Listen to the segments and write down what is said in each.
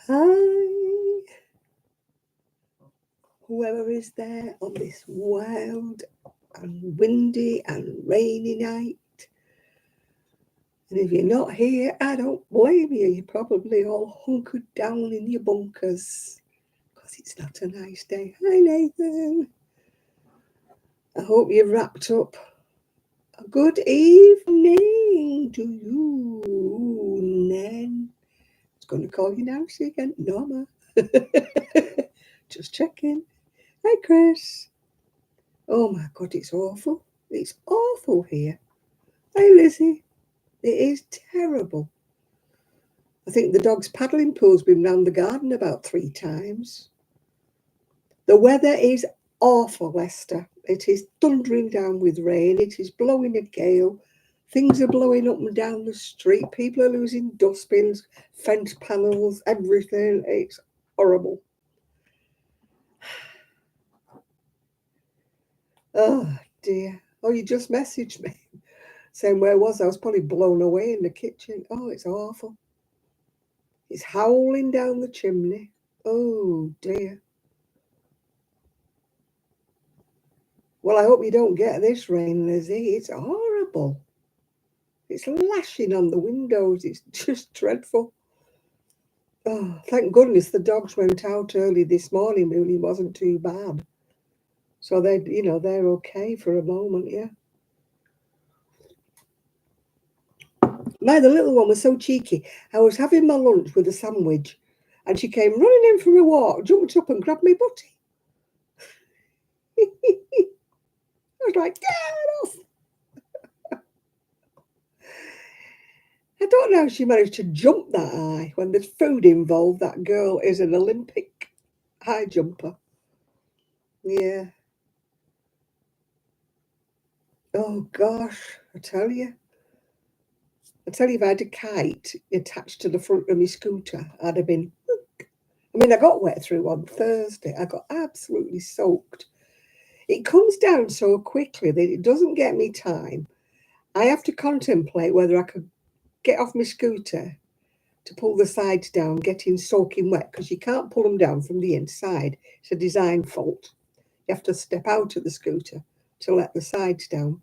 Hi, whoever is there on this wild and windy and rainy night. And if you're not here, I don't blame you. You're probably all hunkered down in your bunkers because it's not a nice day. Hi, Nathan. I hope you've wrapped up. A good evening to you, Nan. I was going to call you Nancy again. Norma. Just checking. Hi, Chris. Oh my God, it's awful. It's awful here. Hi, Lizzie. It is terrible. I think the dog's paddling pool's been round the garden about 3 times. The weather is awful, Esther. It is thundering down with rain. It is blowing a gale. Things are blowing up and down the street. People are losing dustbins, fence panels, everything. It's horrible. Oh, dear. Oh, you just messaged me saying where was I? I was probably blown away in the kitchen. Oh, it's awful. It's howling down the chimney. Oh, dear. Well, I hope you don't get this rain, Lizzie. It's horrible. It's lashing on the windows. It's just dreadful. Oh, thank goodness the dogs went out early this morning. Really wasn't too bad. So they're okay for a moment, yeah. The little one was so cheeky. I was having my lunch with a sandwich and she came running in from a walk, jumped up and grabbed me butty. I was like, get off. I don't know how she managed to jump that high. When there's food involved, that girl is an Olympic high jumper. Yeah. Oh, gosh, I tell you. If I had a kite attached to the front of my scooter, I'd have been... I mean, I got wet through on Thursday. I got absolutely soaked. It comes down so quickly that it doesn't get me time. I have to contemplate whether I could get off my scooter to pull the sides down, getting soaking wet, because you can't pull them down from the inside. It's a design fault. You have to step out of the scooter to let the sides down.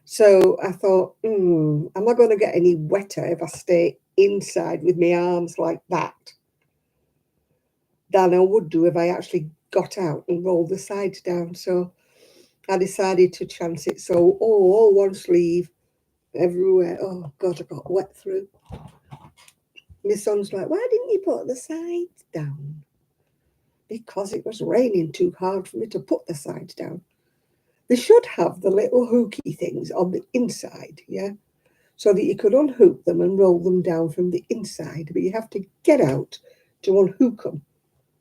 So I thought, am I going to get any wetter if I stay inside with my arms like that than I would do if I actually got out and rolled the sides down? So I decided to chance it. So, all one sleeve everywhere. Oh, God, I got wet through. My son's like, why didn't you put the sides down? Because it was raining too hard for me to put the sides down. They should have the little hooky things on the inside, yeah? So that you could unhook them and roll them down from the inside. But you have to get out to unhook them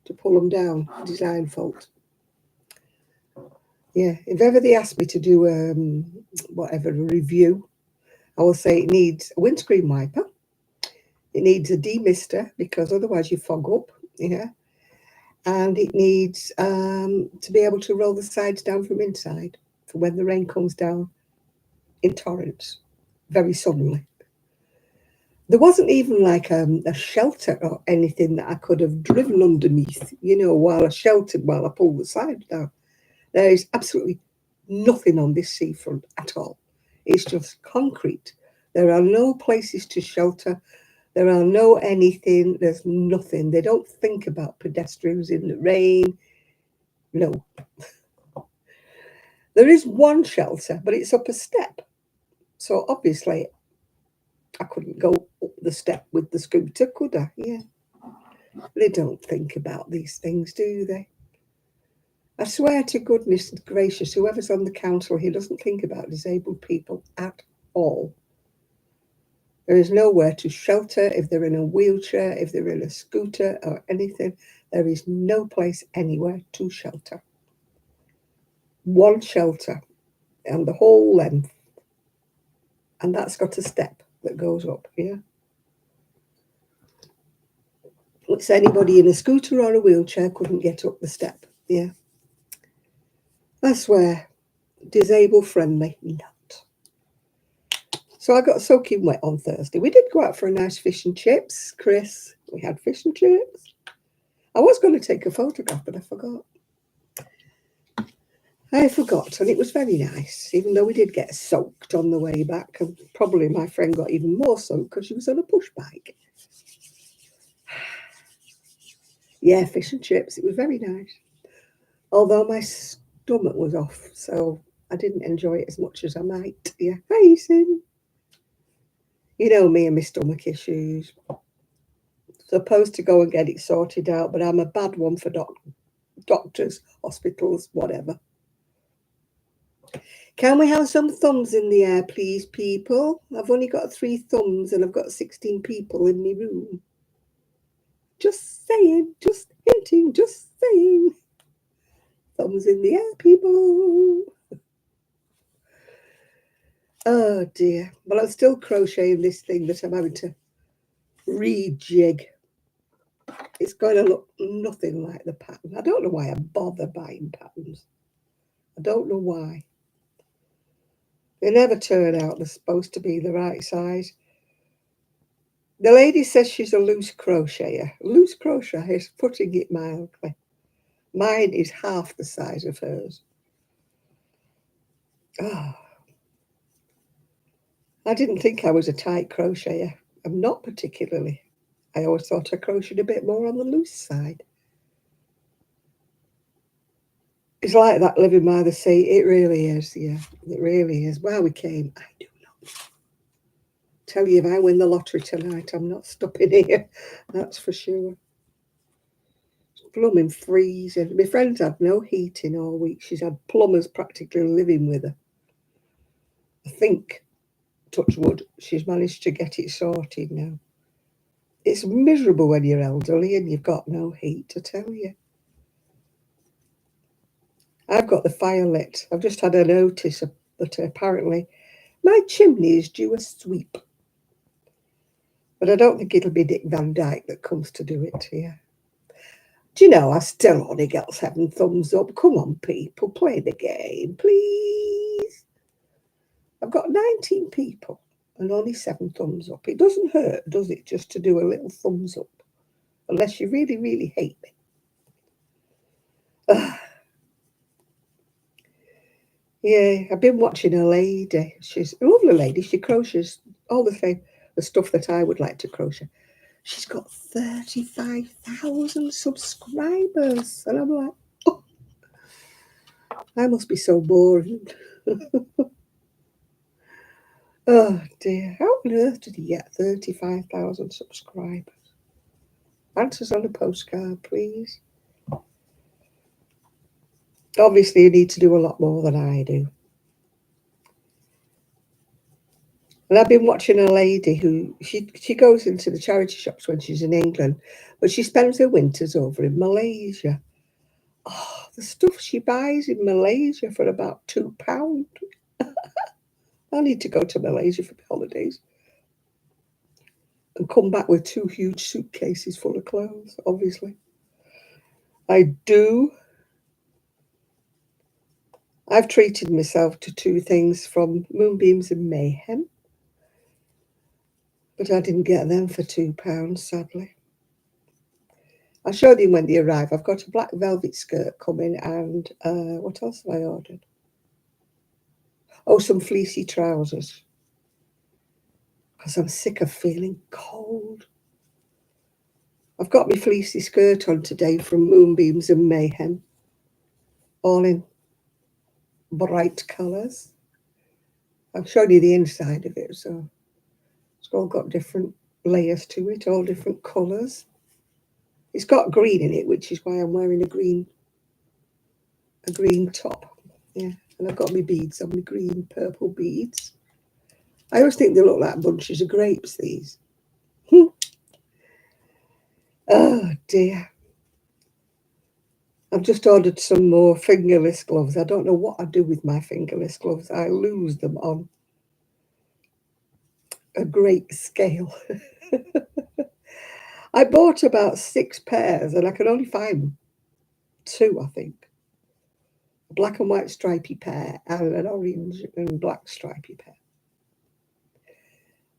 to pull them down. Design fault. Yeah, if ever they ask me to do a review, I will say it needs a windscreen wiper. It needs a demister because otherwise you fog up, yeah. And it needs to be able to roll the sides down from inside for when the rain comes down in torrents very suddenly. There wasn't even like a shelter or anything that I could have driven underneath, while I pulled the sides down. There is absolutely nothing on this seafront at all. It's just concrete. There are no places to shelter. There are no anything. There's nothing. They don't think about pedestrians in the rain. No. There is one shelter, but it's up a step. So obviously, I couldn't go up the step with the scooter, could I? Yeah. They don't think about these things, do they? I swear to goodness gracious, whoever's on the council here doesn't think about disabled people at all. There is nowhere to shelter if they're in a wheelchair, if they're in a scooter or anything. There is no place anywhere to shelter. One shelter and the whole length. And that's got a step that goes up, yeah? It's anybody in a scooter or a wheelchair couldn't get up the step, yeah? I swear, disabled friendly, not. So I got soaking wet on Thursday. We did go out for a nice fish and chips. Chris We had fish and chips. I was going to take a photograph, but I forgot. And it was very nice, even though we did get soaked on the way back. And probably my friend got even more soaked because she was on a push bike. Yeah, fish and chips. It was very nice. Although my stomach was off, so I didn't enjoy it as much as I might. Yeah. Hi, Sin. You know me and my stomach issues. Supposed to go and get it sorted out, but I'm a bad one for doctors, hospitals, whatever. Can we have some thumbs in the air, please, people? I've only got 3 thumbs and I've got 16 people in my room. Just saying, just hinting, just saying. Thumbs in the air, people. Oh dear. Well, I'm still crocheting this thing that I'm having to rejig. It's going to look nothing like the pattern. I don't know why I bother buying patterns. I don't know why. They never turn out they're supposed to be the right size. The lady says she's a loose crocheter. Loose crochet is putting it mildly. Mine is half the size of hers. Oh. I didn't think I was a tight crocheter. I'm not particularly. I always thought I crocheted a bit more on the loose side. It's like that living by the sea. It really is, yeah. It really is. Where we came, I do not tell you, if I win the lottery tonight, I'm not stopping here. That's for sure. It's blooming freezing. My friend's had no heating all week. She's had plumbers practically living with her. I think, touch wood, she's managed to get it sorted now. It's miserable when you're elderly and you've got no heat, I tell you. I've got the fire lit. I've just had a notice that apparently my chimney is due a sweep. But I don't think it'll be Dick Van Dyke that comes to do it here. Do you know, I still only get 7 thumbs up. Come on, people, play the game, please. I've got 19 people and only 7 thumbs up. It doesn't hurt, does it, just to do a little thumbs up? Unless you really, really hate me. Yeah, I've been watching a lady. She's a lovely lady. She crochets all the stuff that I would like to crochet. She's got 35,000 subscribers. And I'm like, oh, I must be so boring. Oh dear, how on earth did he get 35,000 subscribers? Answers on a postcard, please. Obviously, you need to do a lot more than I do. And I've been watching a lady who, she goes into the charity shops when she's in England, but she spends her winters over in Malaysia. Oh, the stuff she buys in Malaysia for about £2. I need to go to Malaysia for the holidays and come back with 2 huge suitcases full of clothes, obviously. I do. I've treated myself to 2 things from Moonbeams and Mayhem, but I didn't get them for £2, sadly. I'll show them when they arrive. I've got a black velvet skirt coming and what else have I ordered? Oh, some fleecy trousers. Because I'm sick of feeling cold. I've got my fleecy skirt on today from Moonbeams and Mayhem. All in bright colours. I've shown you the inside of it, so it's all got different layers to it, all different colours. It's got green in it, which is why I'm wearing a green top. Yeah, and I've got my beads on, my green purple beads. I always think they look like bunches of grapes, these. Oh dear. I've just ordered some more fingerless gloves. I don't know what I do with my fingerless gloves. I lose them on a great scale. I bought about 6 pairs and I can only find 2, I think. A black and white stripy pair and an orange and black stripy pair.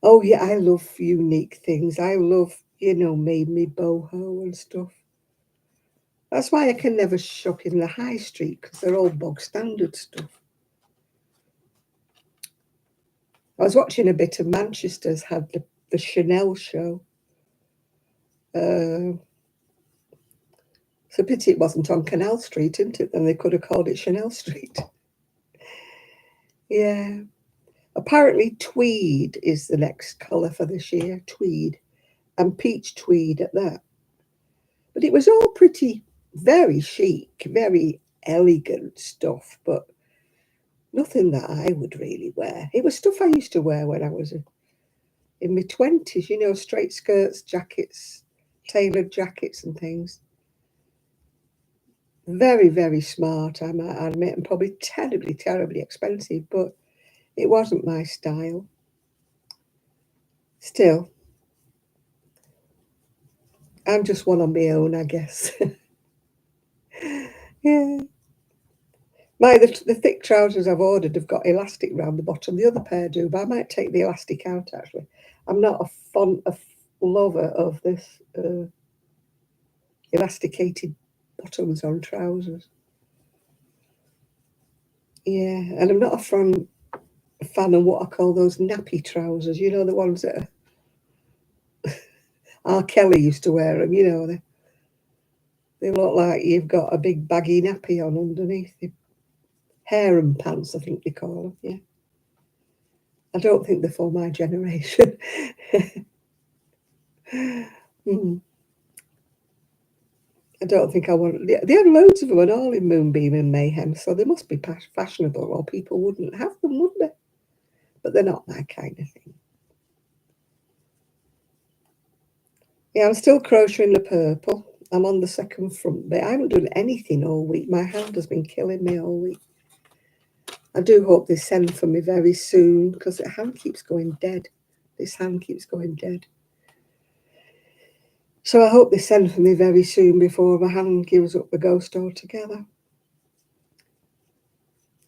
Oh yeah, I love unique things. I love you know, made me boho and stuff. That's why I can never shop in the high street, because they're all bog standard stuff. I was watching a bit of Manchester's had the Chanel show. It's a pity it wasn't on Canal Street, isn't it? Then they could have called it Chanel Street. Yeah. Apparently tweed is the next colour for this year. Tweed. And peach tweed at that. But it was all pretty, very chic, very elegant stuff, but nothing that I would really wear. It was stuff I used to wear when I was in my 20s, you know, straight skirts, jackets, tailored jackets and things. Very, very smart, I might admit, and probably terribly, terribly expensive, but it wasn't my style. Still, I'm just one on my own, I guess. Yeah. The thick trousers I've ordered have got elastic round the bottom. The other pair do, but I might take the elastic out, actually. I'm not a lover of this elasticated bottoms on trousers. Yeah, and I'm not a fan of what I call those nappy trousers. You know, the ones that R. Kelly used to wear them, you know. They look like you've got a big baggy nappy on underneath. The harem pants, I think they call them, yeah. I don't think they're for my generation. Mm. I don't think I want. They have loads of them and all in Moonbeam and Mayhem, so they must be fashionable, or people wouldn't have them, would they? But they're not my kind of thing. Yeah, I'm still crocheting the purple. I'm on the second front bit. I haven't done anything all week. My hand has been killing me all week. I do hope they send for me very soon, because the hand keeps going dead. This hand keeps going dead. So I hope they send for me very soon before my hand gives up the ghost altogether.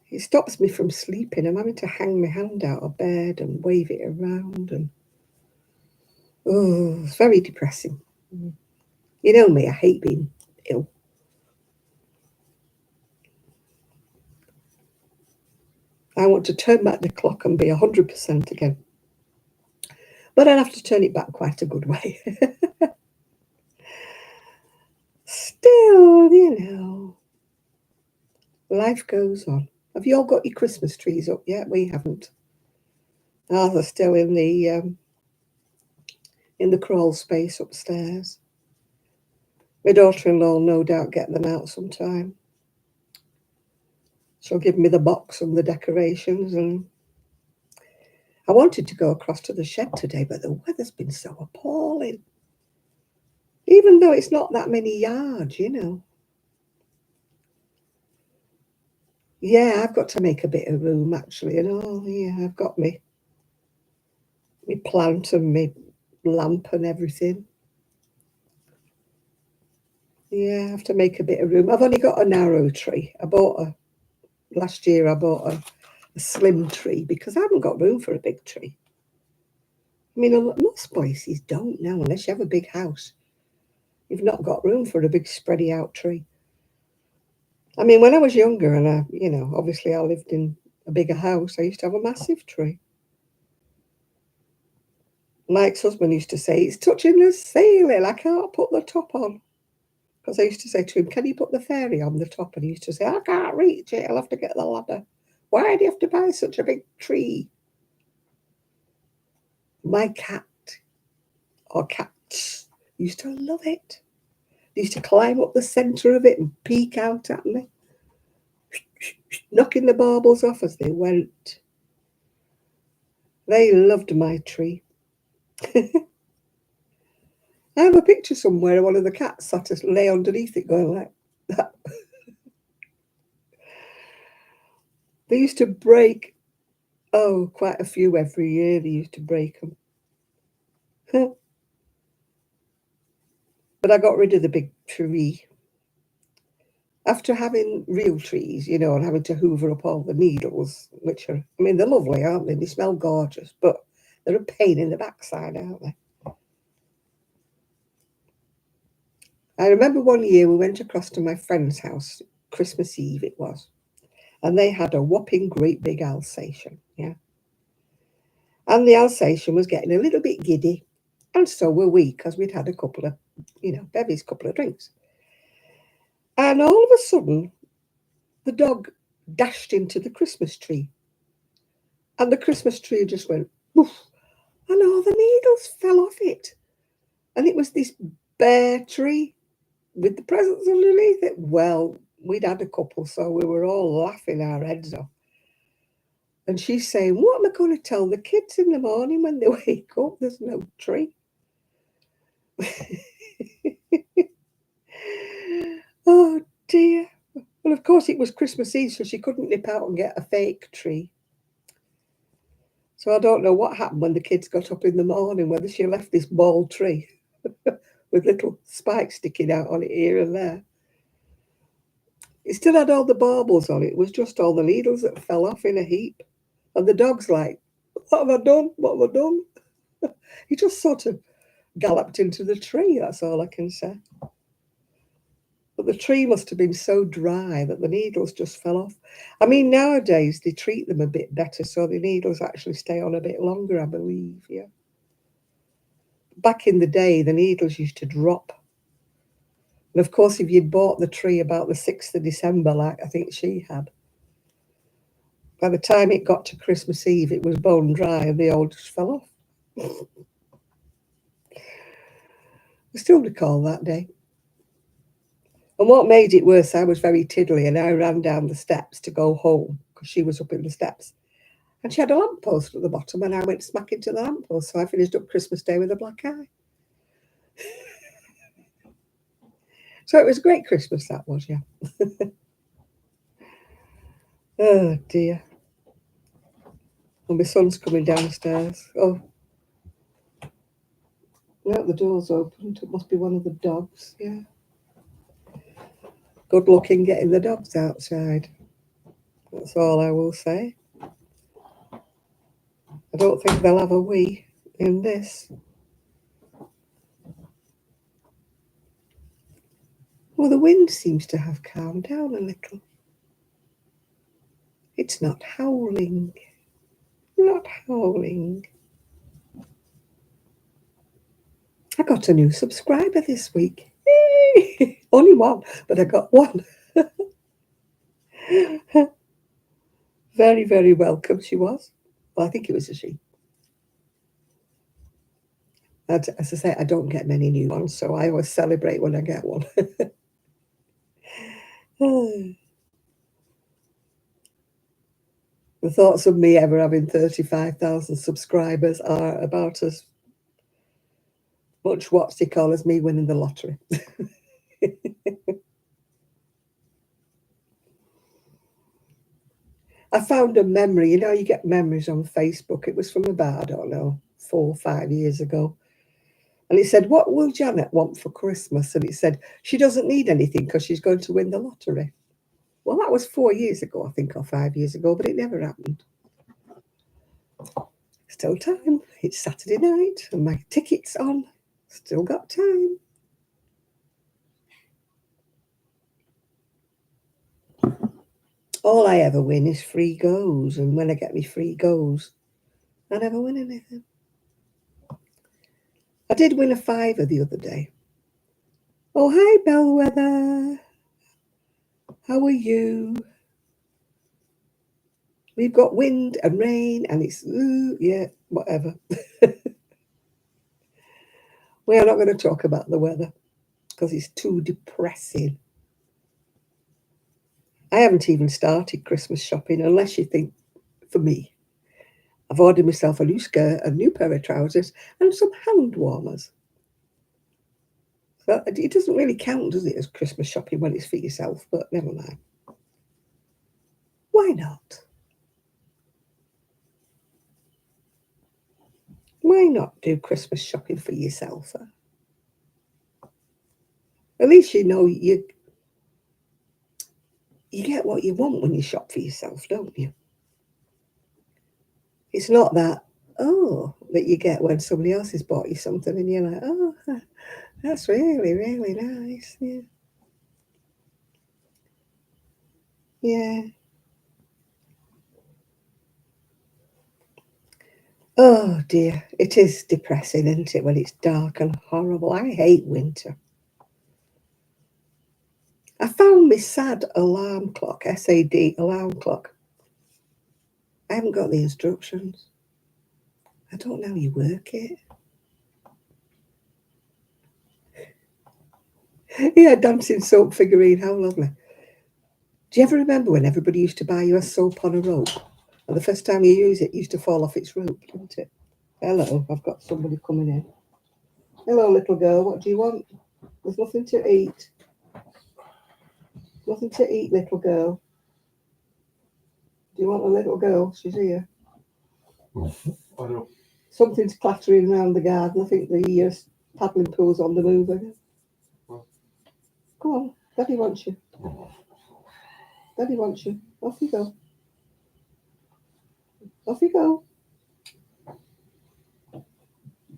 It stops me from sleeping. I'm having to hang my hand out of bed and wave it around, and oh, it's very depressing. You know me, I hate being ill. I want to turn back the clock and be 100% again. But I'd have to turn it back quite a good way. Still, you know, life goes on. Have you all got your Christmas trees up yet? We haven't. Ours are still in the crawl space upstairs. My daughter-in-law will no doubt get them out sometime. She'll give me the box and the decorations, and I wanted to go across to the shed today, but the weather's been so appalling. Even though it's not that many yards, you know. Yeah, I've got to make a bit of room, actually, and all. Yeah, I've got me plant and me lamp and everything. Yeah, I have to make a bit of room. I've only got a narrow tree. Last year I bought a slim tree because I haven't got room for a big tree. I mean, most places don't now, unless you have a big house. You've not got room for a big spready out tree. I mean, when I was younger and obviously I lived in a bigger house, I used to have a massive tree. Mike's husband used to say, it's touching the ceiling, I can't put the top on. Because I used to say to him, can you put the fairy on the top? And he used to say, I can't reach it, I'll have to get the ladder. Why do you have to buy such a big tree? My cat, or cats, used to love it. They used to climb up the centre of it and peek out at me, knocking the baubles off as they went. They loved my tree. I have a picture somewhere of one of the cats sat to lay underneath it going like that. They used to break, quite a few every year. They used to break them. But I got rid of the big tree. After having real trees, and having to hoover up all the needles, which are, I mean, they're lovely, aren't they? They smell gorgeous, but they're a pain in the backside, aren't they? I remember one year we went across to my friend's house, Christmas Eve it was, and they had a whopping great big Alsatian, yeah. And the Alsatian was getting a little bit giddy, and so were we, because we'd had a couple of, bevies, couple of drinks. And all of a sudden, the dog dashed into the Christmas tree, and the Christmas tree just went woof, and all the needles fell off it. And it was this bare tree with the presents underneath it. Well, we'd had a couple, so we were all laughing our heads off. And she's saying, what am I going to tell the kids in the morning when they wake up? There's no tree. Oh, dear. Well, of course, it was Christmas Eve, so she couldn't nip out and get a fake tree. So I don't know what happened when the kids got up in the morning, whether she left this bald tree with little spikes sticking out on it here and there. It still had all the baubles on it. It was just all the needles that fell off in a heap. And the dog's like, what have I done? What have I done? He just sort of galloped into the tree, that's all I can say. But the tree must have been so dry that the needles just fell off. I mean, nowadays they treat them a bit better, so the needles actually stay on a bit longer, I believe, yeah. Back in the day, the needles used to drop. And of course, if you'd bought the tree about the 6th of December, like I think she had, by the time it got to Christmas Eve, it was bone dry and they all just fell off. I still recall that day. And what made it worse, I was very tiddly and I ran down the steps to go home because she was up in the steps. And she had a lamppost at the bottom and I went smack into the lamppost. So I finished up Christmas Day with a black eye. So it was a great Christmas, that was, yeah. Oh, dear. And my son's coming downstairs. Oh. No, the door's opened. It must be one of the dogs, yeah. Good luck in getting the dogs outside. That's all I will say. I don't think they'll have a wee in this. Well, the wind seems to have calmed down a little. It's not howling. Not howling. I got a new subscriber this week. Only one, but I got one. Very, very welcome she was. Well, I think it was a she. As I say, I don't get many new ones, so I always celebrate when I get one. The thoughts of me ever having 35,000 subscribers are about as much what's they call as me winning the lottery. I found a memory. You know, you get memories on Facebook. It was from about, I don't know, 4 or 5 years ago. And it said, what will Janet want for Christmas? And it said, she doesn't need anything because she's going to win the lottery. Well, that was 4 years ago, I think, or 5 years ago, but it never happened. Still time. It's Saturday night and my ticket's on. Still got time. All I ever win is free goes. And when I get me free goes, I never win anything. I did win a £5 the other day. Oh, hi, Bellwether. How are you? We've got wind and rain and it's, yeah, whatever. We are not going to talk about the weather because it's too depressing. I haven't even started Christmas shopping unless you think, for me, I've ordered myself a new skirt, a new pair of trousers and some hand warmers. So it doesn't really count, does it, as Christmas shopping when it's for yourself, but never mind. Why not? Why not do Christmas shopping for yourself? At least you know you get what you want when you shop for yourself, don't you? It's not that, that you get when somebody else has bought you something and you're like, That's really, really nice. Yeah. Yeah. Oh dear. It is depressing, isn't it, when it's dark and horrible? I hate winter. I found my sad alarm clock, SAD alarm clock. I haven't got the instructions. I don't know how you work it. Yeah, dancing soap figurine, how lovely. Do you ever remember when everybody used to buy you a soap on a rope? And the first time you use it, it used to fall off its rope, didn't it? Hello, I've got somebody coming in. Hello, little girl, what do you want? There's nothing to eat. Nothing to eat, little girl. Do you want a little girl? She's here. I know. Something's clattering around the garden. I think the paddling pool's on the move again. Come on, Daddy wants you. Daddy wants you. Off you go. Off you go.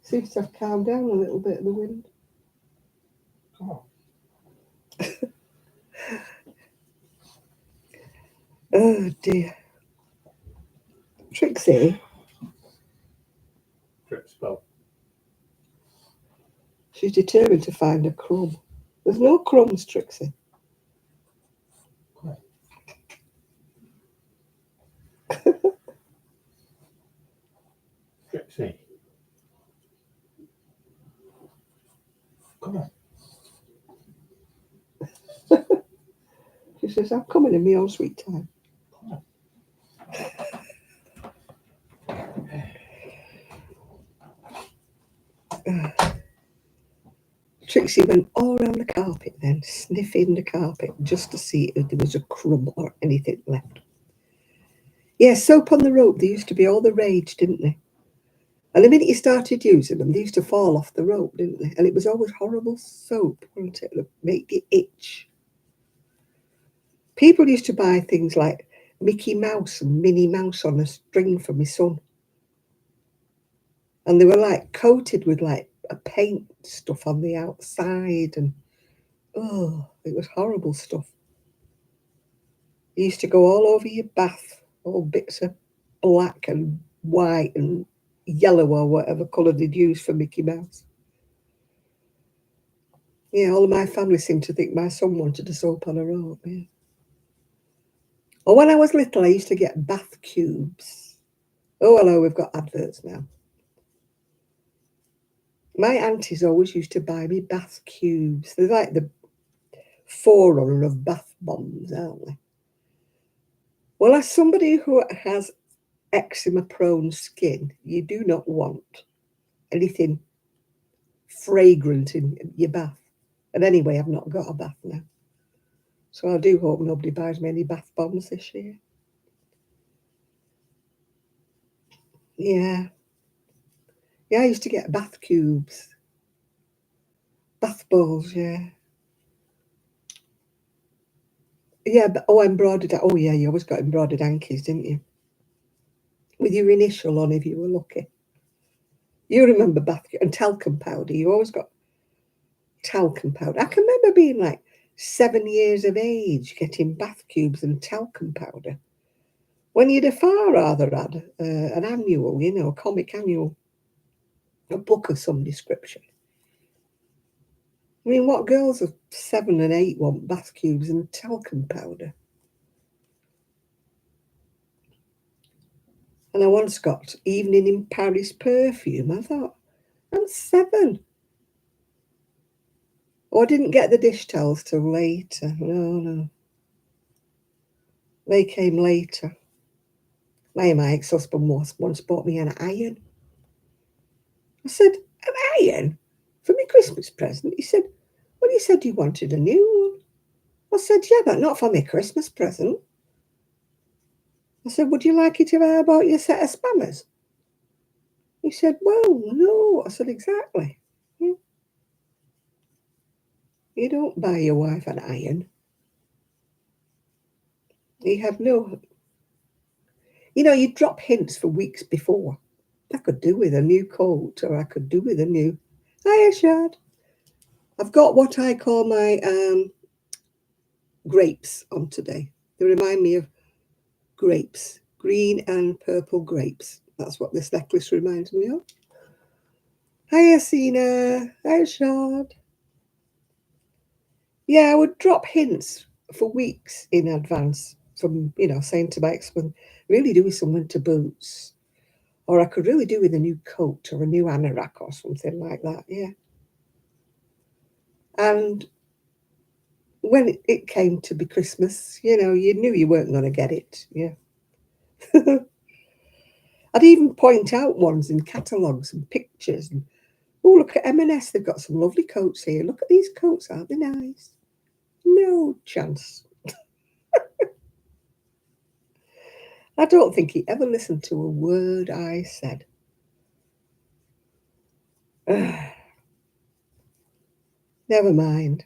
Seems to have calmed down a little bit, the wind. Come on. Oh dear. Trixie. Spell. She's determined to find a crumb. There's no crumbs, Trixie. Trixie. Come on. She says, I'm coming in my own sweet time. Come on. Trixie went all around the carpet then, sniffing the carpet just to see if there was a crumb or anything left. Yeah, soap on the rope, they used to be all the rage, didn't they? And the minute you started using them, they used to fall off the rope, didn't they? And it was always horrible soap, wasn't it? That made you itch. People used to buy things like Mickey Mouse and Minnie Mouse on a string for my son. And they were like coated with like a paint stuff on the outside. And oh, it was horrible stuff. It used to go all over your bath, all bits of black and white and yellow or whatever colour they'd use for Mickey Mouse. Yeah, all of my family seemed to think my son wanted a soap on a rope. Yeah. Or when I was little, I used to get bath cubes. Oh, hello, we've got adverts now. My aunties always used to buy me bath cubes. They're like the forerunner of bath bombs, aren't they? Well, as somebody who has eczema-prone skin, you do not want anything fragrant in your bath. And anyway, I've not got a bath now. So I do hope nobody buys me any bath bombs this year. Yeah. Yeah, I used to get bath cubes. Bath balls, yeah. Yeah, but, oh, embroidered. Oh, yeah, you always got embroidered hankies, didn't you? With your initial on if you were lucky. You remember bath and talcum powder. You always got talcum powder. I can remember being like 7 years of age getting bath cubes and talcum powder. When you'd a far rather had an annual, a comic annual, a book of some description. I mean, what girls of 7 and 8 want bath cubes and talcum powder? And I once got Evening in Paris perfume. I thought, I'm 7. Oh, I didn't get the dish towels till later. No. They came later. My ex-husband once bought me an iron. I said, an iron? For my Christmas present? He said, well, you said you wanted a new one. I said, yeah, but not for my Christmas present. I said, would you like it if I bought you a set of spammers? He said, well, no. I said, exactly. You don't buy your wife an iron. He had no... you drop hints for weeks before. I could do with a new coat, or I could do with a new... Hiya, Shad. I've got what I call my grapes on today. They remind me of grapes, green and purple grapes. That's what this necklace reminds me of. Hi, Asina. Hi, Shard. Yeah, I would drop hints for weeks in advance from, saying to my ex-husband, really do with some winter boots. Or I could really do with a new coat or a new anorak or something like that, yeah. And when it came to be Christmas, you knew you weren't going to get it, yeah. I'd even point out ones in catalogues and pictures. And, oh, look at M&S, they've got some lovely coats here. Look at these coats, aren't they nice? No chance. I don't think he ever listened to a word I said. Never mind.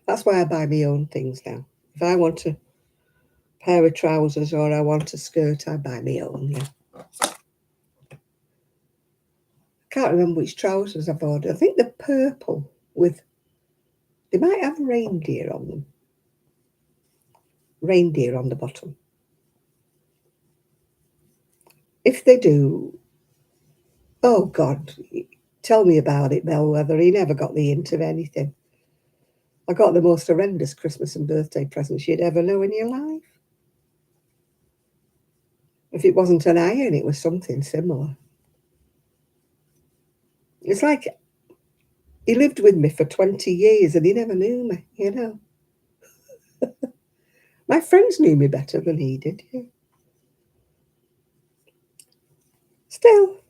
That's why I buy my own things now. If I want a pair of trousers or I want a skirt, I buy my own, yeah. I can't remember which trousers I've ordered. I think they're purple with, they might have reindeer on them. Reindeer on the bottom. If they do, oh God, tell me about it, Bellwether. He never got the hint of anything. I got the most horrendous Christmas and birthday presents you'd ever know in your life. If it wasn't an iron, it was something similar. It's like he lived with me for 20 years and he never knew me. My friends knew me better than he did, yeah. Still,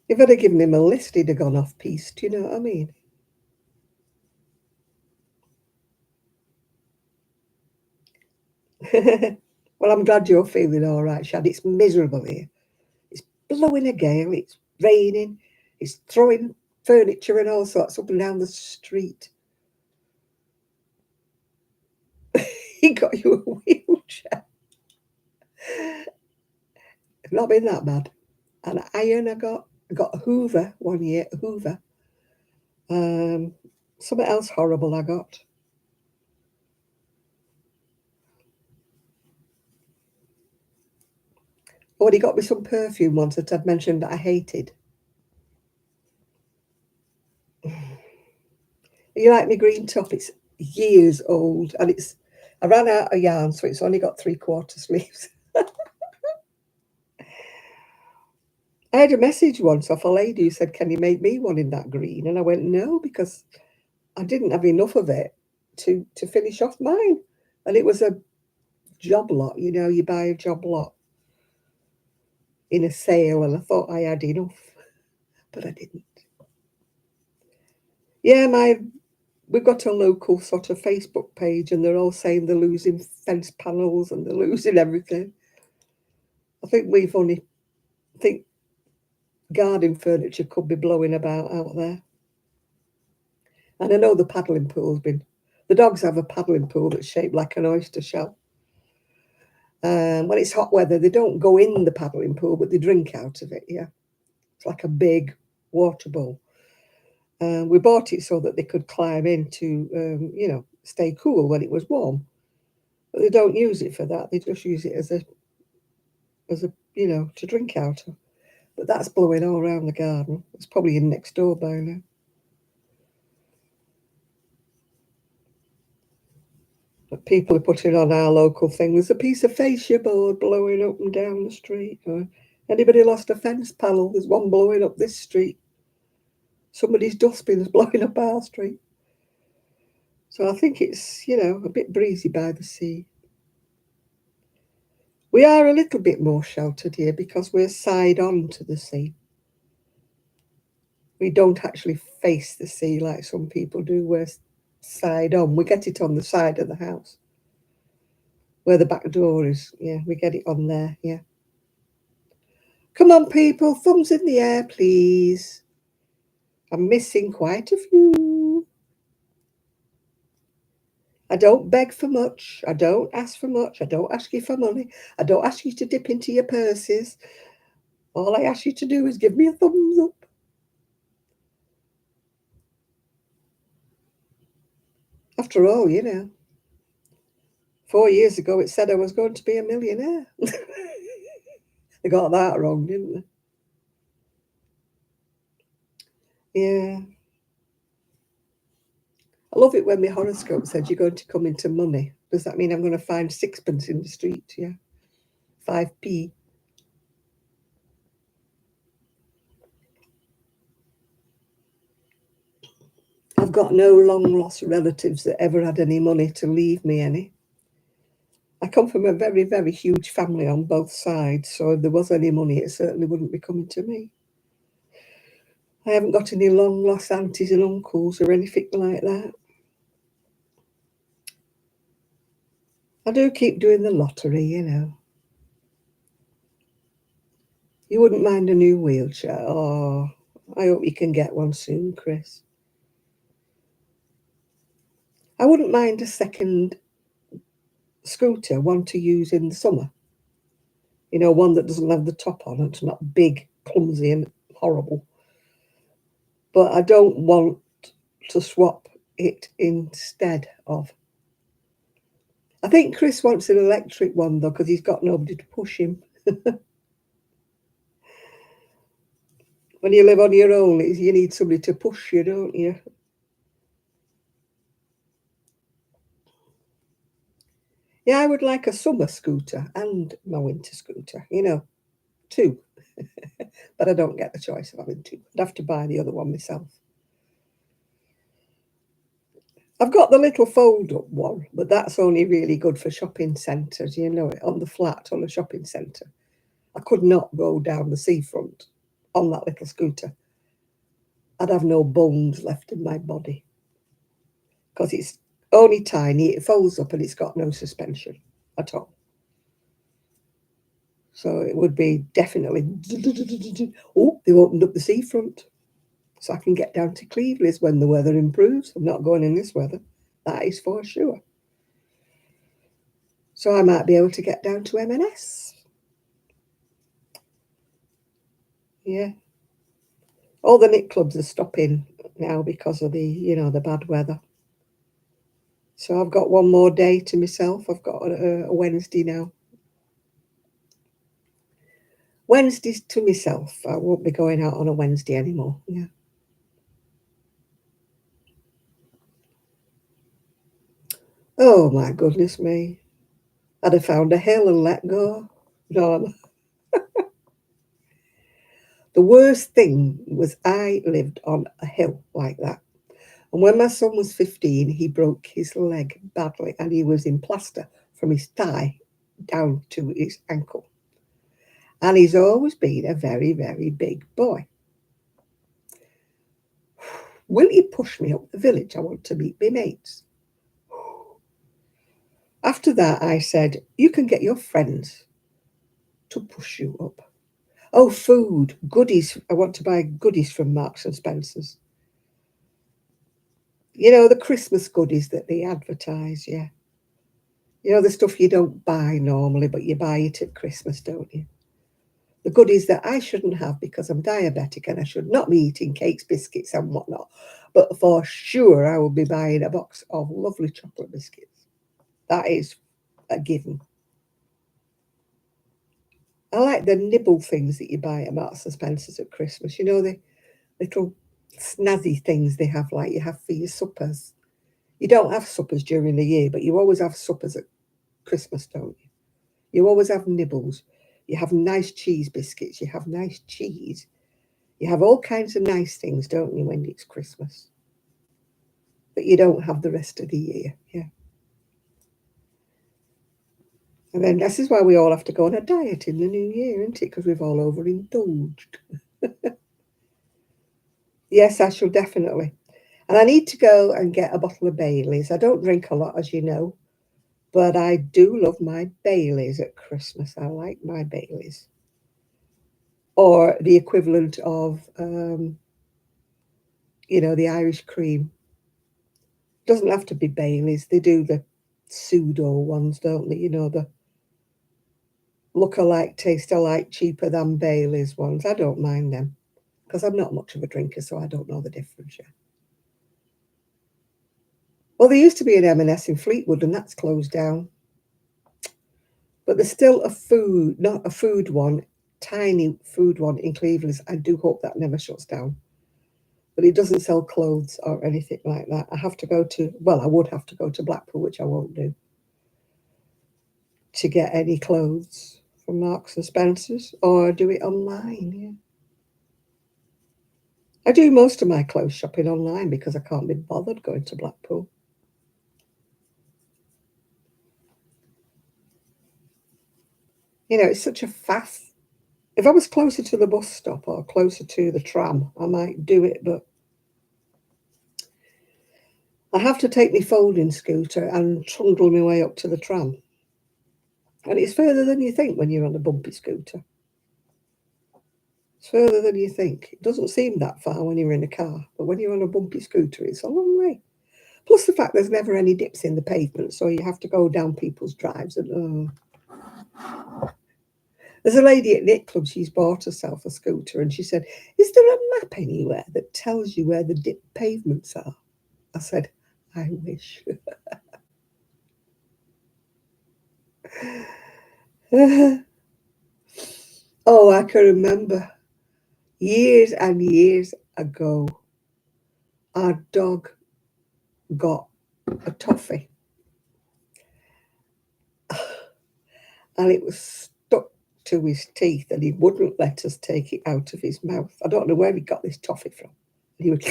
if I'd have given him a list, he'd have gone off piste, you know what I mean? Well, I'm glad you're feeling all right, Shad. It's miserable here. It's blowing a gale, it's raining, it's throwing furniture and all sorts up and down the street. He got you a wheelchair. It's not been that bad. An iron I got a Hoover one year, a Hoover. Something else horrible I got. Oh, and he got me some perfume once that I'd mentioned that I hated. You like my green top? It's years old and I ran out of yarn, so it's only got 3/4 sleeves. I had a message once off a lady who said, can you make me one in that green? And I went, no, because I didn't have enough of it to finish off mine. And it was a job lot, you buy a job lot in a sale, and I thought I had enough, but I didn't. Yeah, we've got a local sort of Facebook page, and they're all saying they're losing fence panels and they're losing everything. I think garden furniture could be blowing about out there. And I know the paddling pool's the dogs have a paddling pool that's shaped like an oyster shell. When it's hot weather, they don't go in the paddling pool, but they drink out of it, yeah. It's like a big water bowl. We bought it so that they could climb in to, stay cool when it was warm. But they don't use it for that. They just use it as a, to drink out of. But that's blowing all around the garden. It's probably in next door by now. But people are putting on our local thing. There's a piece of fascia board blowing up and down the street. Or anybody lost a fence panel? There's one blowing up this street. Somebody's dustbin is blowing up our street. So I think it's, a bit breezy by the sea. We are a little bit more sheltered here because we're side on to the sea. We don't actually face the sea like some people do. We're side on. We get it on the side of the house. Where the back door is. Yeah, we get it on there, yeah. Come on, people, thumbs in the air, please. I'm missing quite a few. I don't beg for much. I don't ask for much. I don't ask you for money. I don't ask you to dip into your purses. All I ask you to do is give me a thumbs up. After all, 4 years ago it said I was going to be a millionaire. They got that wrong, didn't they? Yeah. I love it when my horoscope said you're going to come into money. Does that mean I'm going to find sixpence in the street? Yeah. 5p. I've got no long lost relatives that ever had any money to leave me any. I come from a very, very huge family on both sides, so if there was any money, it certainly wouldn't be coming to me. I haven't got any long lost aunties and uncles or anything like that. I do keep doing the lottery. You wouldn't mind a new wheelchair? Oh, I hope you can get one soon, Chris. I wouldn't mind a second scooter, one to use in the summer. One that doesn't have the top on. It's not big, clumsy, and horrible. But I don't want to swap it instead of. I think Chris wants an electric one, though, because he's got nobody to push him. When you live on your own, you need somebody to push you, don't you? Yeah, I would like a summer scooter and my winter scooter, two. But I don't get the choice of having two. I'd have to buy the other one myself. I've got the little fold-up one, but that's only really good for shopping centres, on the flat on a shopping centre. I could not go down the seafront on that little scooter. I'd have no bones left in my body because it's only tiny, it folds up and it's got no suspension at all. So it would be definitely, oh, they've opened up the seafront. So I can get down to Cleveland's when the weather improves. I'm not going in this weather. That is for sure. So I might be able to get down to M&S. Yeah. All the knit clubs are stopping now because of the bad weather. So I've got one more day to myself. I've got a Wednesday now. Wednesdays to myself. I won't be going out on a Wednesday anymore. Yeah. Oh my goodness me. I'd have found a hill and let go. No. The worst thing was I lived on a hill like that. And when my son was 15, he broke his leg badly and he was in plaster from his thigh down to his ankle. And he's always been a very, very big boy. Will you push me up the village? I want to meet my mates. After that, I said, you can get your friends to push you up. Oh, food, goodies. I want to buy goodies from Marks and Spencer's. The Christmas goodies that they advertise, yeah. The stuff you don't buy normally, but you buy it at Christmas, don't you? The goodies that I shouldn't have because I'm diabetic and I should not be eating cakes, biscuits, and whatnot. But for sure, I will be buying a box of lovely chocolate biscuits. That is a given. I like the nibble things that you buy at Marks and Spencer's at Christmas. The little snazzy things they have, like you have for your suppers. You don't have suppers during the year, but you always have suppers at Christmas, don't you? You always have nibbles. You have nice cheese biscuits. You have nice cheese. You have all kinds of nice things, don't you, when it's Christmas? But you don't have the rest of the year, yeah. And then this is why we all have to go on a diet in the new year, isn't it? Because we've all overindulged. Yes, I shall definitely. And I need to go and get a bottle of Baileys. I don't drink a lot, as you know, but I do love my Baileys at Christmas. I like my Baileys. Or the equivalent of, the Irish cream. Doesn't have to be Baileys. They do the pseudo ones, don't they? You know, the look alike, taste alike, cheaper than Baileys ones. I don't mind them because I'm not much of a drinker, so I don't know the difference yet. Well, there used to be an M&S in Fleetwood, and that's closed down. But there's still a food, not a food one, tiny food one in Cleveland. I do hope that never shuts down. But it doesn't sell clothes or anything like that. I have to go to, well, I would have to go to Blackpool, which I won't do, to get any clothes from Marks and Spencer's, or do it online. Yeah, I do most of my clothes shopping online because I can't be bothered going to Blackpool. You know, it's such a fast. If I was closer to the bus stop or closer to the tram, I might do it, but I have to take my folding scooter and trundle my way up to the tram. And it's further than you think when you're on a bumpy scooter. It's further than you think. It doesn't seem that far when you're in a car, but when you're on a bumpy scooter, it's a long way. Plus the fact there's never any dips in the pavement, so you have to go down people's drives. And there's a lady at Knit Club, she's bought herself a scooter, and she said, "Is there a map anywhere that tells you where the dip pavements are?" I said, "I wish." Oh, I can remember years and years ago, our dog got a toffee and it was stuck to his teeth and he wouldn't let us take it out of his mouth. I don't know where he got this toffee from. He would,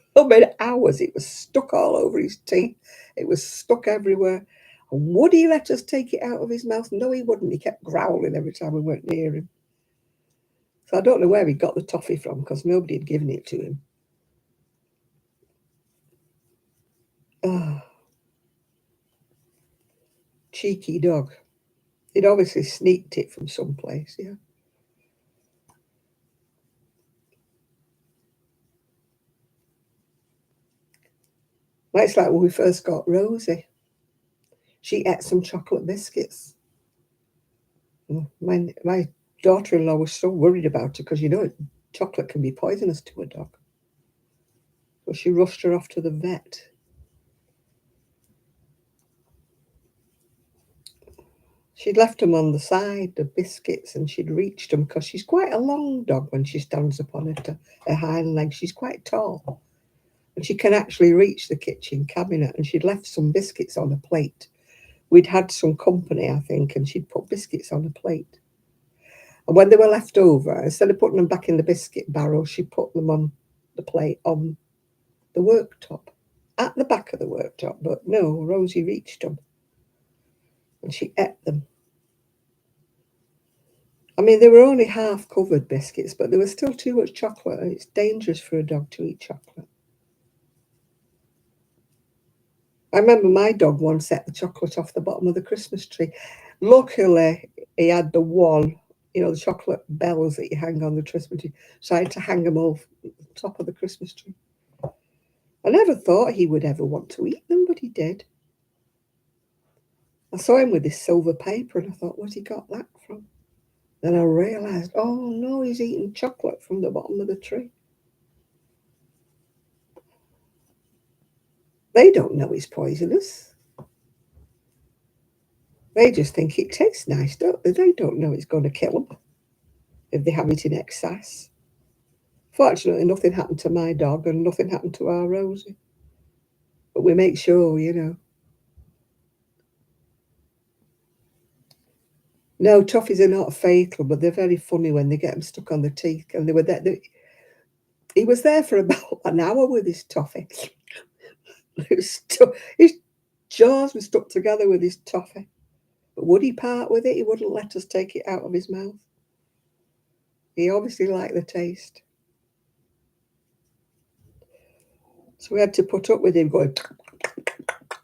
for hours, it was stuck all over his teeth. It was stuck everywhere. Would he let us take it out of his mouth? No, he wouldn't. He kept growling every time we went near him. So I don't know where he got the toffee from because nobody had given it to him. Oh, cheeky dog. He'd obviously sneaked it from someplace, yeah. Well, it's like when we first got Rosie. She ate some chocolate biscuits. My daughter-in-law was so worried about her because, you know, chocolate can be poisonous to a dog. So she rushed her off to the vet. She'd left them on the side, the biscuits, and she'd reached them because she's quite a long dog when she stands up on her hind legs. She's quite tall. And she can actually reach the kitchen cabinet. And she'd left some biscuits on a plate. We'd had some company, I think, and she'd put biscuits on a plate. And when they were left over, instead of putting them back in the biscuit barrel, she put them on the plate on the worktop, at the back of the worktop. But no, Rosie reached them and she ate them. I mean, they were only half covered biscuits, but there was still too much chocolate, and it's dangerous for a dog to eat chocolate. I remember my dog once ate the chocolate off the bottom of the Christmas tree. Luckily, he had the one, you know, the chocolate bells that you hang on the Christmas tree. So I had to hang them off the top of the Christmas tree. I never thought he would ever want to eat them, but he did. I saw him with this silver paper and I thought, where's he got that from? Then I realised, oh no, he's eating chocolate from the bottom of the tree. They don't know it's poisonous. They just think it tastes nice, don't they? They don't know it's going to kill them if they have it in excess. Fortunately, nothing happened to my dog and nothing happened to our Rosie. But we make sure, you know. No, toffees are not fatal, but they're very funny when they get them stuck on the teeth. And they were there. He was there for about an hour with his toffee. His jaws were stuck together with his toffee. But would he part with it? He wouldn't let us take it out of his mouth. He obviously liked the taste. So we had to put up with him going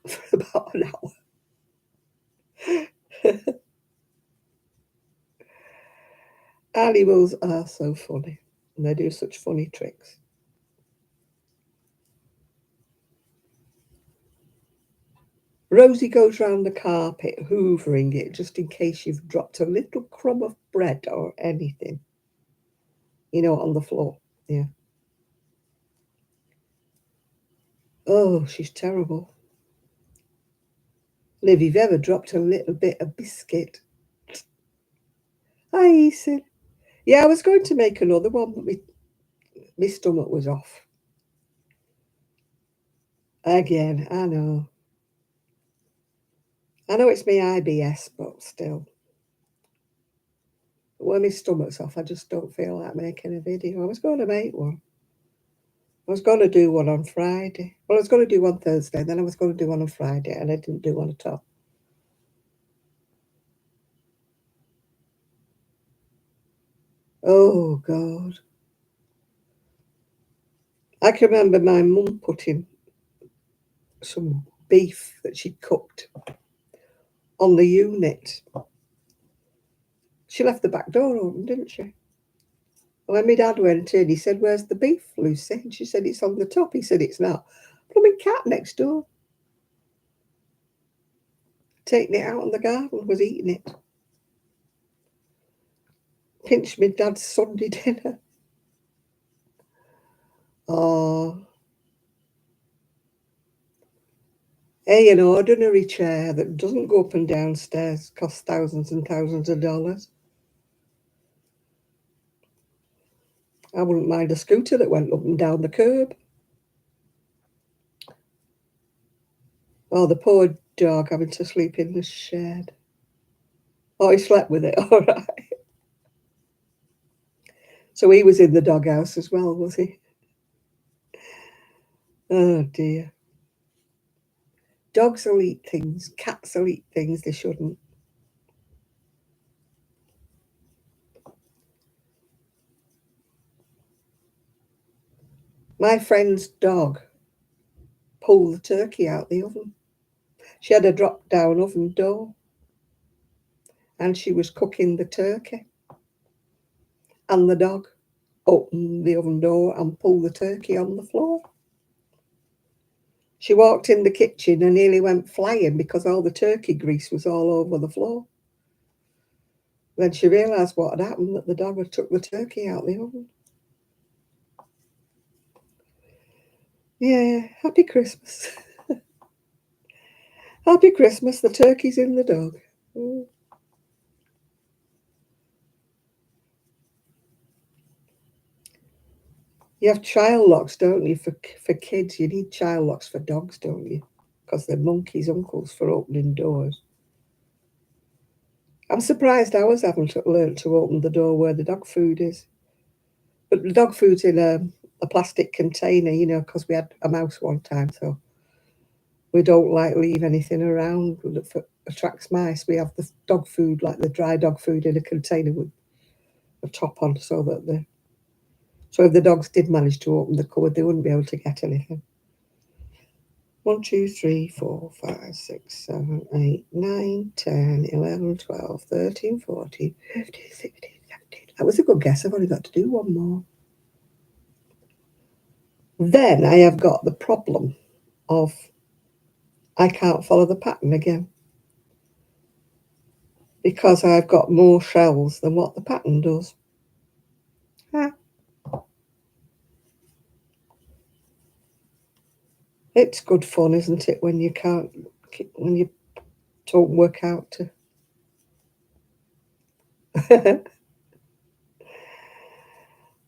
for about an hour. Animals are so funny. And they do such funny tricks. Rosie goes round the carpet, hoovering it, just in case you've dropped a little crumb of bread or anything, on the floor. Yeah. Oh, she's terrible. Liv, you've ever dropped a little bit of biscuit? Hi, Ethan. Yeah, I was going to make another one, but my stomach was off. Again, I know. I know it's my IBS, but still. When my stomach's off, I just don't feel like making a video. I was going to make one. I was going to do one on Friday. Well, I was going to do one Thursday, then I was going to do one on Friday, and I didn't do one at all. Oh, God. I can remember my mum putting some beef that she'd cooked on the unit. She left the back door open, didn't she? When my dad went in, he said, "Where's the beef, Lucy?" And she said, "It's on the top." He said, "It's not." Blooming cat next door, taking it out in the garden, was eating it. Pinched my dad's Sunday dinner. Oh, hey, an ordinary chair that doesn't go up and down stairs costs thousands and thousands of dollars. I wouldn't mind a scooter that went up and down the curb. Oh, the poor dog having to sleep in the shed. Oh, he slept with it, all right. So he was in the doghouse as well, was he? Oh, dear. Dogs will eat things. Cats will eat things they shouldn't. My friend's dog pulled the turkey out the oven. She had a drop-down oven door, and she was cooking the turkey. And the dog opened the oven door and pulled the turkey on the floor. She walked in the kitchen and nearly went flying because all the turkey grease was all over the floor. Then she realised what had happened, that the dog had took the turkey out the oven. Yeah, happy Christmas. Happy Christmas, the turkey's in the dog. Mm. You have child locks, don't you, for kids? You need child locks for dogs, don't you? Because they're monkeys' uncles for opening doors. I'm surprised ours haven't learnt to open the door where the dog food is. But the dog food's in a plastic container, because we had a mouse one time, so we don't leave anything around that attracts mice. We have the dog food, like the dry dog food, in a container with a top on, so if the dogs did manage to open the cupboard, they wouldn't be able to get anything. 1, 2, 3, 4, 5, 6, 7, 8, 9, 10, 11, 12, 13, 14, 15, 16, 17. That was a good guess. I've only got to do one more. Then I have got the problem of I can't follow the pattern again, because I've got more shells than what the pattern does. It's good fun, isn't it, when you don't work out to.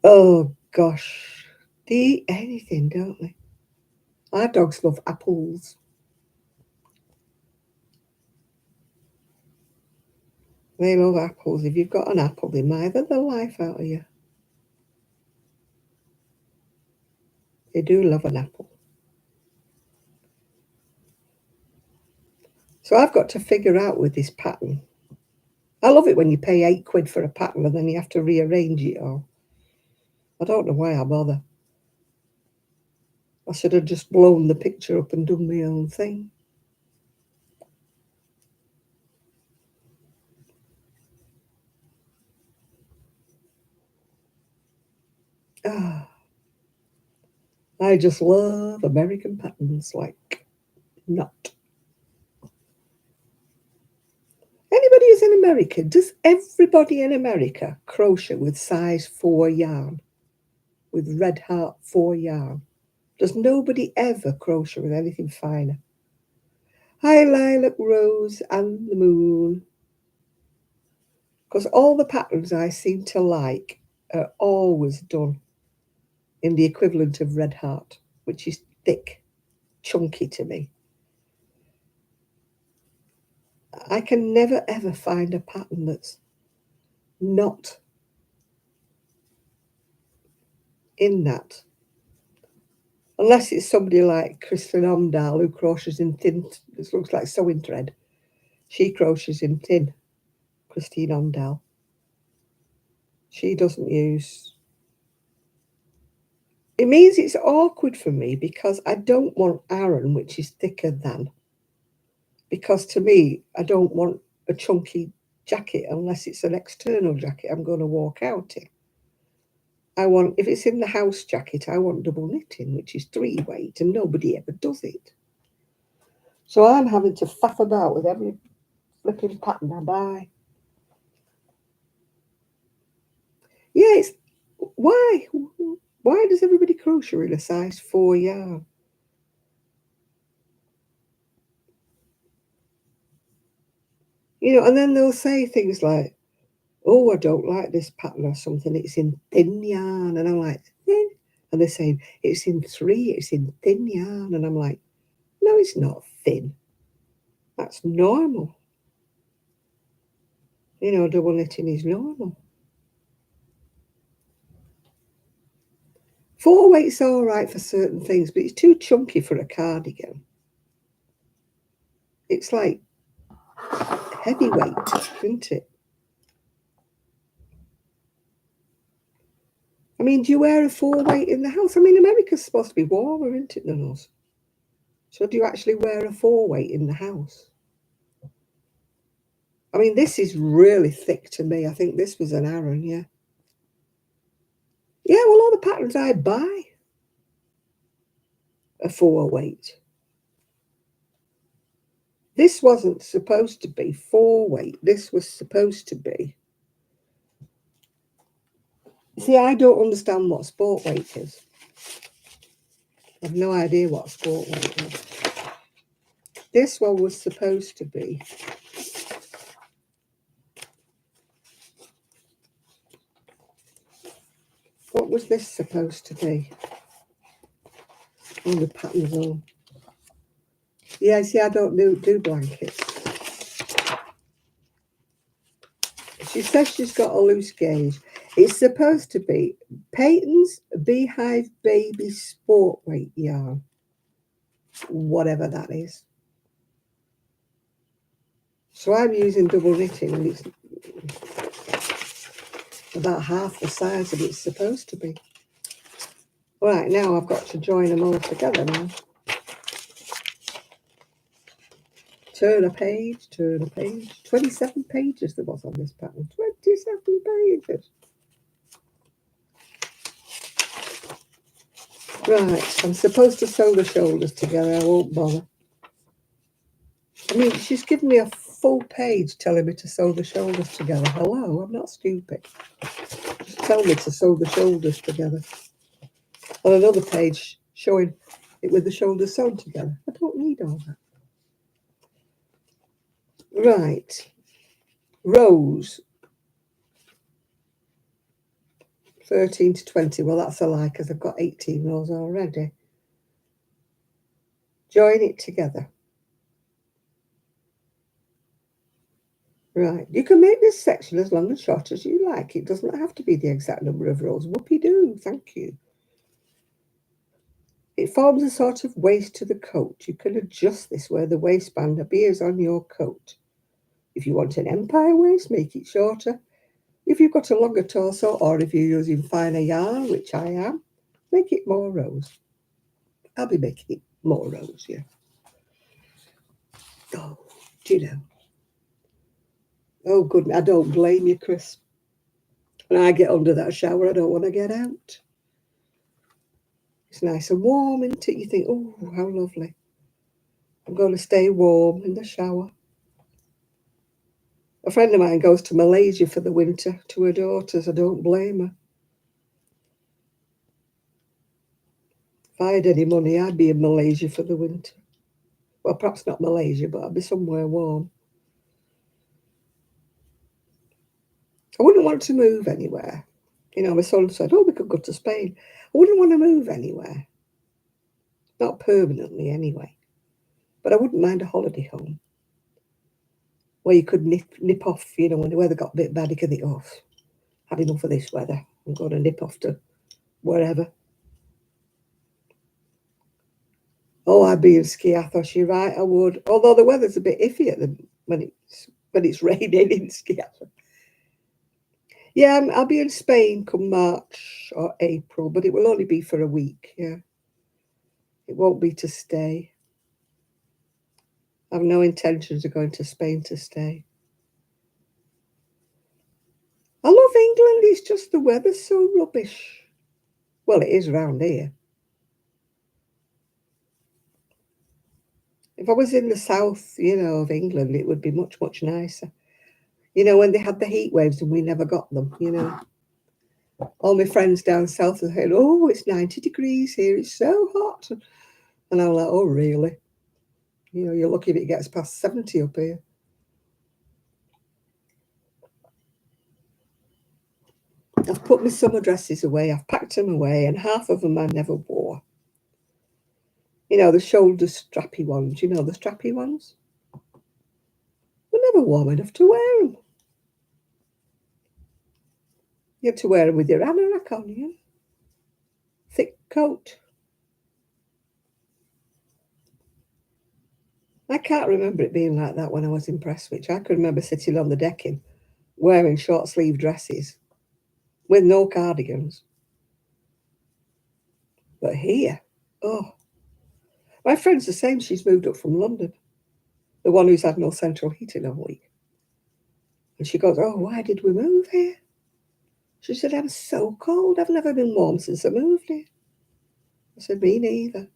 Oh gosh, they eat anything, don't they? Our dogs love apples. They love apples. If you've got an apple, they mither the life out of you. They do love an apple. So I've got to figure out with this pattern. I love it when you pay £8 for a pattern and then you have to rearrange it all. I don't know why I bother. I should have just blown the picture up and done my own thing. Ah, I just love American patterns like not. who's in America, does everybody in America crochet with size 4 yarn? With red heart 4 yarn? Does nobody ever crochet with anything finer? Hi, Lilac Rose and the Moon. Because all the patterns I seem to like are always done in the equivalent of red heart, which is thick, chunky to me. I can never ever find a pattern that's not in that. Unless it's somebody like Kristen Omdahl who crochets in thin, this looks like sewing thread. She crochets in thin, Christine Omdahl. She doesn't use... It means it's awkward for me because I don't want Aran, which is thicker than. Because to me, I don't want a chunky jacket unless it's an external jacket I'm going to walk out in. I want, if it's in the house jacket, I want double knitting, which is 3 weight, and nobody ever does it. So I'm having to faff about with every flipping pattern I buy. Yeah, it's... Why? Why does everybody crochet in a size 4 yarn? You know, and then they'll say things like, oh, I don't like this pattern or something, it's in thin yarn. And I'm like, thin? And they're saying, it's in 3, it's in thin yarn. And I'm like, no, it's not thin. That's normal. You know, double knitting is normal. 4 weight's all right for certain things, but it's too chunky for a cardigan. It's like heavyweight, isn't it? I mean, do you wear a 4 weight in the house? I mean, America's supposed to be warmer, isn't it, than us? So do you actually wear a 4 weight in the house? I mean, this is really thick to me. I think this was an Aran, yeah. Yeah, well, all the patterns I buy are 4 weight. This wasn't supposed to be 4 weight. This was supposed to be... See, I don't understand what sport weight is. I've no idea what sport weight is. This one was supposed to be... What was this supposed to be? Oh, the pattern's on. Yeah, see, I don't do blankets. She says she's got a loose gauge. It's supposed to be Peyton's Beehive Baby Sport Weight yarn. Whatever that is. So I'm using double knitting and it's about half the size that it's supposed to be. All right, now I've got to join them all together now. Turn a page, turn a page. 27 pages there was on this pattern. 27 pages. Right, I'm supposed to sew the shoulders together. I won't bother. I mean, she's given me a full page telling me to sew the shoulders together. Hello, I'm not stupid. Just tell me to sew the shoulders together. On another page showing it with the shoulders sewn together. I don't need all that. Right. Rows 13 to 20. Well, that's a lie because I've got 18 rows already. Join it together. Right. You can make this section as long and short as you like. It doesn't have to be the exact number of rows. Whoopee-doo. Thank you. It forms a sort of waist to the coat. You can adjust this where the waistband appears on your coat. If you want an empire waist, make it shorter. If you've got a longer torso or if you're using finer yarn, which I am, make it more rows. I'll be making it more rows, yeah. Oh, do you know? Oh, good. I don't blame you, Chris. When I get under that shower, I don't want to get out. It's nice and warm, isn't it? You think, oh, how lovely. I'm going to stay warm in the shower. A friend of mine goes to Malaysia for the winter to her daughters. I don't blame her. If I had any money, I'd be in Malaysia for the winter. Well, perhaps not Malaysia, but I'd be somewhere warm. I wouldn't want to move anywhere. You know, my son said, oh, we could go to Spain. I wouldn't want to move anywhere. Not permanently, anyway. But I wouldn't mind a holiday home where you could nip off, you know, when the weather got a bit bad, you could think, oh, had enough of this weather. I'm going to nip off to wherever. Oh, I'd be in Skiathos, you're right, I would. Although the weather's a bit iffy when it's raining in Skiathos. Yeah, I'll be in Spain come March or April, but it will only be for a week, yeah. It won't be to stay. I have no intentions of going to Spain to stay. I love England, it's just the weather's so rubbish. Well, it is round here. If I was in the south, you know, of England, it would be much, much nicer. You know, when they had the heat waves and we never got them, you know. All my friends down south are saying, oh, it's 90 degrees here, it's so hot. And I'm like, oh, really? You know, you're lucky if it gets past 70 up here. I've put my summer dresses away, I've packed them away, and half of them I never wore. You know, the shoulder strappy ones, you know, the strappy ones. They're never warm enough to wear them. You have to wear them with your anorak on, you know. Thick coat. I can't remember it being like that when I was in Prestwich. I can remember sitting on the decking wearing short sleeve dresses with no cardigans. But here, oh, my friend's the same. She's moved up from London, the one who's had no central heating all week. And she goes, oh, why did we move here? She said, I'm so cold. I've never been warm since I moved here. I said, me neither.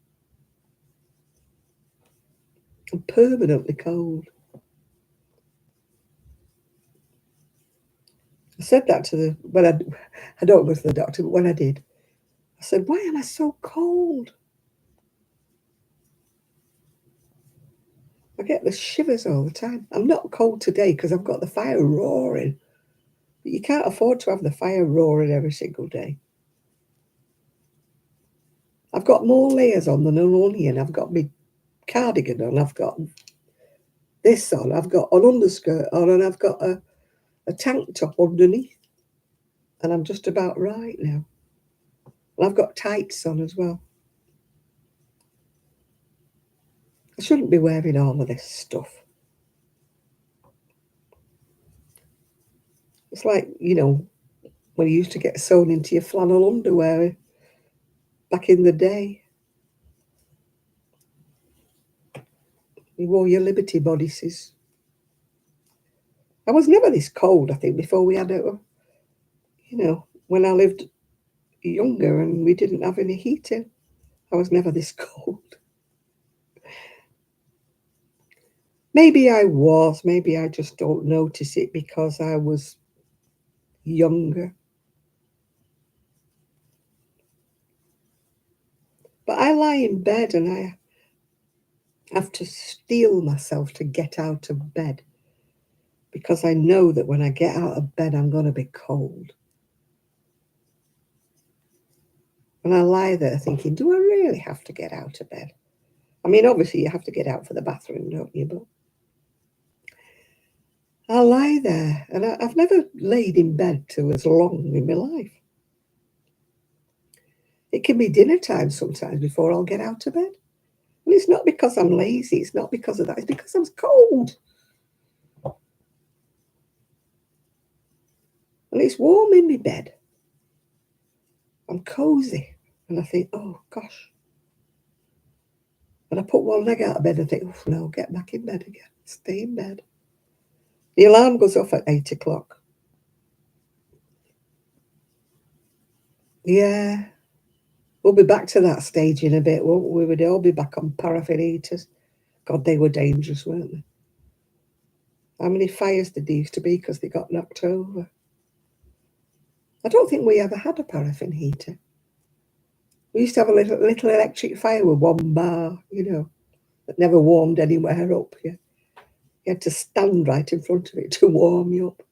I'm permanently cold. I said that to I don't go to the doctor, but when I did, I said, why am I so cold? I get the shivers all the time. I'm not cold today because I've got the fire roaring. But you can't afford to have the fire roaring every single day. I've got more layers on than an onion. I've got my cardigan on. I've got this on. I've got an underskirt on, and I've got a tank top underneath. And I'm just about right now. And I've got tights on as well. I shouldn't be wearing all of this stuff. It's like, you know, when you used to get sewn into your flannel underwear back in the day. You wore your Liberty bodices. I was never this cold, I think, before we had you know, when I lived younger and we didn't have any heating. I was never this cold. Maybe I was. Maybe I just don't notice it because I was younger. But I lie in bed and I have to steel myself to get out of bed because I know that when I get out of bed, I'm going to be cold. And I lie there thinking, do I really have to get out of bed? I mean, obviously you have to get out for the bathroom, don't you? But I lie there, and I've never laid in bed till as long in my life. It can be dinner time sometimes before I'll get out of bed. And it's not because I'm lazy, it's not because of that, it's because I'm cold. And it's warm in my bed. I'm cozy. And I think, oh gosh. And I put one leg out of bed and think, oh no, get back in bed again. Stay in bed. The alarm goes off at 8 o'clock. Yeah. We'll be back to that stage in a bit, won't we? We'd all be back on paraffin heaters. God, they were dangerous, weren't they? how many fires did there used to be because they got knocked over. I don't think we ever had a paraffin heater. We used to have a little electric fire with one bar, that never warmed anywhere up. Yeah. You had to stand right in front of it to warm you up.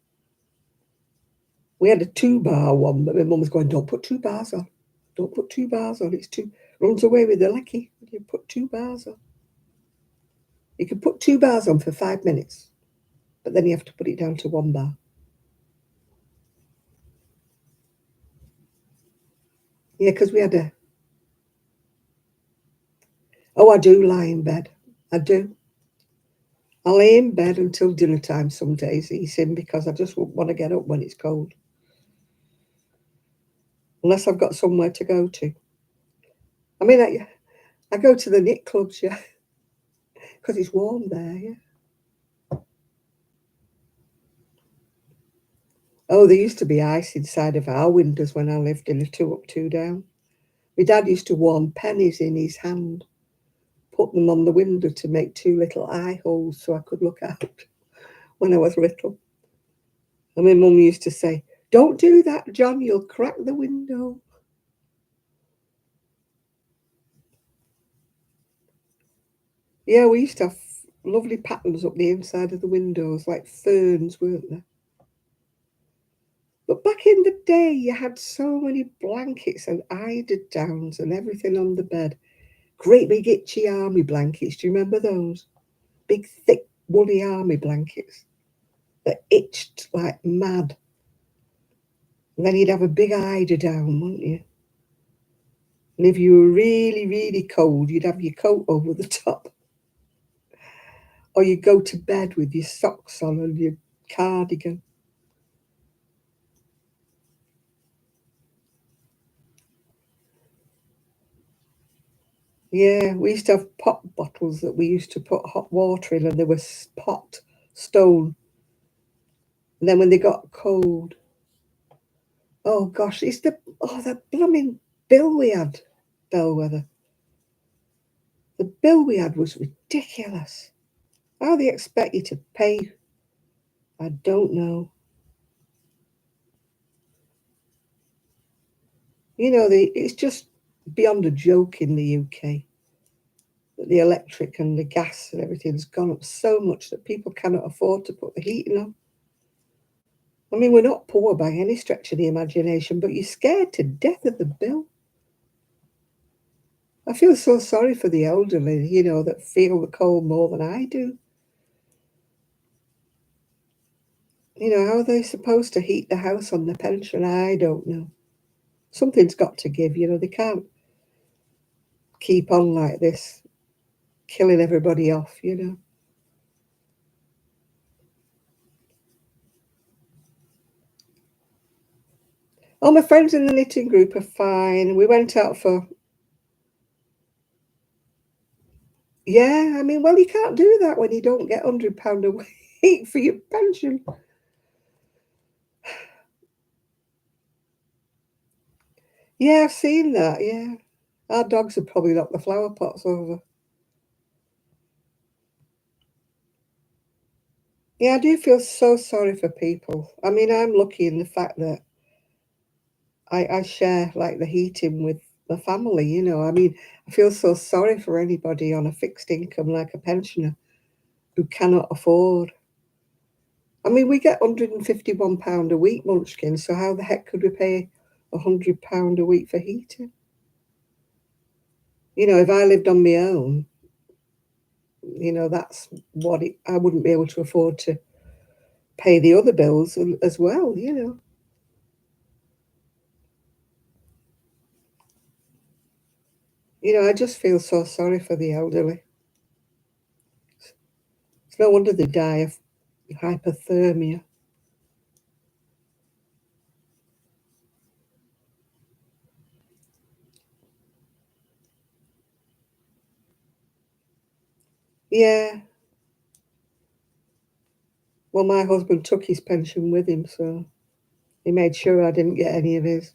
We had a 2-bar one, but my mum was going, don't put 2 bars on. Don't put 2 bars on. It's too, runs away with the lecky. You put 2 bars on. You can put 2 bars on for 5 minutes, but then you have to put it down to 1 bar. Yeah, because we had a... Oh, I do lie in bed. I do. I lay in bed until dinner time some days eating because I just won't want to get up when it's cold. Unless I've got somewhere to go to. I mean, I go to the knit clubs, yeah, because it's warm there, yeah. Oh, there used to be ice inside of our windows when I lived in a 2 up, 2 down. My dad used to warm pennies in his hand, put them on the window to make 2 little eye holes so I could look out when I was little. And my mum used to say, don't do that, John, you'll crack the window. Yeah, we used to have lovely patterns up the inside of the windows, like ferns, weren't there? But back in the day, you had so many blankets and eider-downs and everything on the bed. Great big itchy army blankets. Do you remember those? Big, thick, woolly army blankets that itched like mad. And then you'd have a big eider-down, wouldn't you? And if you were really, really cold, you'd have your coat over the top. Or you'd go to bed with your socks on and your cardigan. Yeah, we used to have pot bottles that we used to put hot water in, and they were pot stone. And then when they got cold, oh gosh, the blooming bill we had, Bellwether. The bill we had was ridiculous. How they expect you to pay, I don't know. It's just beyond a joke in the UK that the electric and the gas and everything's gone up so much that people cannot afford to put the heating on. I mean, we're not poor by any stretch of the imagination, but you're scared to death of the bill. I feel so sorry for the elderly, that feel the cold more than I do. How are they supposed to heat the house on the pension? I don't know. Something's got to give, they can't keep on like this, killing everybody off. Oh, my friends in the knitting group are fine. We went out for... Yeah, I mean, well, you can't do that when you don't get £100 a week for your pension. Yeah, I've seen that, yeah. Our dogs have probably knocked the flower pots over. Yeah, I do feel so sorry for people. I mean, I'm lucky in the fact that I share, like, the heating with the family, I mean, I feel so sorry for anybody on a fixed income like a pensioner who cannot afford. I mean, we get £151 a week, Munchkin, so how the heck could we pay £100 a week for heating? If I lived on my own, that's what I wouldn't be able to afford to pay the other bills as well. I just feel so sorry for the elderly. It's no wonder they die of hypothermia. Yeah. Well, my husband took his pension with him, so he made sure I didn't get any of his.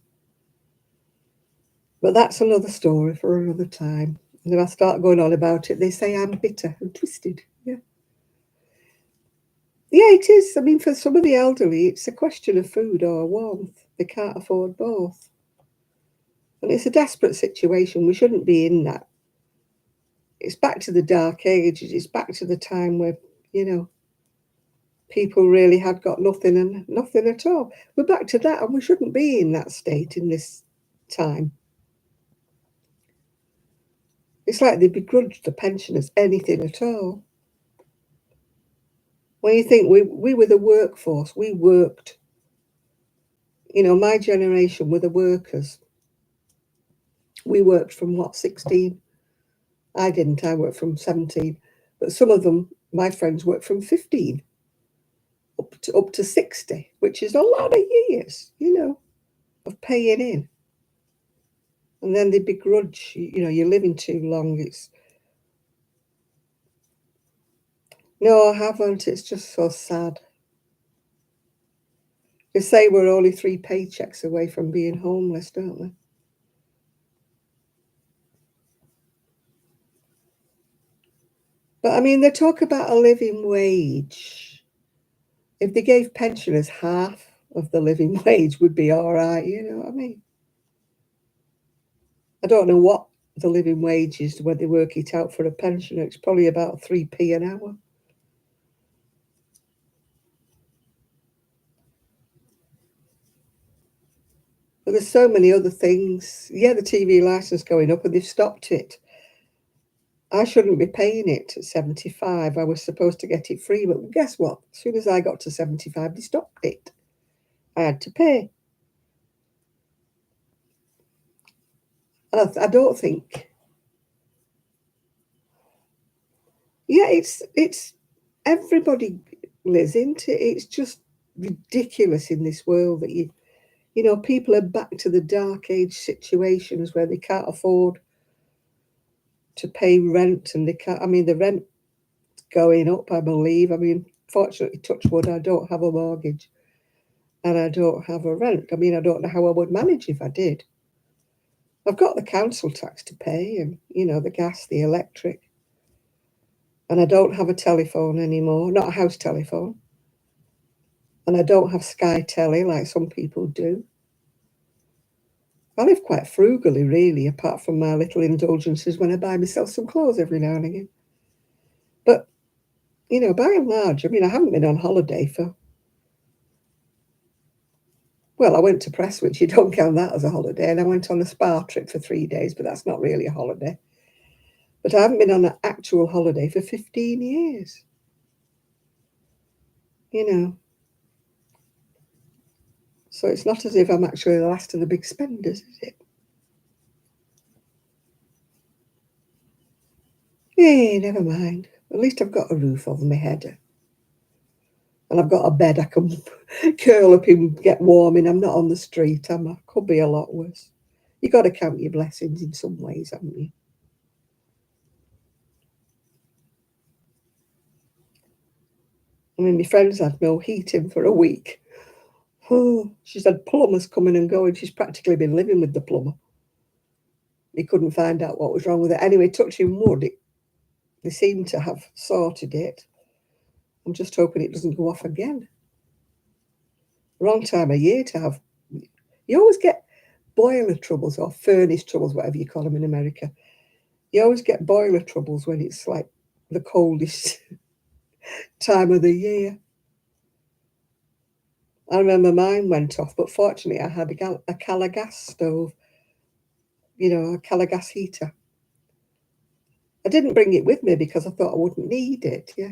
But that's another story for another time. And if I start going on about it, they say I'm bitter and twisted. Yeah. Yeah, it is. I mean, for some of the elderly, it's a question of food or warmth. They can't afford both. And it's a desperate situation. We shouldn't be in that. It's back to the dark ages. It's back to the time where, you know, people really had got nothing and nothing at all. We're back to that, and we shouldn't be in that state in this time. It's like they begrudge the pensioners anything at all. When you think we were the workforce, we worked. You know, my generation were the workers. We worked from what, 16? I didn't, I worked from 17. But some of them, my friends, worked from 15 up to 60, which is a lot of years, you know, of paying in. And then they begrudge, you know, you're living too long. It's no, I haven't. It's just so sad. They say we're only 3 paychecks away from being homeless, don't they? But I mean, they talk about a living wage. If they gave pensioners half of the living wage, would be all right. You know what I mean? I don't know what the living wage is when they work it out for a pensioner. It's probably about 3p an hour. But there's so many other things. Yeah, the TV license going up, and they've stopped it. I shouldn't be paying it at 75. I was supposed to get it free, but guess what? As soon as I got to 75, they stopped it. I had to pay. And I don't think. Yeah, it's everybody lives into it. It's just ridiculous in this world that you know, people are back to the dark age situations where they can't afford to pay rent, and they can't. I mean, the rent going up, I believe. I mean, fortunately, touch wood, I don't have a mortgage and I don't have a rent. I mean, I don't know how I would manage if I did. I've got the council tax to pay, and, you know, the gas, the electric, and I don't have a telephone anymore, not a house telephone, and I don't have Sky Telly like some people do. I live quite frugally, really, apart from my little indulgences when I buy myself some clothes every now and again. But, you know, by and large, I mean, I haven't been on holiday for, well, I went to Prestwich, you don't count that as a holiday, and I went on a spa trip for 3 days, but that's not really a holiday. But I haven't been on an actual holiday for 15 years. You know, so it's not as if I'm actually the last of the big spenders, is it? Eh, never mind. At least I've got a roof over my head. And I've got a bed I can curl up and get warm in. I'm not on the street, am I? Could be a lot worse. You got to count your blessings in some ways, haven't you? I mean, my friend's had no heating for a week. Oh, she's had plumbers coming and going. She's practically been living with the plumber. He couldn't find out what was wrong with it. Anyway, touching wood, they seem to have sorted it. I'm just hoping it doesn't go off again. Wrong time of year to have. You always get boiler troubles or furnace troubles, whatever you call them in America. You always get boiler troubles when it's like the coldest time of the year. I remember mine went off, but fortunately I had a Calagas stove, you know, a Calagas heater. I didn't bring it with me because I thought I wouldn't need it, yeah.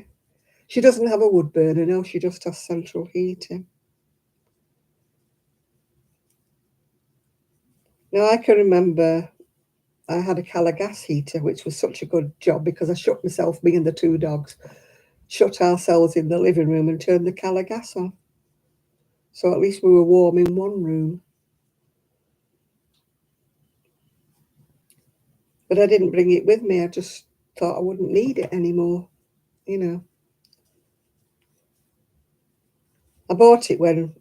She doesn't have a wood burner, no, she just has central heating. Now, I can remember I had a Calagas heater, which was such a good job because I shut myself, me and the 2 dogs, shut ourselves in the living room and turned the Calagas on. So at least we were warm in one room. But I didn't bring it with me. I just thought I wouldn't need it anymore, you know. I bought it when,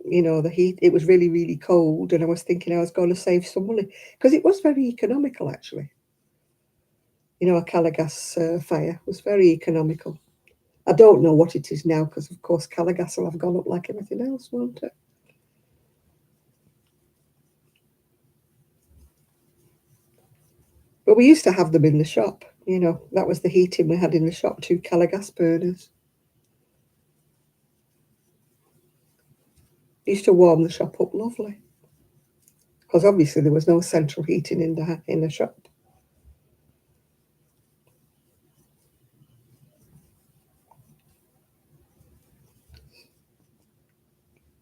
you know, the heat, it was really, really cold, and I was thinking I was going to save some money because it was very economical, actually. You know, a Calagas fire was very economical. I don't know what it is now because, of course, Caligas will have gone up like everything else, won't it? But we used to have them in the shop. You know, that was the heating we had in the shop, 2 Caligas burners. Used to warm the shop up lovely. Because obviously there was no central heating in the shop.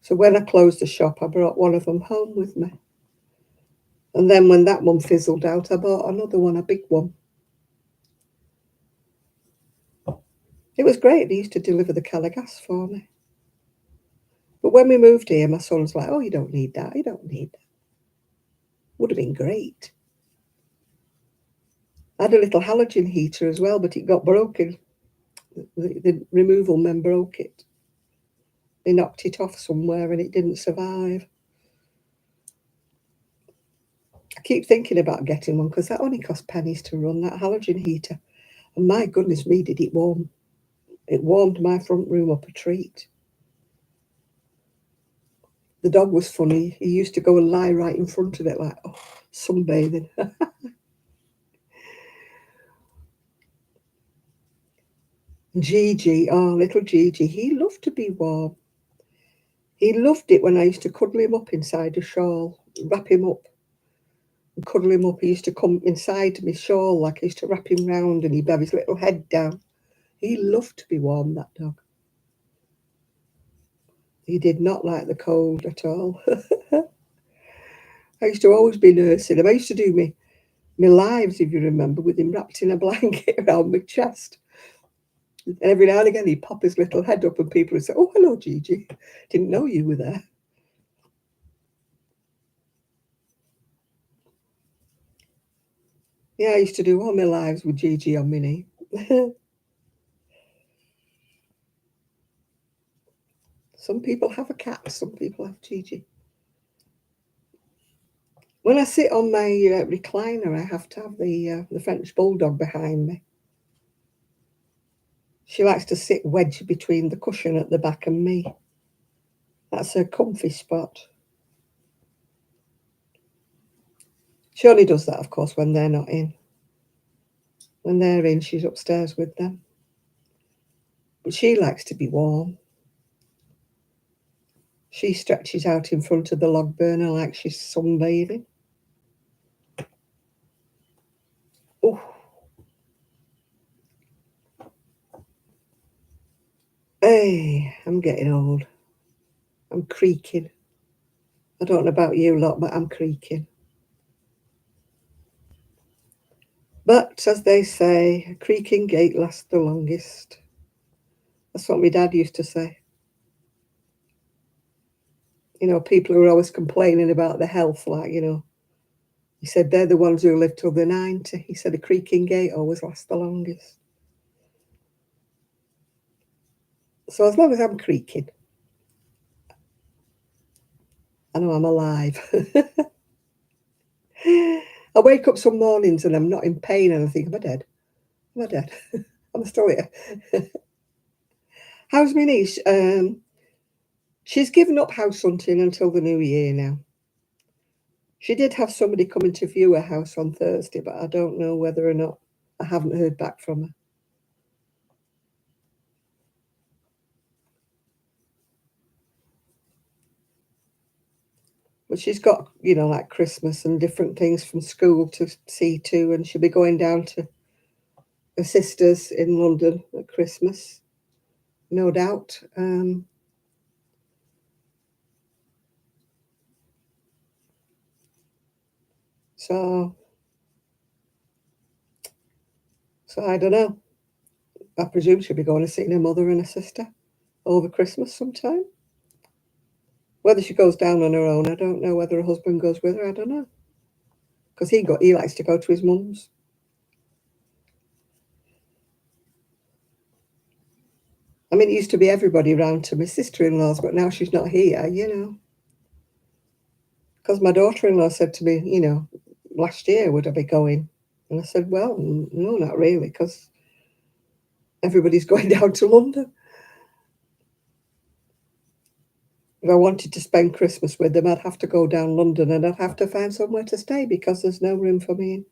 So when I closed the shop, I brought one of them home with me. And then when that one fizzled out, I bought another one, a big one. It was great. They used to deliver the Caligas for me. But when we moved here, my son was like, oh, you don't need that. You don't need that. Would have been great. I had a little halogen heater as well, but it got broken. The removal men broke it. They knocked it off somewhere and it didn't survive. I keep thinking about getting one because that only cost pennies to run, that halogen heater. And my goodness me, did it warm. It warmed my front room up a treat. The dog was funny. He used to go and lie right in front of it like, oh, sunbathing. Gigi, oh, little Gigi, he loved to be warm. He loved it when I used to cuddle him up inside a shawl, wrap him up and cuddle him up. He used to come inside my shawl, like I used to wrap him round and he'd have his little head down. He loved to be warm, that dog. He did not like the cold at all. I used to always be nursing him. I used to do my lives, if you remember, with him wrapped in a blanket around my chest. And every now and again he'd pop his little head up and people would say, oh, hello, Gigi. Didn't know you were there. Yeah, I used to do all my lives with Gigi on my knee. Some people have a cat, some people have Gigi. When I sit on my recliner, I have to have the French Bulldog behind me. She likes to sit wedged between the cushion at the back and me. That's her comfy spot. She only does that, of course, when they're not in. When they're in, she's upstairs with them. But she likes to be warm. She stretches out in front of the log burner like she's sunbathing. Oh, hey, I'm getting old. I'm creaking. I don't know about you lot, but I'm creaking. But as they say, a creaking gate lasts the longest. That's what my dad used to say. You know, people who are always complaining about their health, like, you know, he said they're the ones who live till they're 90. He said a creaking gate always lasts the longest. So as long as I'm creaking, I know I'm alive. I wake up some mornings and I'm not in pain and I think, am I dead? Am I dead? I'm still here. How's my niece? She's given up house hunting until the new year now. She did have somebody coming to view her house on Thursday, but I don't know whether or not. I haven't heard back from her. But she's got, you know, like Christmas and different things from school to see to, and she'll be going down to her sister's in London at Christmas, no doubt. So I don't know. I presume she'll be going to see her mother and her sister over Christmas sometime. Whether she goes down on her own, I don't know. Whether her husband goes with her, I don't know. Because he likes to go to his mum's. I mean, it used to be everybody round to my sister-in-law's, but now she's not here, you know. Because my daughter-in-law said to me, you know, last year, would I be going? And I said, well, no, not really, because Everybody's going down to London. If I wanted to spend Christmas with them, I'd have to go down London and I'd have to find somewhere to stay because there's no room for me in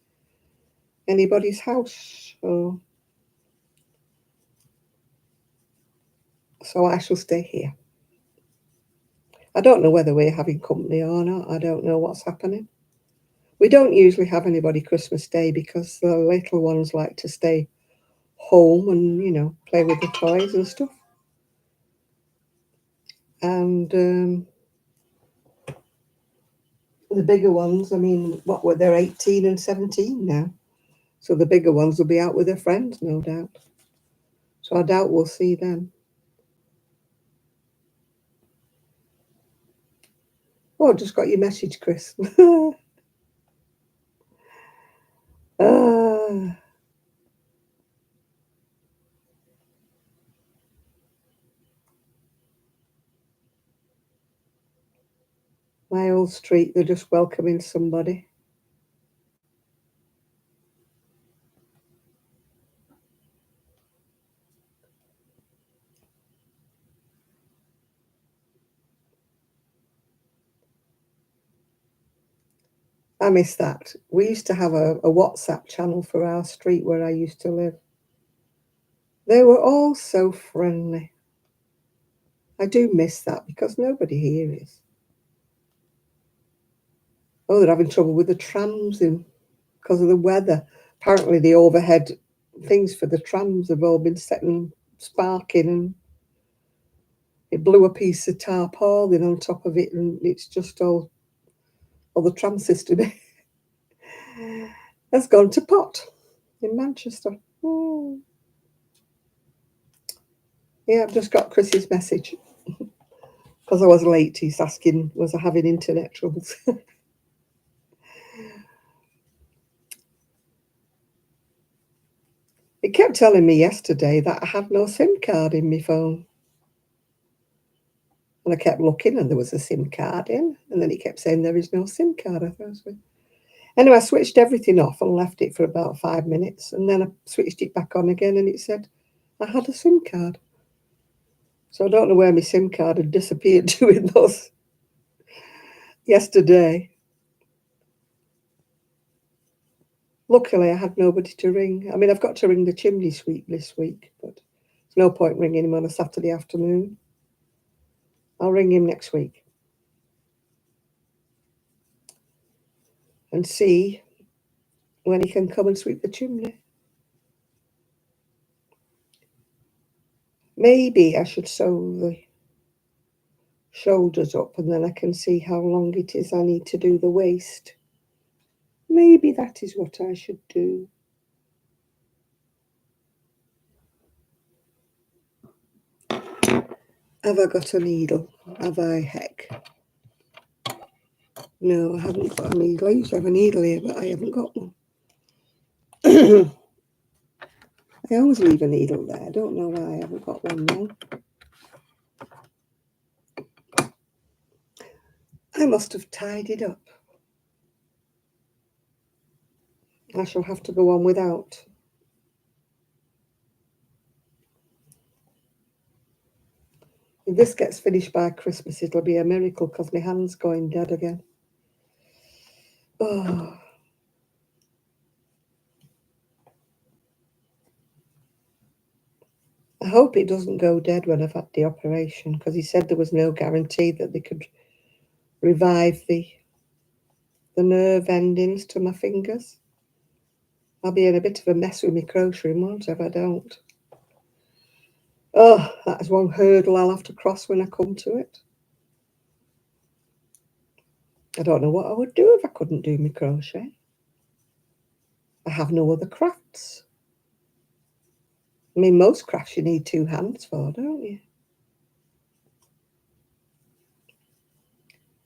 anybody's house. So I shall stay here. I don't know whether we're having company or not. I don't know what's happening. We don't usually have anybody Christmas Day because the little ones like to stay home and, you know, play with the toys and stuff. And the bigger ones, I mean, what were they're 18 and 17 now. So the bigger ones will be out with their friends, no doubt. So I doubt we'll see them. Oh, I just got your message, Chris. Ah, my old street, they're just welcoming somebody. I miss that. We used to have a WhatsApp channel for our street where I used to live. They were all so friendly. I do miss that because nobody here is. Oh, they're having trouble with the trams because of the weather. Apparently the overhead things for the trams have all been setting sparking, and it blew a piece of tarpaulin on top of it, and it's just all the tram system has gone to pot in Manchester. Oh. Yeah, I've just got Chris's message because I was late. He's asking, was I having internet troubles? It kept telling me yesterday that I had no SIM card in my phone. And I kept looking and there was a SIM card in. And then it kept saying there is no SIM card. I thought, anyway, I switched everything off and left it for about 5 minutes. And then I switched it back on again and it said I had a SIM card. So I don't know where my SIM card had disappeared doing those yesterday. Luckily, I had nobody to ring. I mean, I've got to ring the chimney sweep this week, but there's no point ringing him on a Saturday afternoon. I'll ring him next week and see when he can come and sweep the chimney. Maybe I should sew the shoulders up and then I can see how long it is I need to do the waist. Maybe that is what I should do. Have I got a needle? Have I? Heck. No, I haven't got a needle. I used to have a needle here, but I haven't got one. I always leave a needle there. I don't know why I haven't got one now. I must have tied it up. I shall have to go on without. If this gets finished by Christmas, it'll be a miracle because my hand's going dead again. Oh. I hope it doesn't go dead when I've had the operation because he said there was no guarantee that they could revive the nerve endings to my fingers. I'll be in a bit of a mess with my crocheting, won't I, if I don't? Oh, that is one hurdle I'll have to cross when I come to it. I don't know what I would do if I couldn't do my crochet. I have no other crafts. I mean, most crafts you need 2 hands for, don't you?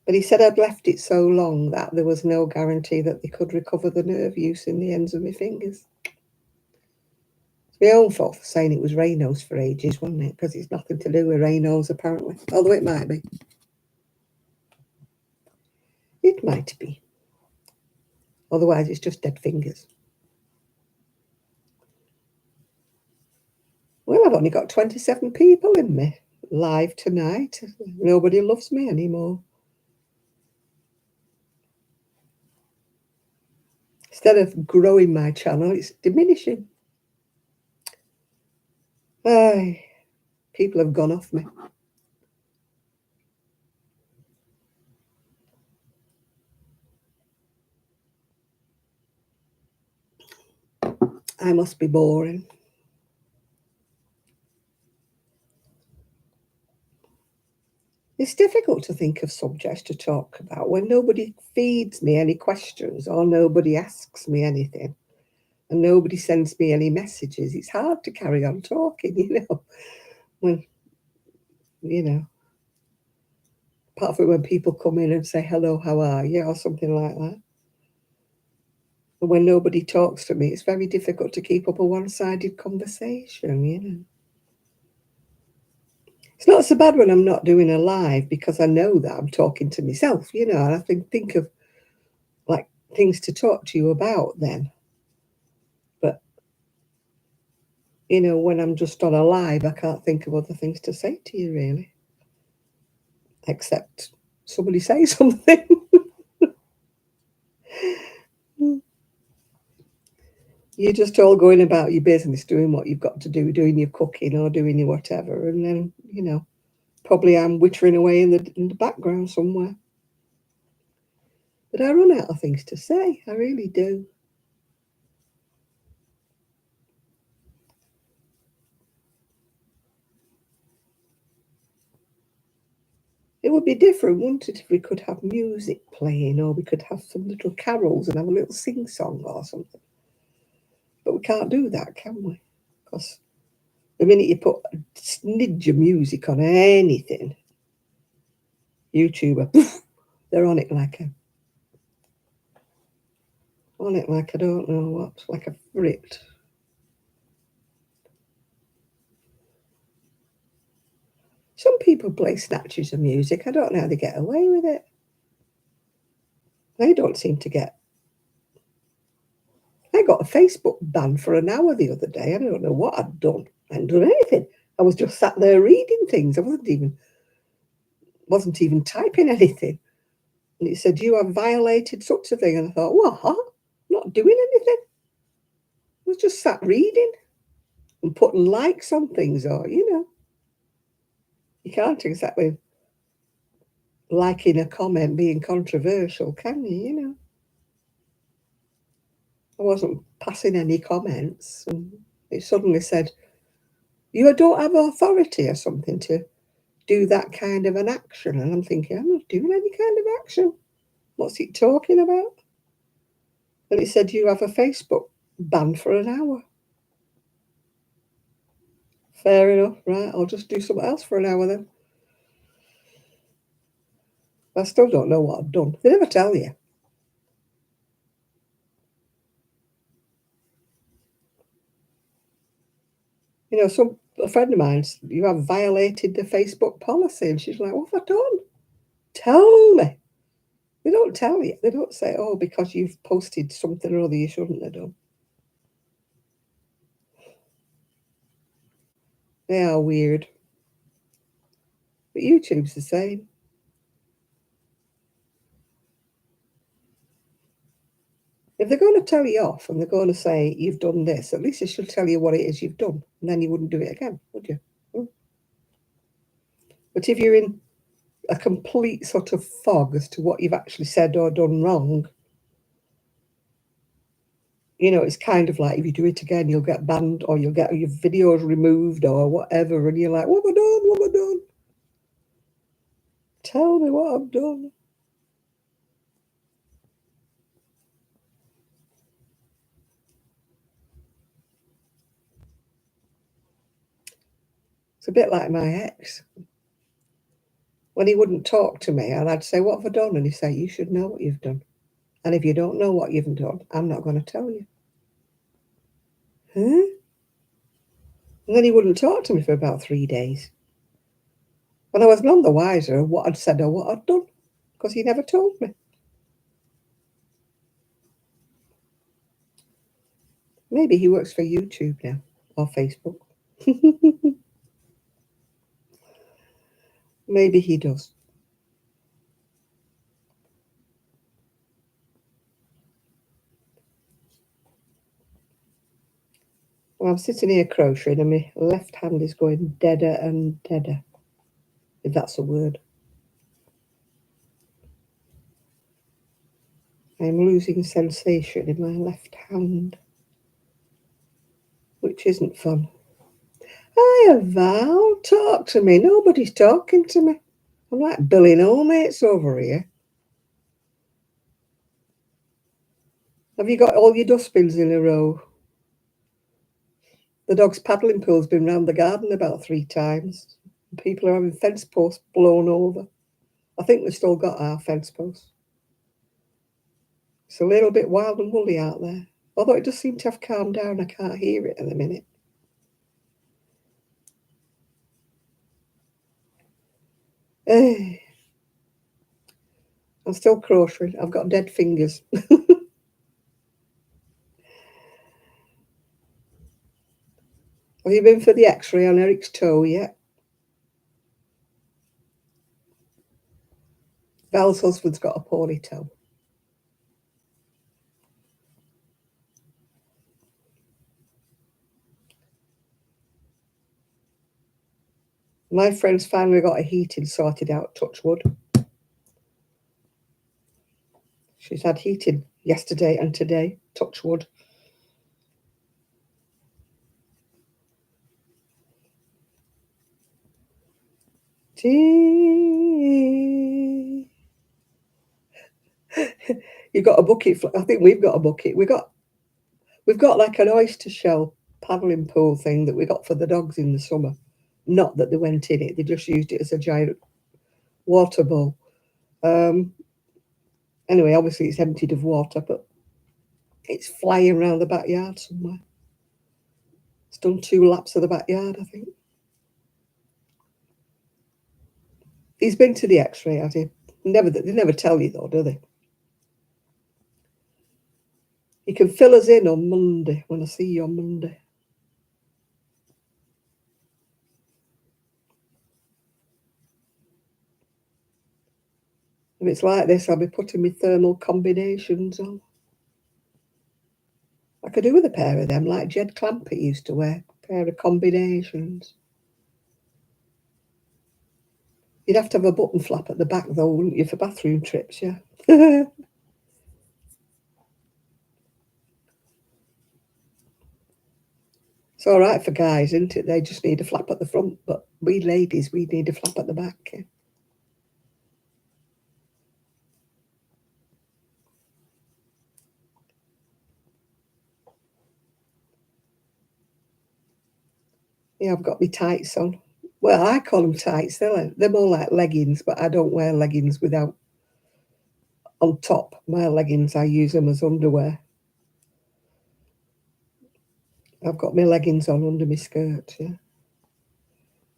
But he said I'd left it so long that there was no guarantee that they could recover the nerve use in the ends of my fingers. It's my own fault for saying it was Raynaud's for ages, wasn't it? Because it's nothing to do with Raynaud's, apparently. Although it might be. It might be. Otherwise, it's just dead fingers. I've only got 27 people in me live tonight. Nobody loves me anymore. Instead of growing my channel, it's diminishing. People have gone off me. I must be boring. It's difficult to think of subjects to talk about when nobody feeds me any questions or nobody asks me anything and nobody sends me any messages. It's hard to carry on talking, when, apart from when people come in and say, hello, how are you, or something like that. But when nobody talks to me, it's very difficult to keep up a one-sided conversation, It's not so bad when I'm not doing a live because I know that I'm talking to myself, and I think of like things to talk to you about then. But, when I'm just on a live, I can't think of other things to say to you really, except somebody say something. You're just all going about your business, doing what you've got to do, doing your cooking or doing your whatever. And then, probably I'm wittering away in the background somewhere. But I run out of things to say. I really do. It would be different, wouldn't it, if we could have music playing or we could have some little carols and have a little sing-song or something. But we can't do that, can we? Because the minute you put a snidge of music on anything, YouTuber, they're on it like I don't know what, like a frit. Some people play snatches of music. I don't know how they get away with it. They don't seem to get. I got a Facebook ban for an hour the other day. I don't know what I'd done. I hadn't done anything. I was just sat there reading things. I wasn't even typing anything. And it said, you have violated such a thing. And I thought, what? I'm not doing anything. I was just sat reading and putting likes on things, or, you can't exactly liking a comment being controversial, can you, I wasn't passing any comments, and it suddenly said, you don't have authority or something to do that kind of an action. And I'm thinking, I'm not doing any kind of action. What's it talking about? And it said, you have a Facebook ban for an hour. Fair enough, right? I'll just do something else for an hour then. I still don't know what I've done. They never tell you. A friend of mine, you have violated the Facebook policy. And she's like, what have I done? Tell me. They don't tell you. They don't say, oh, because you've posted something or other you shouldn't have done. They are weird. But YouTube's the same. If they're going to tell you off and they're going to say, you've done this, at least they should tell you what it is you've done. And then you wouldn't do it again, would you? But if you're in a complete sort of fog as to what you've actually said or done wrong, it's kind of like if you do it again, you'll get banned or you'll get your videos removed or whatever. And you're like, what have I done? What have I done? Tell me what I've done. It's a bit like my ex. When he wouldn't talk to me, and I'd say, what have I done? And he'd say, you should know what you've done. And if you don't know what you've done, I'm not going to tell you. Huh? And then he wouldn't talk to me for about 3 days. And I was none the wiser of what I'd said or what I'd done, because he never told me. Maybe he works for YouTube now, or Facebook. Maybe he does. Well, I'm sitting here crocheting and my left hand is going deader and deader, if that's a word. I'm losing sensation in my left hand, which isn't fun. Hiya, Val, talk to me. Nobody's talking to me. I'm like billing all mates over here. Have you got all your dustbins in a row? The dog's paddling pool's been round the garden about 3 times. People are having fence posts blown over. I think we've still got our fence posts. It's a little bit wild and woolly out there. Although it does seem to have calmed down. I can't hear it at the minute. I'm still crocheting. I've got dead fingers. Have you been for the x-ray on Eric's toe yet? Val's husband's got a poorly toe. My friend's finally got her heating sorted out, touch wood. She's had heating yesterday and today, touch wood. You got a bucket. I think we've got a bucket. We've got like an oyster shell paddling pool thing that we got for the dogs in the summer. Not that they went in it; they just used it as a giant water bowl. Anyway, obviously it's emptied of water, but it's flying around the backyard somewhere. It's done 2 laps of the backyard, I think. He's been to the x-ray, has he? They never tell you though, do they? You can fill us in on Monday, when I see you on Monday. If it's like this, I'll be putting my thermal combinations on. I could do with a pair of them, like Jed Clampett used to wear, a pair of combinations. You'd have to have a button flap at the back, though, wouldn't you, for bathroom trips, yeah? It's all right for guys, isn't it? They just need a flap at the front, but we ladies, we need a flap at the back. Yeah? Yeah, I've got my tights on. Well, I call them tights. They're more like leggings, but I don't wear leggings without on top. My leggings, I use them as underwear. I've got my leggings on under my skirt, yeah.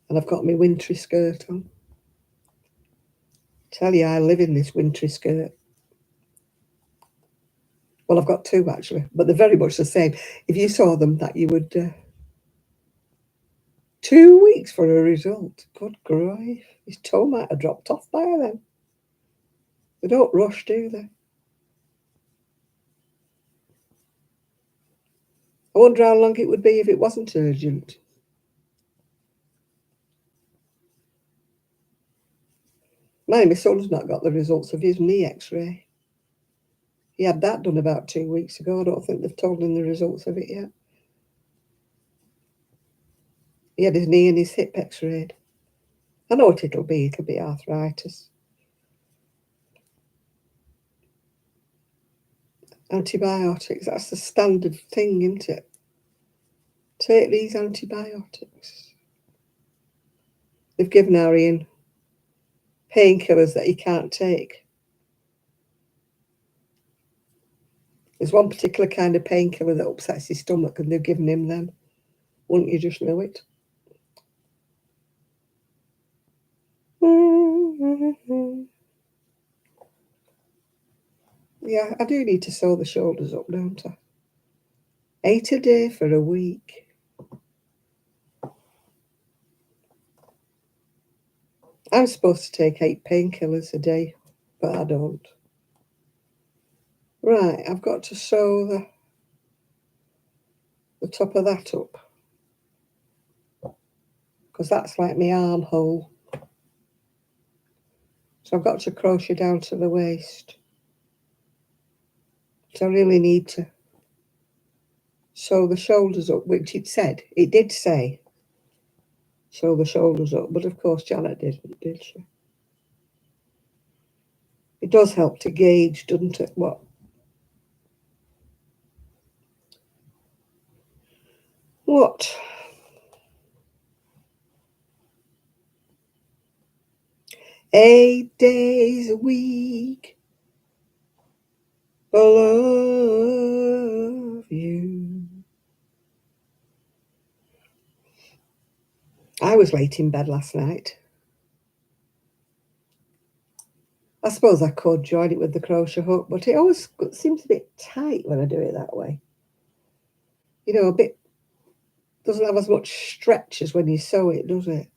And I've got my wintry skirt on. Tell you, I live in this wintry skirt. Well, I've got 2 actually, but they're very much the same. If you saw them, that you would. 2 weeks for a result. Good grief. His toe might have dropped off by then. They don't rush, do they? I wonder how long it would be if it wasn't urgent. My son's not got the results of his knee x-ray. He had that done about 2 weeks ago. I don't think they've told him the results of it yet. He had his knee and his hip x-rayed. I know what it'll be. It'll be arthritis. Antibiotics. That's the standard thing, isn't it? Take these antibiotics. They've given Arian painkillers that he can't take. There's one particular kind of painkiller that upsets his stomach, and they've given him them. Wouldn't you just know it? Yeah, I do need to sew the shoulders up, don't I? 8 a day for a week. I'm supposed to take 8 painkillers a day, but I don't. Right, I've got to sew the top of that up, because that's like my armhole. So I've got to crochet down to the waist. So I really need to sew the shoulders up, which it did say sew the shoulders up, but of course Janet didn't, did she? It does help to gauge, doesn't it, what 8 days a week I love you. I was late in bed last night. I suppose I could join it with the crochet hook, but it always seems a bit tight when I do it that way. You know, a bit, doesn't have as much stretch as when you sew it, does it?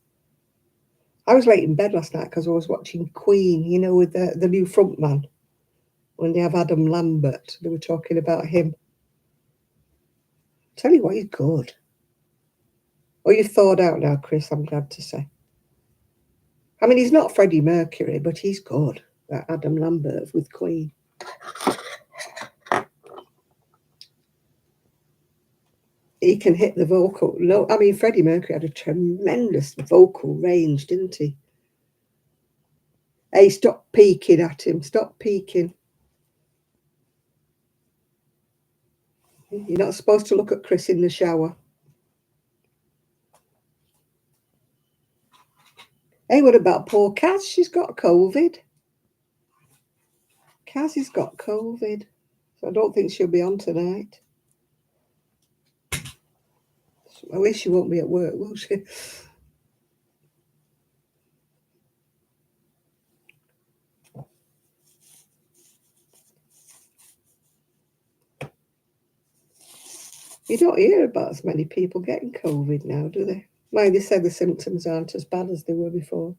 I was late in bed last night because I was watching Queen, you know, with the new frontman. When they have Adam Lambert, they were talking about him. Tell you what, he's good. Oh, you've thawed out now, Chris, I'm glad to say. I mean, he's not Freddie Mercury, but he's good. That Adam Lambert with Queen. He can hit the vocal. No, I mean, Freddie Mercury had a tremendous vocal range, didn't he? Hey, stop peeking at him. Stop peeking. You're not supposed to look at Chris in the shower. Hey, what about poor Kaz? She's got COVID. Kaz has got COVID. So I don't think she'll be on tonight. At least she won't be at work, will she? You don't hear about as many people getting COVID now, do they? Like they said, the symptoms aren't as bad as they were before.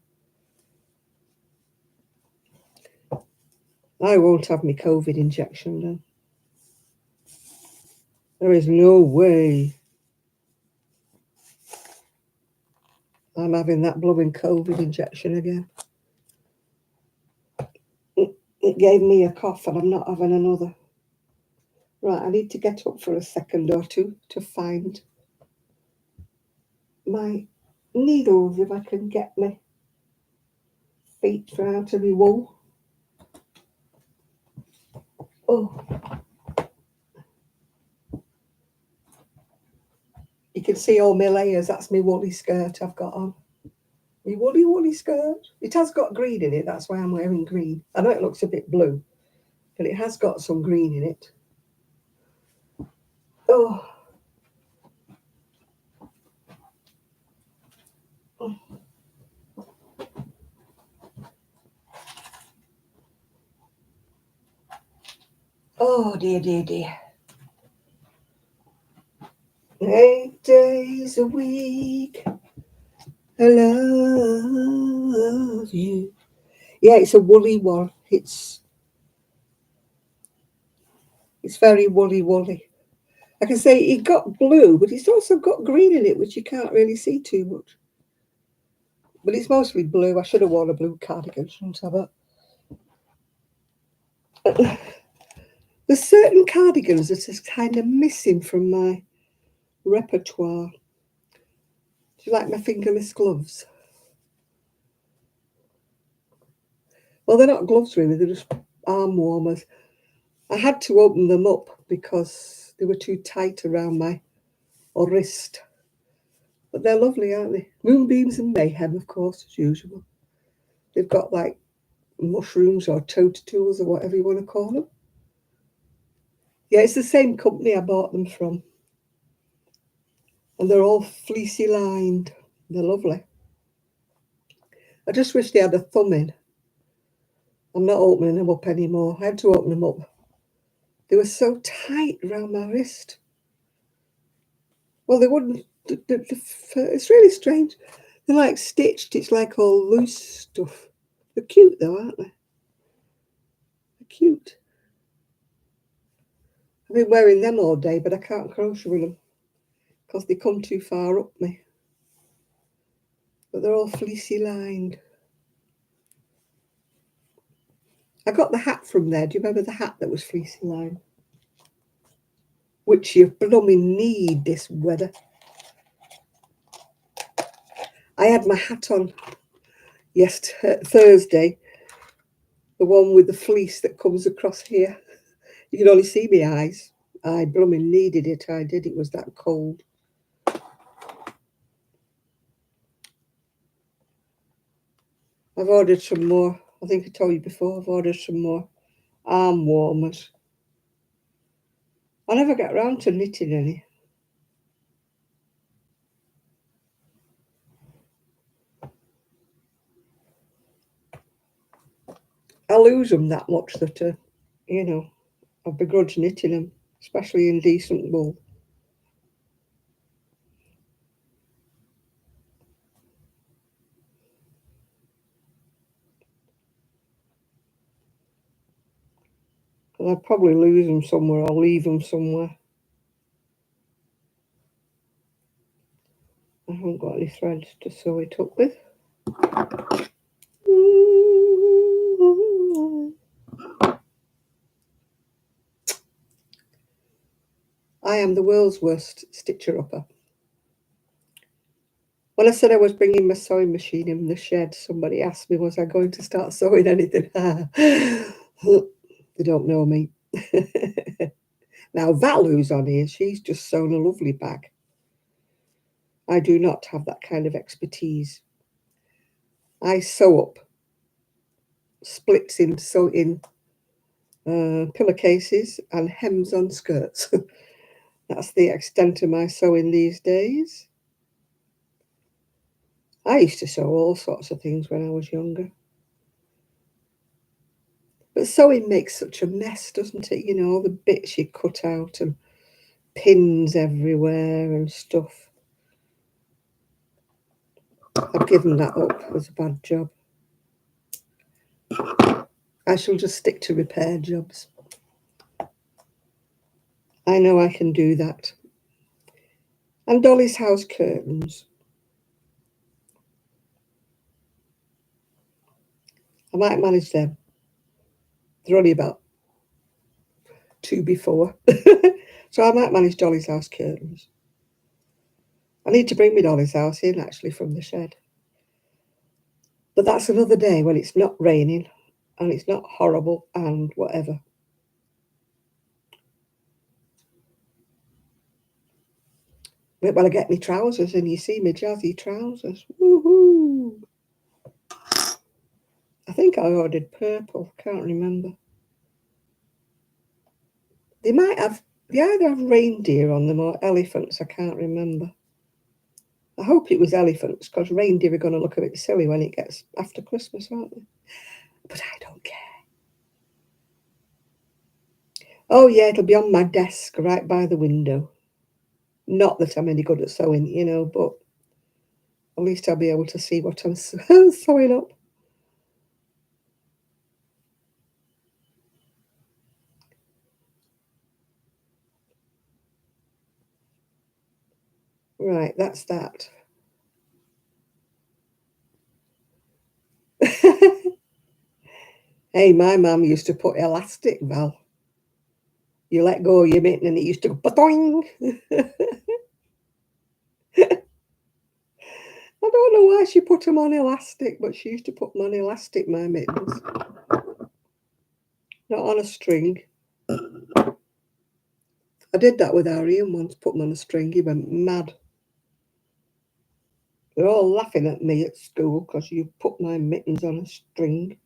I won't have my COVID injection now. There is no way I'm having that blowing COVID injection again. It gave me a cough and I'm not having another. Right, I need to get up for a second or two to find my needles if I can get my feet out of the wool. Oh. You can see all my layers. That's my woolly skirt I've got on. My woolly skirt. It has got green in it. That's why I'm wearing green. I know it looks a bit blue, but it has got some green in it. Oh. Oh, dear, dear, dear. 8 days a week I love you. Yeah, it's a woolly one. It's very woolly. I can say it got blue, but it's also got green in it, which you can't really see too much. But it's mostly blue. I should have worn a blue cardigan, shouldn't I? But there's certain cardigans that are kind of missing from my repertoire. Do you like my fingerless gloves? Well, they're not gloves really, they're just arm warmers. I had to open them up because they were too tight around my wrist. But they're lovely, aren't they? Moonbeams and mayhem, of course, as usual. They've got like mushrooms or toadstools or whatever you want to call them. Yeah, it's the same company I bought them from. And they're all fleecy lined. They're lovely. I just wish they had a thumb in. I'm not opening them up anymore. I had to open them up. They were so tight around my wrist. Well, they wouldn't. It's really strange. They're like stitched. It's like all loose stuff. They're cute though, aren't they? They're cute. I've been wearing them all day, but I can't crochet with them because they come too far up me. But they're all fleecy lined. I got the hat from there. Do you remember the hat that was fleecy lined? Which you blooming need this weather. I had my hat on Thursday, the one with the fleece that comes across here. You can only see my eyes. I blooming needed it. I did. It was that cold. I've ordered some more. I think I told you before. I've ordered some more arm warmers. I never get around to knitting any. I lose them that much that, I begrudge knitting them, especially in decent wool. And I'd probably lose them somewhere or leave them somewhere. I haven't got any threads to sew it up with. I am the world's worst stitcher-upper. When I said I was bringing my sewing machine in the shed, somebody asked me, was I going to start sewing anything? They don't know me. Now, Valu's on here. She's just sewn a lovely bag. I do not have that kind of expertise. I sew up splits in pillowcases and hems on skirts. That's the extent of my sewing these days. I used to sew all sorts of things when I was younger. But sewing makes such a mess, doesn't it? You know, all the bits you cut out and pins everywhere and stuff. I've given that up. It was a bad job. I shall just stick to repair jobs. I know I can do that. And Dolly's house curtains. I might manage them. They're only about 2 before. So I might manage Dolly's house curtains. I need to bring my Dolly's house in actually from the shed. But that's another day when it's not raining and it's not horrible and whatever. Wait when I get my trousers and you see my jazzy trousers. Woohoo! I think I ordered purple, can't remember. They either have reindeer on them or elephants, I can't remember. I hope it was elephants because reindeer are going to look a bit silly when it gets after Christmas, aren't they? But I don't care. Oh yeah, it'll be on my desk right by the window. Not that I'm any good at sewing, but at least I'll be able to see what I'm sewing up. Right, that's that. Hey, my mum used to put elastic, Val. You let go of your mitten and it used to go ba-doing. I don't know why she put them on elastic, but she used to put them on elastic, my mittens. Not on a string. I did that with Arian once, put them on a string. He went mad. They're all laughing at me at school because you put my mittens on a string.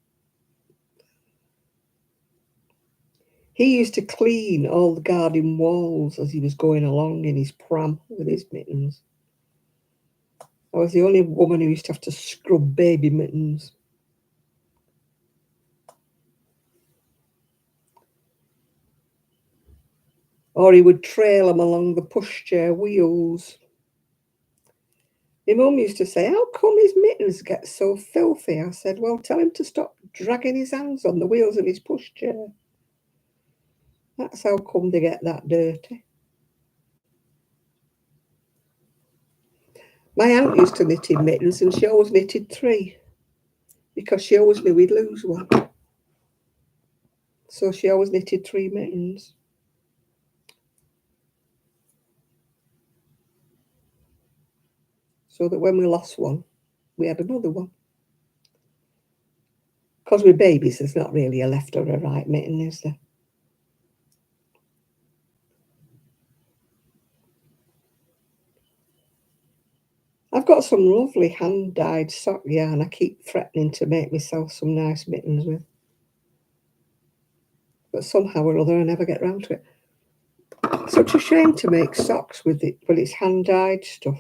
He used to clean all the garden walls as he was going along in his pram with his mittens. I was the only woman who used to have to scrub baby mittens. Or he would trail them along the pushchair wheels. My mum used to say, how come his mittens get so filthy? I said, well, tell him to stop dragging his hands on the wheels of his pushchair. That's how come they get that dirty. My aunt used to knit in mittens, and she always knitted 3 because she always knew we'd lose one. So she always knitted 3 mittens. So that when we lost one, we had another one. Because with babies, there's not really a left or a right mitten, is there? I've got some lovely hand-dyed sock yarn I keep threatening to make myself some nice mittens with. But somehow or other I never get round to it. Such a shame to make socks with it when it's hand-dyed stuff.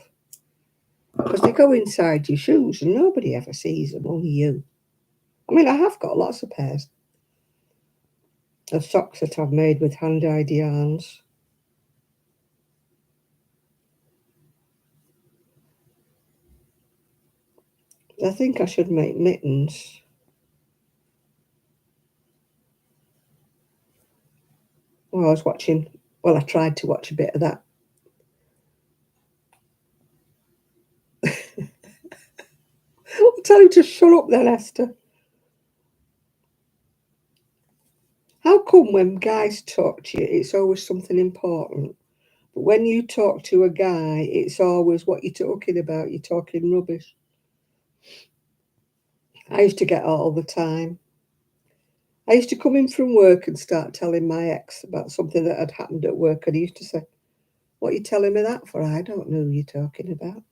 Because they go inside your shoes and nobody ever sees them, only you. I mean, I have got lots of pairs of socks that I've made with hand-dyed yarns. I think I should make mittens. Well, I tried to watch a bit of that. I'll tell you to shut up then, Esther. How come when guys talk to you, it's always something important? But when you talk to a guy, it's always what you're talking about. You're talking rubbish. I used to get that all the time. I used to come in from work and start telling my ex about something that had happened at work. And he used to say, what are you telling me that for? I don't know who you're talking about.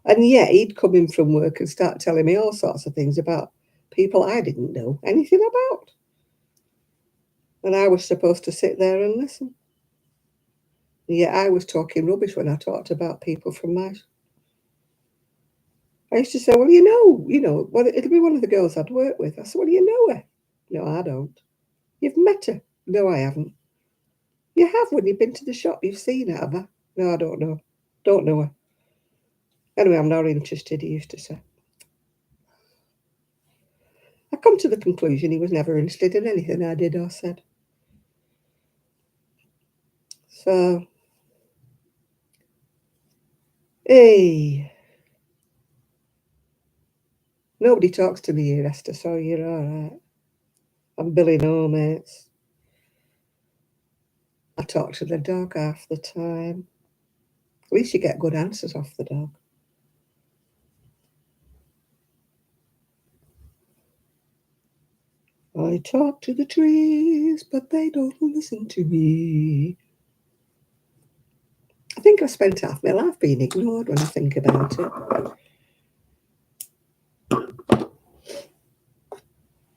And yet he'd come in from work and start telling me all sorts of things about people I didn't know anything about. And I was supposed to sit there and listen. And yet I was talking rubbish when I talked about people from my... I used to say, well, well, it'll be one of the girls I'd work with. I said, well, you know her. No, I don't. You've met her. No, I haven't. You have when you've been to the shop. You've seen her, have I? No, I don't know. Don't know her. Anyway, I'm not interested, he used to say. I come to the conclusion he was never interested in anything I did or said. So, hey, nobody talks to me here, Esther, so you're all right. I'm Billy No Mates. I talk to the dog half the time. At least you get good answers off the dog. I talk to the trees, but they don't listen to me. I think I've spent half my life being ignored when I think about it.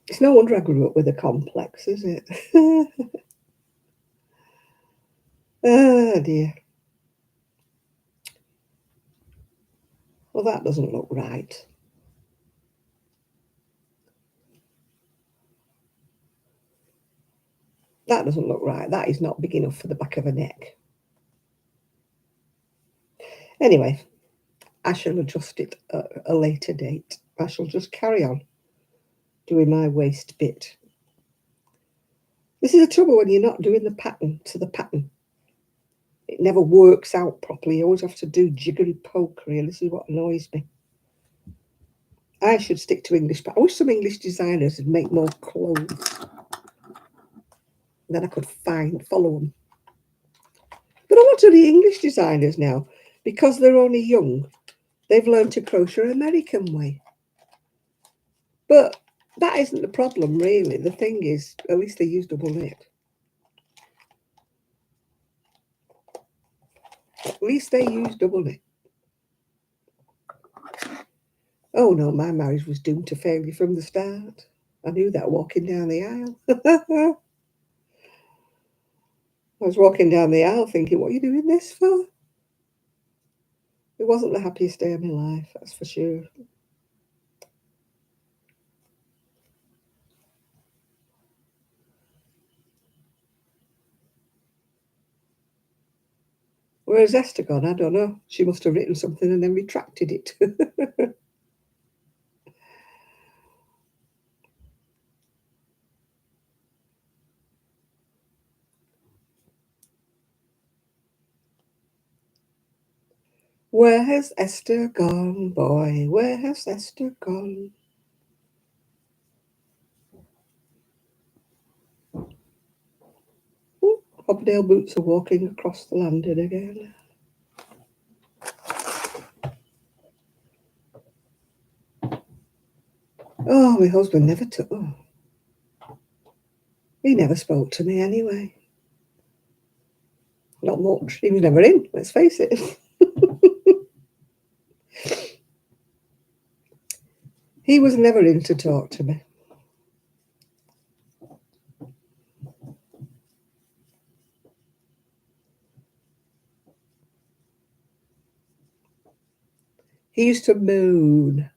It's no wonder I grew up with a complex, is it? Oh dear. Well, that doesn't look right. That doesn't look right. That is not big enough for the back of a neck. Anyway, I shall adjust it at a later date. I shall just carry on doing my waist bit. This is the trouble when you're not doing the pattern to the pattern. It never works out properly. You always have to do jiggery pokery, and this is what annoys me. I should stick to English, but I wish some English designers would make more clothes. Then I could follow them. But I want to the English designers now, because they're only young. They've learned to crochet American way. But that isn't the problem, really. The thing is, at least they use double knit. At least they use double knit. Oh no, my marriage was doomed to failure from the start. I knew that walking down the aisle. I was walking down the aisle thinking, what are you doing this for? It wasn't the happiest day of my life, that's for sure. Where's Esther gone? I don't know. She must have written something and then retracted it. Where has Esther gone, boy? Where has Esther gone? Ooh, Hobdale boots are walking across the landing again. Oh, my husband never took. Oh, he never spoke to me anyway. Not much. He was never in, let's face it. He was never in to talk to me. He used to moan.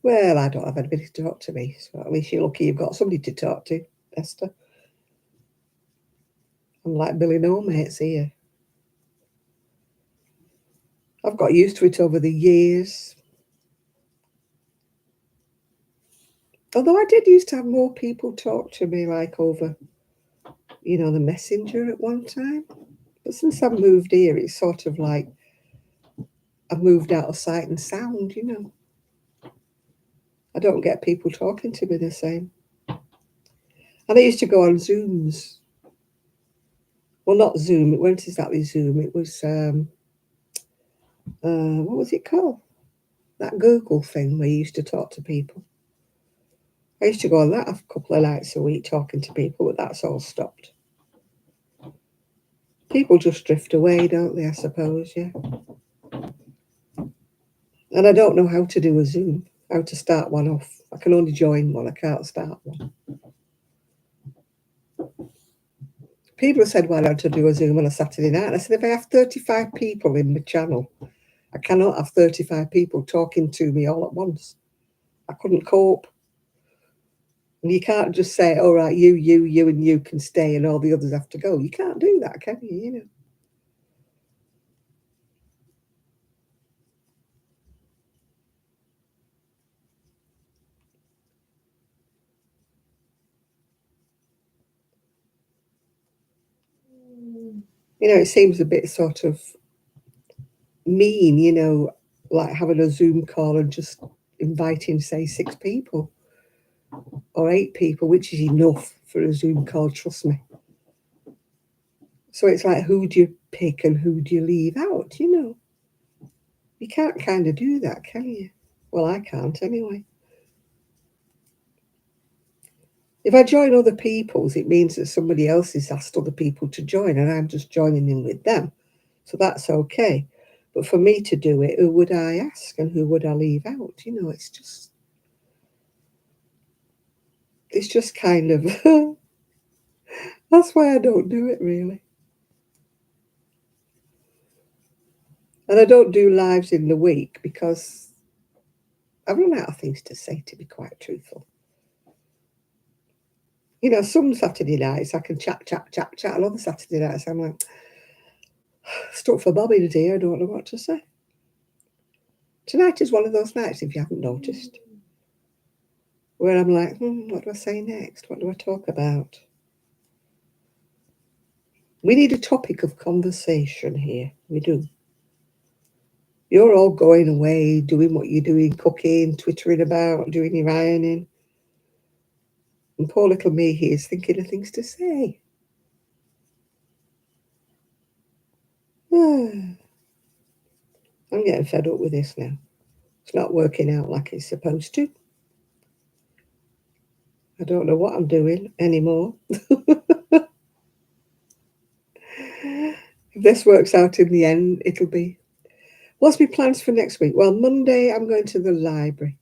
Well, I don't have anybody to talk to me, so at least you're lucky you've got somebody to talk to, Esther. I'm like Billy No Mates here. I've got used to it over the years. Although I did used to have more people talk to me, like over, the messenger at one time. But since I've moved here, it's sort of like I've moved out of sight and sound, I don't get people talking to me the same. And I used to go on Zooms. Well, not Zoom. It wasn't exactly Zoom. It was, what was it called? That Google thing where you used to talk to people. I used to go on that a couple of nights a week talking to people, but that's all stopped. People just drift away, don't they, I suppose, yeah. And I don't know how to do a Zoom, how to start one off. I can only join one, I can't start one. People have said, why don't I do a Zoom on a Saturday night? And I said, if I have 35 people in the channel, I cannot have 35 people talking to me all at once. I couldn't cope. And you can't just say, all right, you, and you can stay and all the others have to go. You can't do that, can you? It seems a bit sort of mean, like having a Zoom call and just inviting, say, 6 people or 8 people, which is enough for a Zoom call, trust me. So it's like, who do you pick and who do you leave out, You can't kind of do that, can you? Well, I can't anyway. If I join other people's, it means that somebody else has asked other people to join and I'm just joining in with them. So that's okay. But for me to do it, who would I ask and who would I leave out? It's just kind of, that's why I don't do it really. And I don't do lives in the week because I run out of things to say, to be quite truthful. Some Saturday nights I can chat, and other Saturday nights I'm like, stuck for Bobby today, I don't know what to say. Tonight is one of those nights, if you haven't noticed, where I'm like, what do I say next? What do I talk about? We need a topic of conversation here. We do. You're all going away, doing what you're doing, cooking, twittering about, doing your ironing. And poor little me here is thinking of things to say. I'm getting fed up with this now. It's not working out like it's supposed to. I don't know what I'm doing anymore. If this works out in the end, it'll be... What's my plans for next week? Well, Monday, I'm going to the library.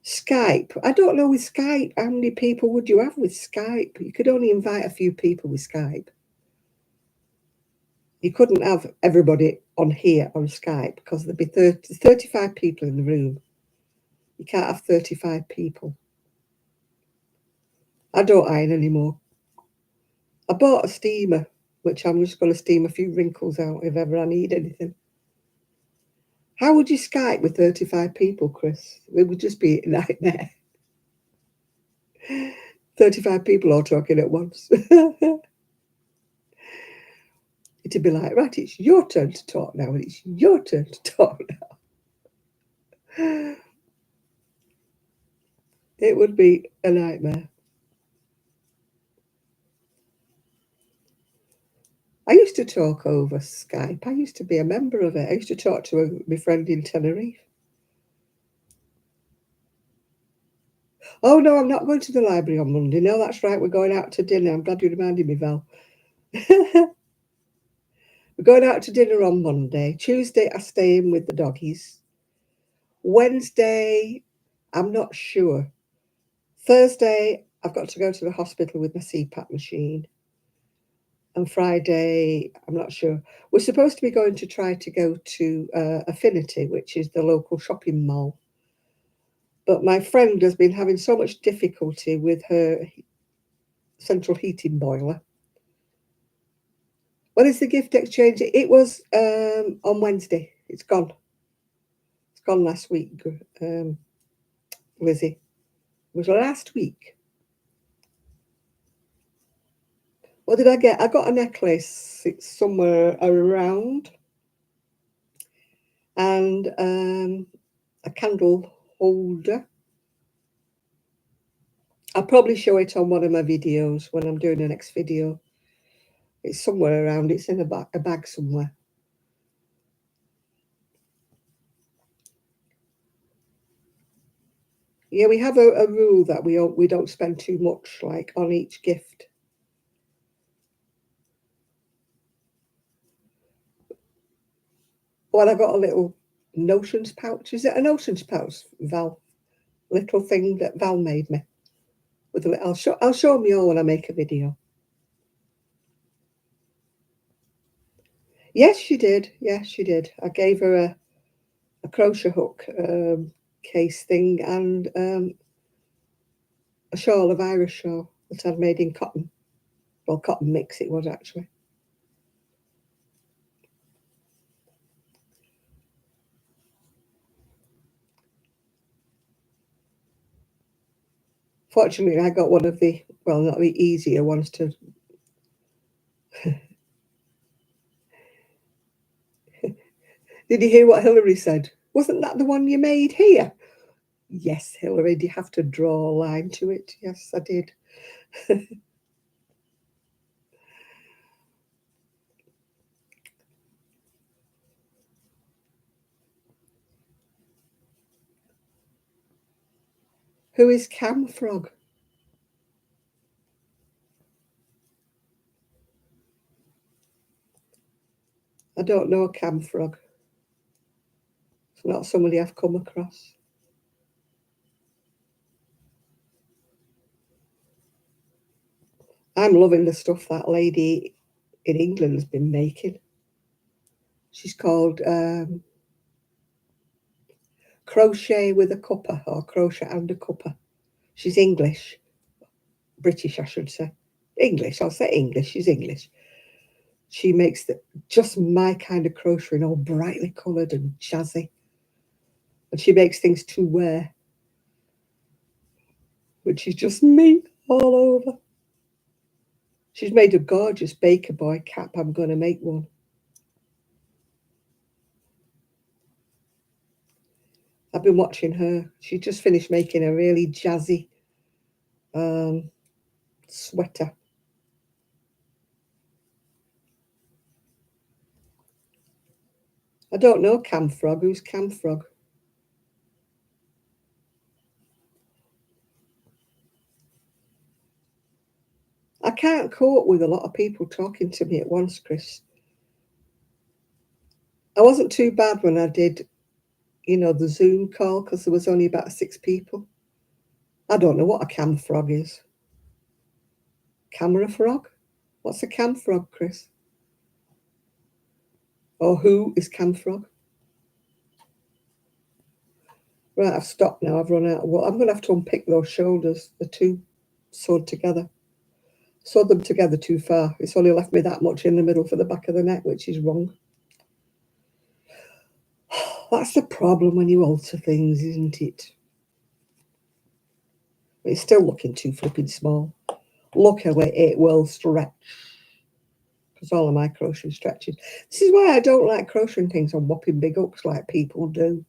Skype. I don't know with Skype, how many people would you have with Skype? You could only invite a few people with Skype. You couldn't have everybody on here on Skype because there'd be 35 people in the room. You can't have 35 people. I don't iron anymore. I bought a steamer, which I'm just going to steam a few wrinkles out if ever I need anything. How would you Skype with 35 people, Chris? It would just be a nightmare. 35 people all talking at once. It'd be like, right, it's your turn to talk now, and it's your turn to talk now. It would be a nightmare. I used to talk over Skype. I used to be a member of it. I used to talk to my friend in Tenerife. Oh, no, I'm not going to the library on Monday. No, that's right. We're going out to dinner. I'm glad you reminded me, Val. We're going out to dinner on Monday. Tuesday, I stay in with the doggies. Wednesday, I'm not sure. Thursday, I've got to go to the hospital with my CPAP machine. And Friday, I'm not sure. We're supposed to be going to try to go to Affinity, which is the local shopping mall. But my friend has been having so much difficulty with her central heating boiler. When is the gift exchange? It was on Wednesday. It's gone. It's gone last week, Lizzie. It was last week. What did I get? I got a necklace. It's somewhere around. And a candle holder. I'll probably show it on one of my videos when I'm doing the next video. It's somewhere around. It's in a bag somewhere. Yeah, we have a rule that we don't spend too much like on each gift. Well, I got a little notions pouch. Is it a notions pouch, Val? Little thing that Val made me. With a little, I'll show them you all when I make a video. Yes, she did. Yes, she did. I gave her a crochet hook case thing and a shawl, of Irish shawl that I'd made in cotton. Well, cotton mix it was actually. Fortunately, I got one of the, well, not the easier ones to. Did you hear what Hillary said? Wasn't that the one you made here? Yes, Hillary, do you have to draw a line to it? Yes, I did. Who is Cam Frog? I don't know Cam Frog. It's not somebody I've come across. I'm loving the stuff that lady in England has been making. She's called Crochet with a Cuppa, or Crochet and a Cuppa. She's English. British, I should say. English, I'll say English. She's English. She makes just my kind of crochet, all brightly coloured and jazzy. And she makes things to wear, which is just me all over. She's made a gorgeous Baker Boy cap. I'm going to make one. I've been watching her. She just finished making a really jazzy sweater. I don't know Cam Frog. Who's Cam Frog? I can't cope with a lot of people talking to me at once, Chris. I wasn't too bad when I did, the Zoom call because there was only about 6 people. I don't know what a cam frog is. Camera frog? What's a cam frog, Chris? Or who is cam frog? Right, I've stopped now. I've run out. Well, I'm going to have to unpick those shoulders, the two sewed together. sewed them together too far. It's only left me that much in the middle for the back of the neck, which is wrong. That's the problem when you alter things, isn't it? It's still looking too flipping small. Luckily, it will stretch, because all of my crochet stretches. This is why I don't like crocheting things on whopping big hooks like people do.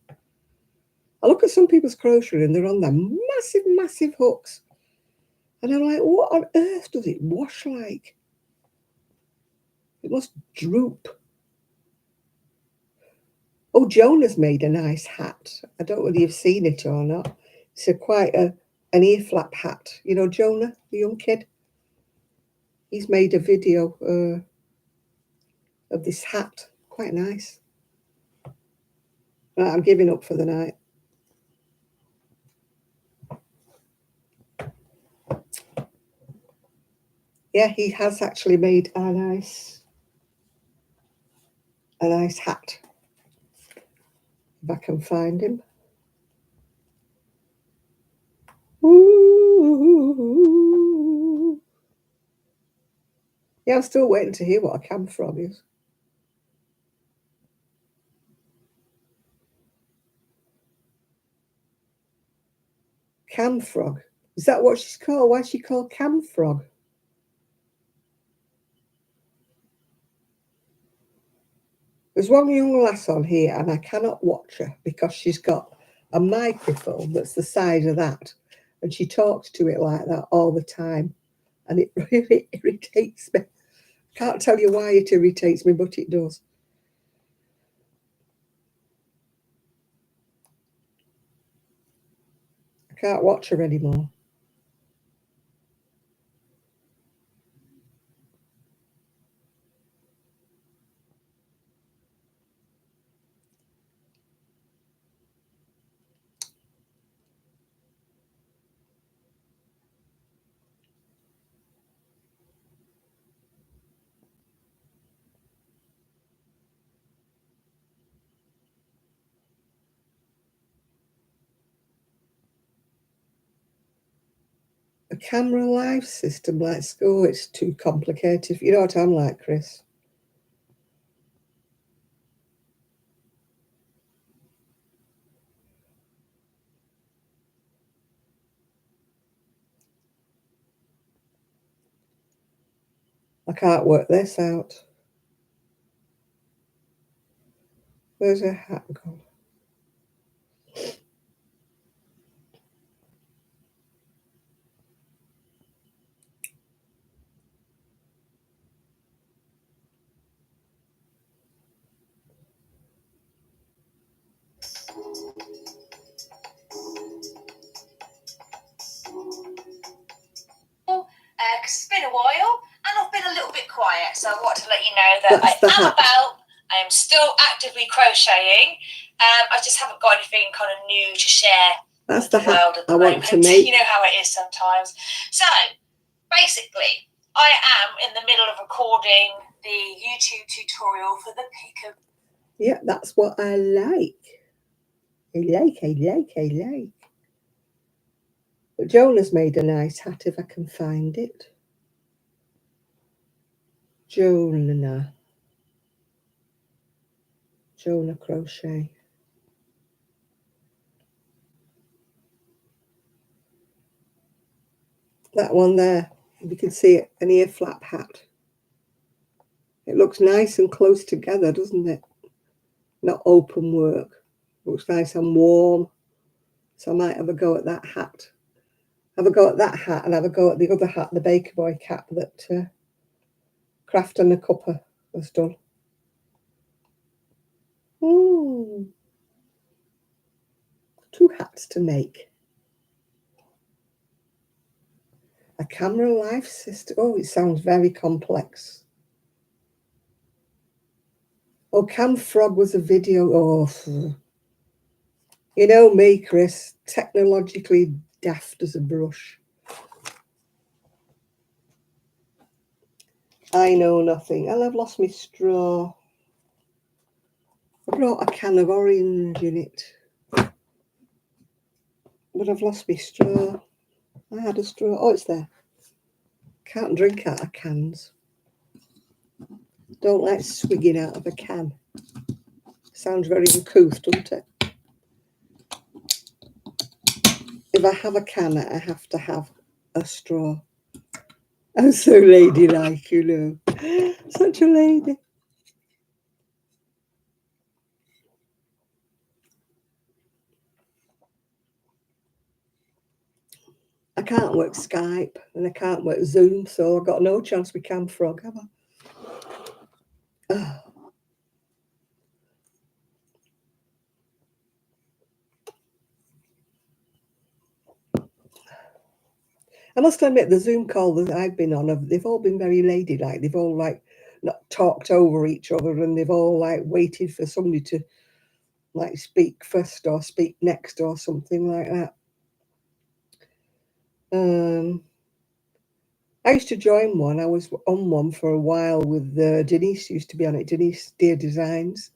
I look at some people's crochet and they're on their massive, massive hooks. And I'm like, what on earth does it wash like? It must droop. Oh, Jonah's made a nice hat. I don't know whether you've seen it or not. It's quite an ear flap hat. You know Jonah, the young kid? He's made a video of this hat. Quite nice. Right, I'm giving up for the night. Yeah, he has actually made a nice hat. If I can find him. Ooh. Yeah, I'm still waiting to hear what a cam frog is. Cam frog. Is that what she's called? Why is she called cam frog? There's one young lass on here and I cannot watch her because she's got a microphone that's the size of that and she talks to it like that all the time and it really irritates me. Can't tell you why it irritates me, but it does. I can't watch her anymore. A camera live system like school, it's too complicated. You know what I'm like, Chris? I can't work this out. Where's her hat gone? Because it's been a while and I've been a little bit quiet, so I want to let you know that I am still actively crocheting. I just haven't got anything kind of new to share. That's the hat I want to make. You know how it is sometimes. So basically, I am in the middle of recording the YouTube tutorial for the pick. Yeah, that's what I like. I like. But Jonah's made a nice hat if I can find it. Jonah crochet. That one there, you can see it, an ear flap hat. It looks nice and close together, doesn't it? Not open work. Looks nice and warm. So I might have a go at that hat. Have a go at that hat and have a go at the other hat, the Baker Boy cap that Craft and the Cuppa has done. Ooh. 2 hats to make. A camera life system. Oh, it sounds very complex. Oh, Cam Frog was a video. Oh, you know me, Chris, technologically daft as a brush. I know nothing. And I've lost my straw. I brought a can of orange in it. But I've lost my straw. I had a straw. Oh, it's there. Can't drink out of cans. Don't like swigging out of a can. Sounds very uncouth, doesn't it? If I have a can, I have to have a straw. I'm so ladylike, you know. Such a lady. I can't work Skype and I can't work Zoom, so I've got no chance with Cam Frog, have I? Oh. I must admit, the Zoom call that I've been on, they've all been very ladylike. They've all like not talked over each other, and they've all like waited for somebody to like speak first or speak next or something like that. I used to join one. I was on one for a while with Denise used to be on it, Denise Dear Designs.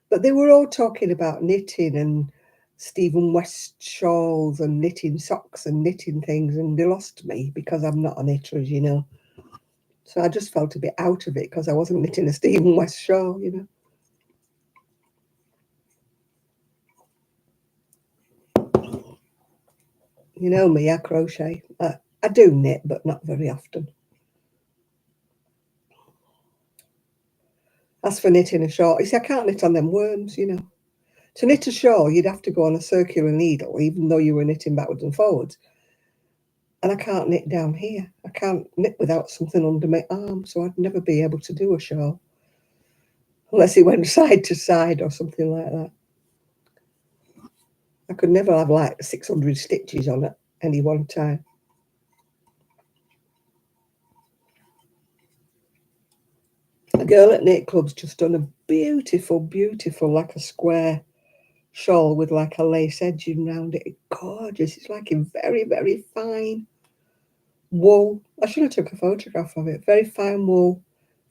But they were all talking about knitting and Stephen West shawls and knitting socks and knitting things, and they lost me because I'm not a knitter, as you know. So I just felt a bit out of it because I wasn't knitting a Stephen West shawl, you know. You know me, I crochet. I do knit, but not very often. As for knitting a shawl, you see, I can't knit on them worms, you know. To knit a shawl, you'd have to go on a circular needle, even though you were knitting backwards and forwards. And I can't knit down here. I can't knit without something under my arm, so I'd never be able to do a shawl. Unless it went side to side or something like that. I could never have like 600 stitches on at any one time. A girl at Knit Club's just done a beautiful, beautiful, like a square shawl with like a lace edging around it. Gorgeous. It's like a very, very fine wool. I should have took a photograph of it. Very fine wool,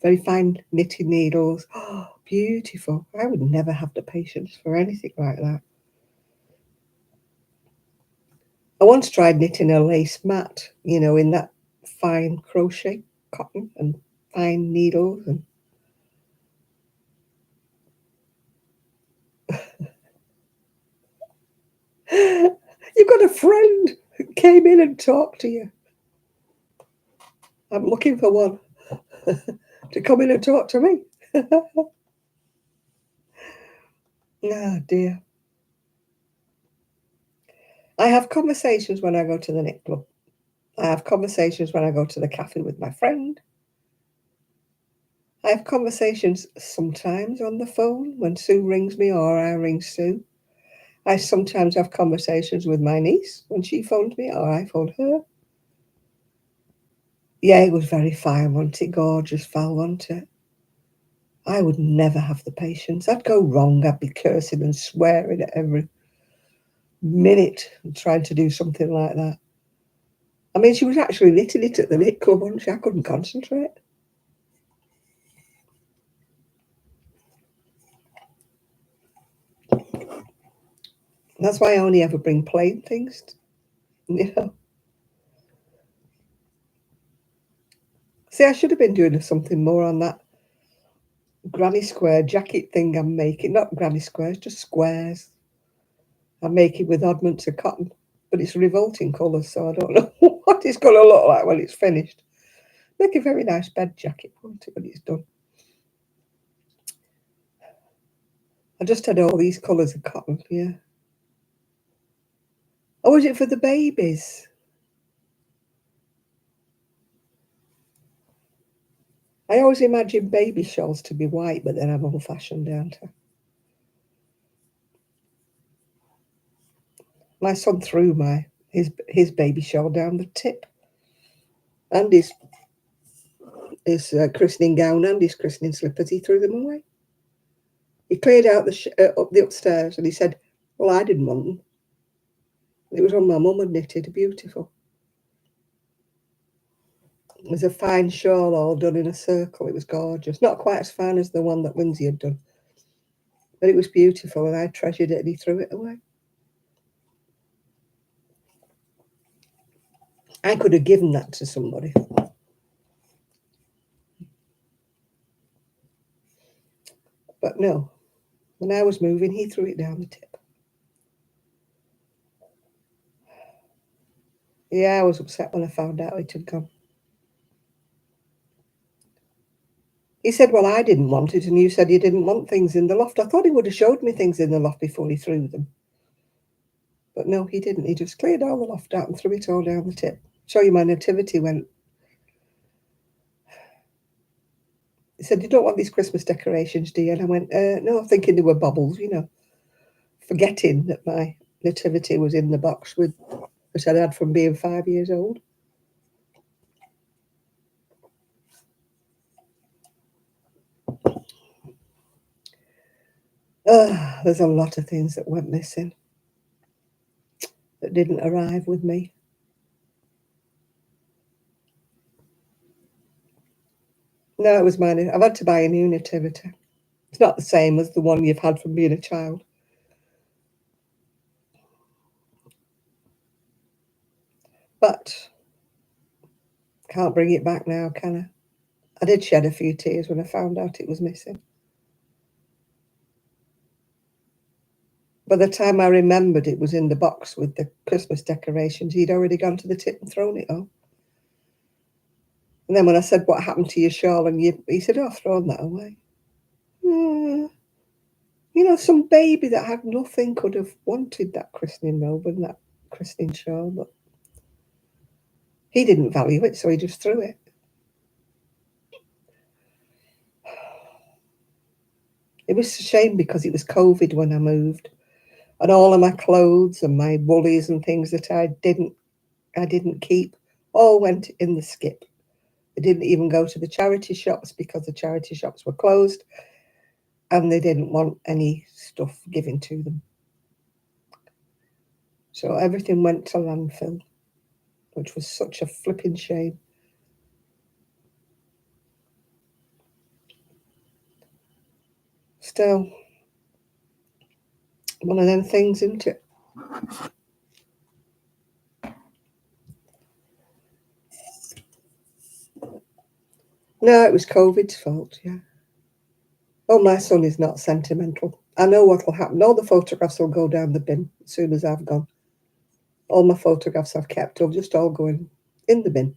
very fine knitting needles. Oh, beautiful. I would never have the patience for anything like that. I once tried knitting a lace mat, you know, in that fine crochet cotton and fine needles. And you've got a friend who came in and talked to you. I'm looking for one to come in and talk to me. Oh, dear. I have conversations when I go to the Knit Club. I have conversations when I go to the cafe with my friend. I have conversations sometimes on the phone when Sue rings me or I ring Sue. I sometimes have conversations with my niece when she phoned me or I phoned her. Yeah, it was very fine, wasn't it? Gorgeous, Val, wasn't it? I would never have the patience. I'd go wrong. I'd be cursing and swearing at every minute trying to do something like that. I mean, she was actually knitting it at the Knit Club, wasn't she? I couldn't concentrate. That's why I only ever bring plain things, you know. See, I should have been doing something more on that granny square jacket thing I'm making. Not granny squares, just squares. I'm making with oddments of cotton, but it's revolting colours, so I don't know what it's going to look like when it's finished. Make a very nice bed jacket, won't it, when it's done? I just had all these colours of cotton, yeah. Oh, is it for the babies? I always imagine baby shawls to be white, but then I'm old-fashioned, aren't I? My son threw his baby shawl down the tip, and his christening gown and his christening slippers. He threw them away. He cleared out up the upstairs, and he said, "Well, I didn't want them. It was one my mum had knitted, beautiful. It was a fine shawl all done in a circle. It was gorgeous. Not quite as fine as the one that Lindsay had done, but it was beautiful, and I treasured it, and he threw it away. I could have given that to somebody. But no, when I was moving, he threw it down the tip. Yeah, I was upset when I found out it had gone. He said, well, I didn't want it, and you said you didn't want things in the loft. I thought he would have showed me things in the loft before he threw them. But no, he didn't. He just cleared all the loft out and threw it all down the tip. Show you my nativity went. He said, you don't want these Christmas decorations, do you? And I went, no, thinking they were baubles, you know, forgetting that my nativity was in the box with, which I'd had from being 5 years old. There's a lot of things that went missing, that didn't arrive with me. No, it was mine. I've had to buy a new nativity. It's not the same as the one you've had from being a child. But can't bring it back now, can I? I did shed a few tears when I found out it was missing. By the time I remembered it was in the box with the Christmas decorations, he'd already gone to the tip and thrown it all. And then when I said, what happened to your shawl? And he said, oh, I've thrown that away. You know, some baby that had nothing could have wanted that christening robe and that christening shawl, but he didn't value it, so he just threw it. It was a shame because it was COVID when I moved, and all of my clothes and my woolies and things that I didn't keep all went in the skip. I didn't even go to the charity shops because the charity shops were closed and they didn't want any stuff given to them. So everything went to landfill, which was such a flipping shame. Still, one of them things, isn't it? No, it was COVID's fault, yeah. Oh, my son is not sentimental. I know what will happen. All the photographs will go down the bin as soon as I've gone. All my photographs I've kept will just all go in the bin.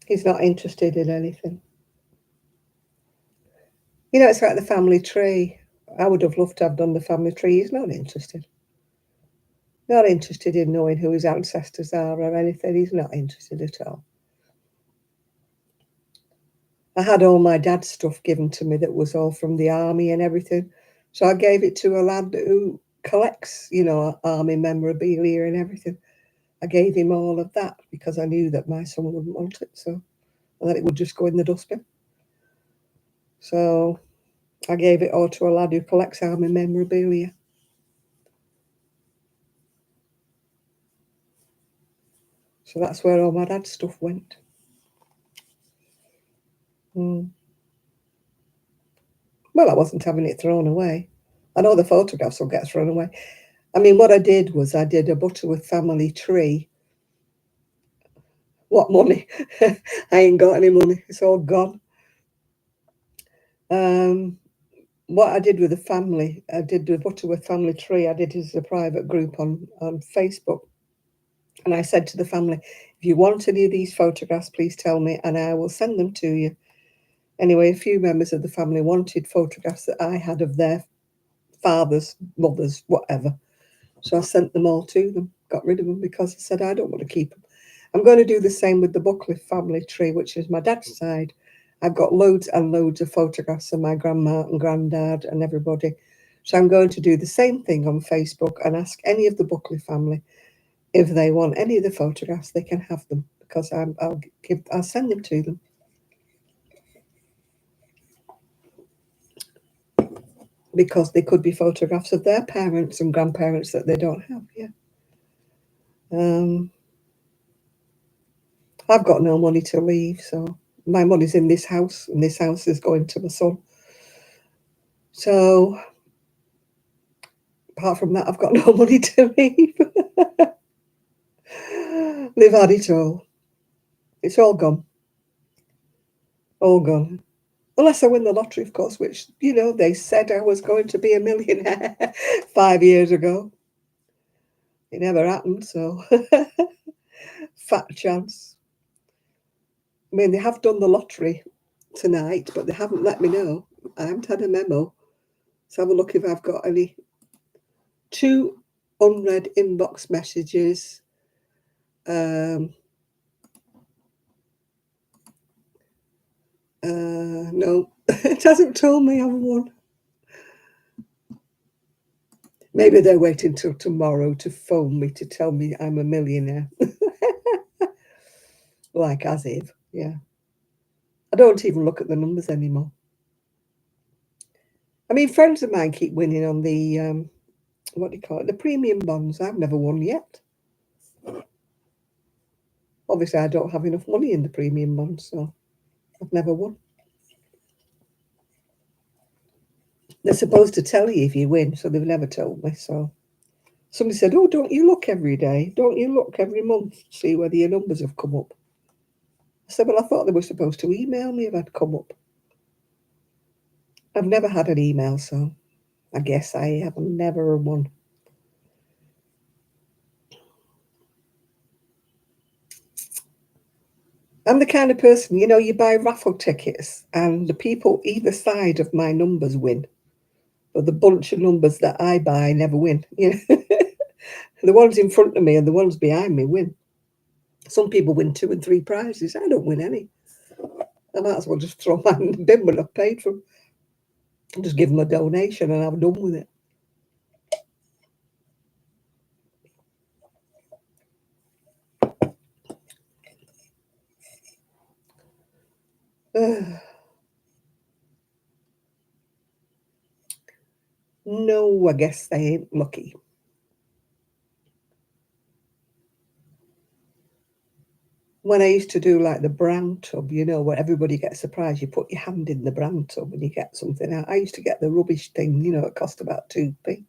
He's not interested in anything. You know, it's like the family tree. I would have loved to have done the family tree. He's not interested. Not interested in knowing who his ancestors are or anything. He's not interested at all. I had all my dad's stuff given to me that was all from the army and everything. So I gave it to a lad who collects, you know, army memorabilia and everything. I gave him all of that because I knew that my son wouldn't want it. So, and that it would just go in the dustbin. So I gave it all to a lad who collects army memorabilia. So that's where all my dad's stuff went. Well, I wasn't having it thrown away. I know the photographs will get thrown away. I mean, what I did was I did a Butterworth family tree. What money? I ain't got any money. It's all gone. What I did with the family, I did the Butterworth family tree. I did it as a private group on Facebook. And I said to the family, if you want any of these photographs, please tell me and I will send them to you. Anyway, a few members of the family wanted photographs that I had of their fathers, mothers, whatever. So I sent them all to them, got rid of them because I said, I don't want to keep them. I'm going to do the same with the Buckley family tree, which is my dad's side. I've got loads and loads of photographs of my grandma and granddad and everybody. So I'm going to do the same thing on Facebook and ask any of the Buckley family if they want any of the photographs, they can have them because I'll send them to them. Because they could be photographs of their parents and grandparents that they don't have. Yeah. I've got no money to leave, so my money's in this house, and this house is going to my son. So apart from that, I've got no money to leave. They've had it all. It's all gone. All gone. Unless I win the lottery, of course, which, you know, they said I was going to be a millionaire 5 years ago. It never happened, so fat chance. I mean, they have done the lottery tonight, but they haven't let me know. I haven't had a memo. Let's have a look if I've got any. 2 unread inbox messages. No, it hasn't told me I've won. Maybe they're waiting till tomorrow to phone me to tell me I'm a millionaire. Like as if, yeah. I don't even look at the numbers anymore. I mean, friends of mine keep winning on the, what do you call it, the premium bonds. I've never won yet. Obviously, I don't have enough money in the premium bonds, so I've never won. They're supposed to tell you if you win, so they've never told me. So somebody said, oh, don't you look every day? Don't you look every month to see whether your numbers have come up? I said, well, I thought they were supposed to email me if I'd come up. I've never had an email, so I guess I have never won. I'm the kind of person, you know, you buy raffle tickets and the people either side of my numbers win. But the bunch of numbers that I buy never win. You know? The ones in front of me and the ones behind me win. Some people win 2 and 3 prizes. I don't win any. I might as well just throw mine in the bin when I've paid for them. And just give them a donation and I'm done with it. No, I guess they ain't lucky. When I used to do like the brand tub, you know, where everybody gets a prize, you put your hand in the brand tub and you get something out. I used to get the rubbish thing, you know, it cost about 2p.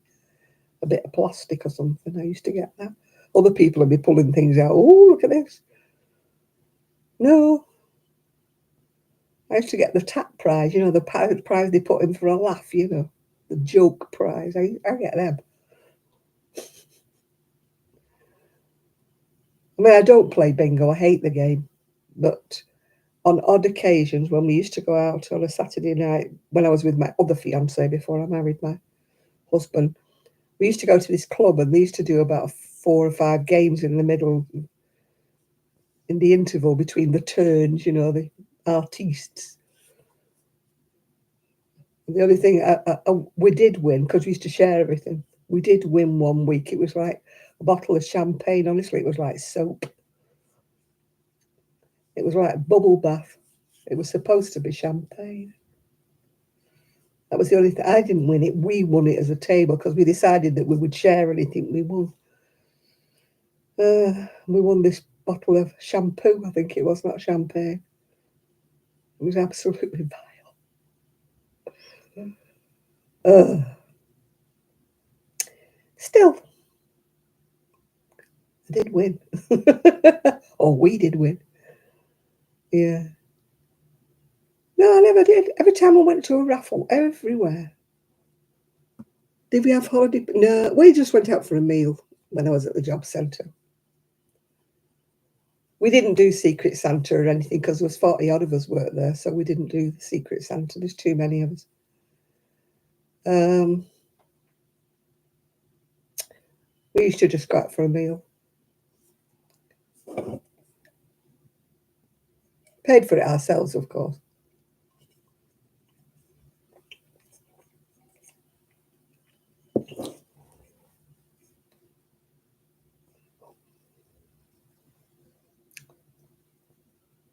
A bit of plastic or something. I used to get that. Other people would be pulling things out. Oh, look at this. No. I used to get the tap prize, you know, the prize they put in for a laugh, you know, the joke prize. I get them. I mean, I don't play bingo. I hate the game. But on odd occasions, when we used to go out on a Saturday night, when I was with my other fiance before I married my husband, we used to go to this club and they used to do about 4 or 5 games in the middle, in the interval between the turns, you know, the artistes. The only thing we did win, because we used to share everything, we did win one week. It was like a bottle of champagne. Honestly, it was like soap. It was like bubble bath. It was supposed to be champagne. That was the only thing. I didn't win it. We won it as a table because we decided that we would share anything we won. We won this bottle of shampoo, I think it was, not champagne. It was absolutely vile. Still, I did win. Or we did win. Yeah. No, I never did. Every time I went to a raffle, everywhere. Did we have holiday? No, we just went out for a meal when I was at the job centre. We didn't do Secret Santa or anything because there was 40 odd of us worked there, so we didn't do the Secret Santa. There's too many of us. We used to just go out for a meal. Paid for it ourselves, of course.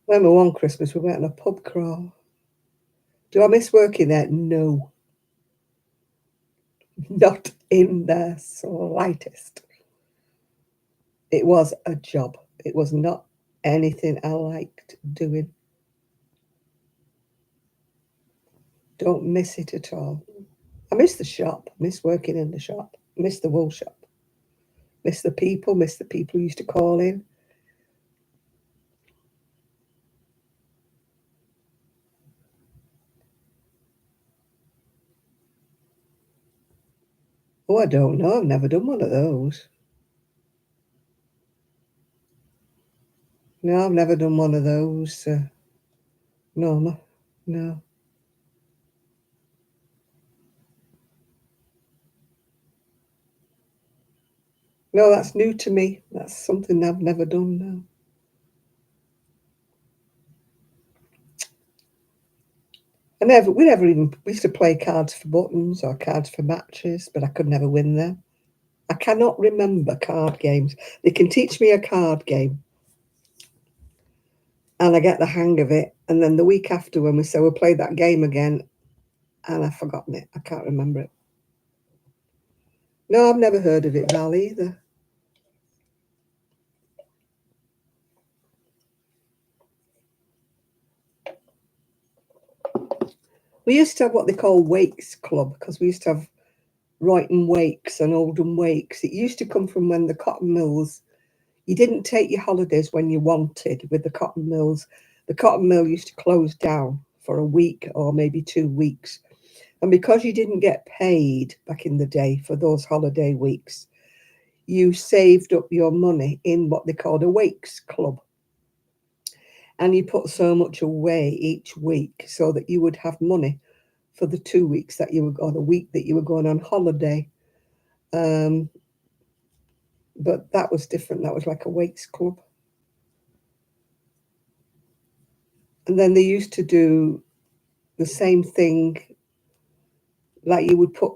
Remember one Christmas we went on a pub crawl. Do I miss working there? No. Not in the slightest. It was a job. It was not anything I liked doing. Don't miss it at all. I miss the shop. I miss working in the shop. Miss the wool shop. Miss the people who used to call in. Oh, I don't know. I've never done one of those. No, I've never done one of those. No, no. No, that's new to me. That's something I've never done now. We used to play cards for buttons or cards for matches, but I could never win them. I cannot remember card games. They can teach me a card game and I get the hang of it. And then the week after when we say we'll play that game again, and I've forgotten it. I can't remember it. No, I've never heard of it, Val, either. We used to have what they call Wakes Club, because we used to have Royton Wakes and Oldham Wakes. It used to come from when the cotton mills, you didn't take your holidays when you wanted with the cotton mills. The cotton mill used to close down for a week or maybe 2 weeks. And because you didn't get paid back in the day for those holiday weeks, you saved up your money in what they called a Wakes Club. And you put so much away each week so that you would have money for the 2 weeks that you were, or the week that you were going on holiday. But that was different. That was like a Wakes Club. And then they used to do the same thing, like you would put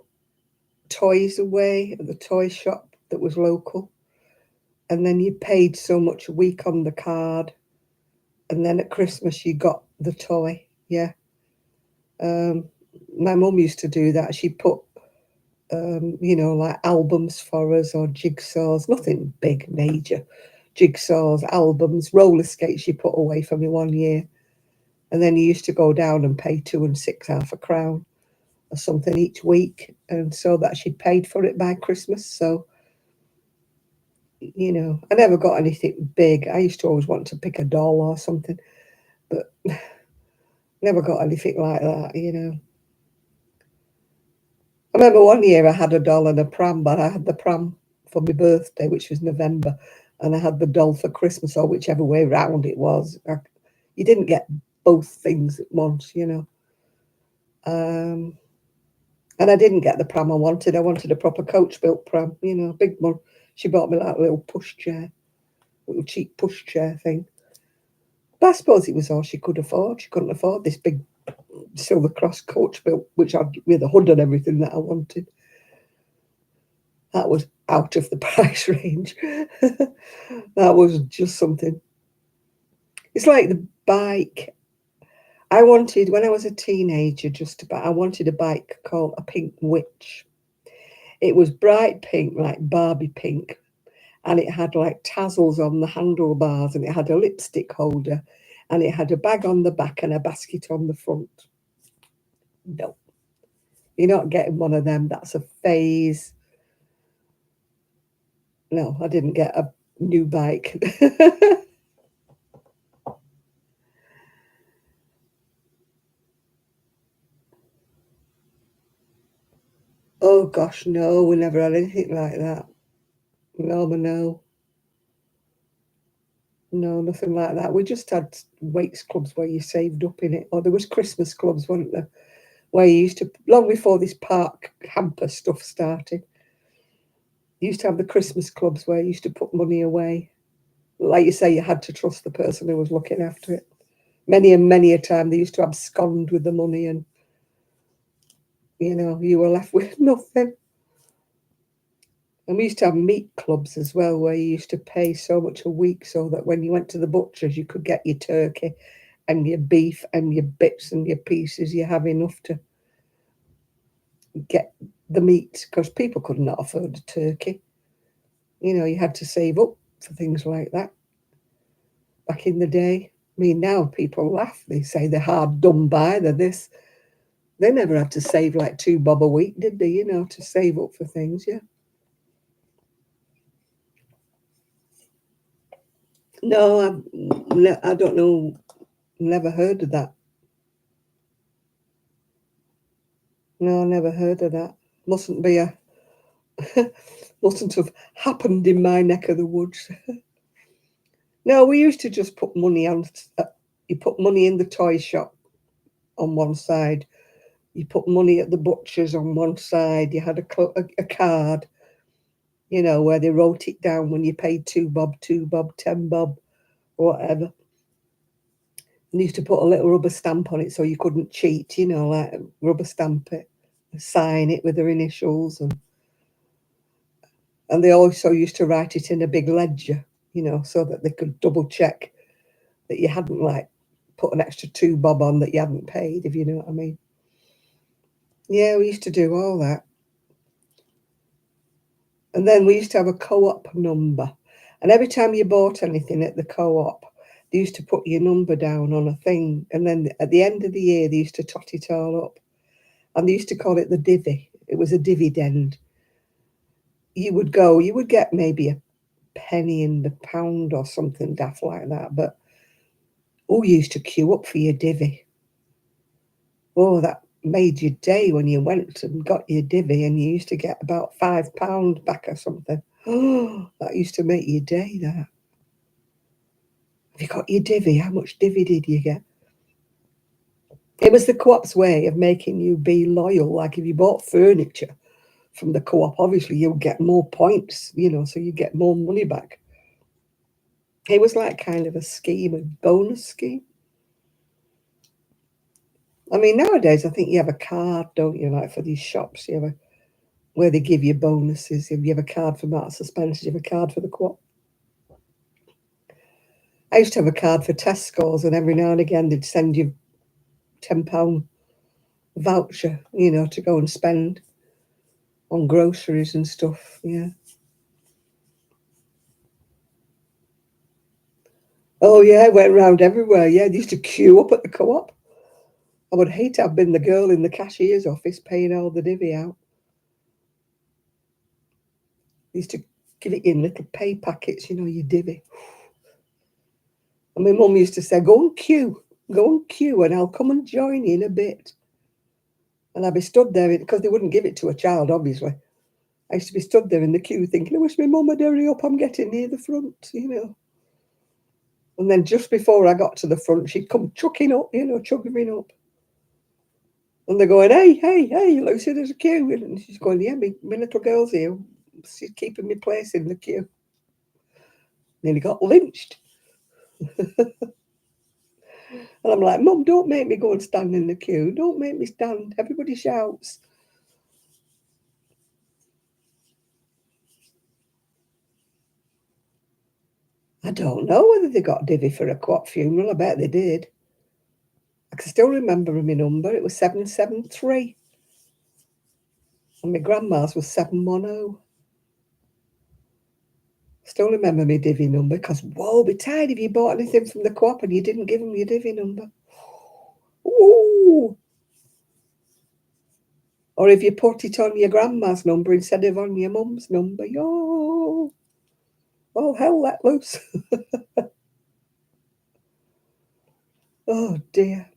toys away at the toy shop that was local. And then you paid so much a week on the card. And then at Christmas you got the toy. Yeah. My mum used to do that. She put, like albums for us or jigsaws, nothing big, major. Jigsaws, albums, roller skates she put away for me 1 year. And then you used to go down and pay 2 and 6 half a crown or something each week. And so that she'd paid for it by Christmas. So, I never got anything big. I used to always want to pick a doll or something, but never got anything like that. I remember 1 year I had a doll and a pram, but I had the pram for my birthday, which was November, and I had the doll for Christmas, or whichever way round it was. You didn't get both things at once, And I didn't get the pram I wanted. I wanted a proper coach-built pram, a big one. She bought me like a little little cheap push chair thing. But I suppose it was all she could afford. She couldn't afford this big Silver Cross coach-built, which I'd with a hood and everything that I wanted. That was out of the price range. That was just something. It's like the bike. I wanted, when I was a teenager, I wanted a bike called a Pink Witch. It was bright pink, like Barbie pink, and it had like tassels on the handlebars, and it had a lipstick holder, and it had a bag on the back and a basket on the front. No, you're not getting one of them. That's a phase. No, I didn't get a new bike. Oh gosh, no, we never had anything like that. No, nothing like that. We just had Wakes clubs where you saved up in it, or there was Christmas clubs, weren't there, where you used to, long before this park hamper stuff started, you used to have the Christmas clubs where you used to put money away. Like you say, you had to trust the person who was looking after it. Many and many a time they used to abscond with the money, and you were left with nothing. And we used to have meat clubs as well, where you used to pay so much a week so that when you went to the butcher's, you could get your turkey and your beef and your bits and your pieces. You have enough to get the meat, because people could not afford a turkey. You had to save up for things like that back in the day. I mean, now people laugh. They say they're hard done by, they're this. They never had to save like 2 bob a week, did they, to save up for things, yeah. No, I don't know. Never heard of that. No, never heard of that. Mustn't be a mustn't have happened in my neck of the woods. No, we used to just put money on. You put money in the toy shop on one side. You put money at the butcher's on one side. You had a card, where they wrote it down when you paid 2 bob, 2 bob, 10 bob, or whatever. And you used to put a little rubber stamp on it so you couldn't cheat, like rubber stamp it, sign it with their initials. And they also used to write it in a big ledger, so that they could double check that you hadn't like put an extra 2 bob on that you hadn't paid, if you know what I mean. Yeah, we used to do all that. And then we used to have a co-op number. And every time you bought anything at the co-op, they used to put your number down on a thing. And then at the end of the year, they used to tot it all up. And they used to call it the divvy. It was a dividend. You would get maybe a penny in the pound or something daft like that. But, you used to queue up for your divvy. Oh, that made your day when you went and got your divvy, and you used to get about £5 back or something. Oh, that used to make your day, that. Have you got your divvy? How much divvy did you get? It was the co-op's way of making you be loyal. Like if you bought furniture from the co-op, obviously you'll get more points, so you get more money back. It was like kind of a scheme, a bonus scheme. I mean, nowadays I think you have a card, don't you? Like for these shops, you have where they give you bonuses. If you have a card for Marks and Spencer, you have a card for the co-op. I used to have a card for Tesco's, and every now and again they'd send you £10 voucher, to go and spend on groceries and stuff. Yeah. Oh yeah, I went around everywhere. Yeah, they used to queue up at the co-op. I would hate to have been the girl in the cashier's office paying all the divvy out. They used to give it in little pay packets, your divvy. And my mum used to say, go and queue, and I'll come and join you in a bit. And I'd be stood there, because they wouldn't give it to a child, obviously. I used to be stood there in the queue thinking, I wish my mum would hurry up, I'm getting near the front, And then just before I got to the front, she'd come chugging up. And they're going, hey, Lucy, there's a queue. And she's going, yeah, my little girl's here. She's keeping me place in the queue. Nearly got lynched. And I'm like, Mum, don't make me go and stand in the queue. Don't make me stand. Everybody shouts. I don't know whether they got divvy for a co-op funeral. I bet they did. I can still remember my number. It was 773. And my grandma's was 710. Still remember my divvy number, because woe betide if you bought anything from the co-op and you didn't give them your divvy number. Ooh. Or if you put it on your grandma's number instead of on your mum's number. Oh, hell let loose. Oh, dear.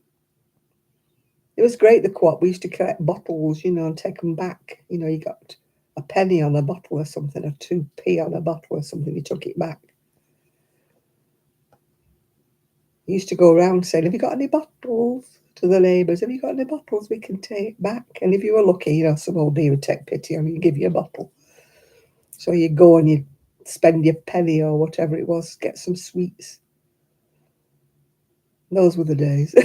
It was great, the co-op. We used to collect bottles, and take them back. You got a penny on a bottle or something, or 2p on a bottle or something. You took it back. You used to go around saying, have you got any bottles? To the neighbours, have you got any bottles we can take back? And if you were lucky, some old dear would take pity on you and give you a bottle. So you go and you spend your penny or whatever it was, get some sweets. Those were the days.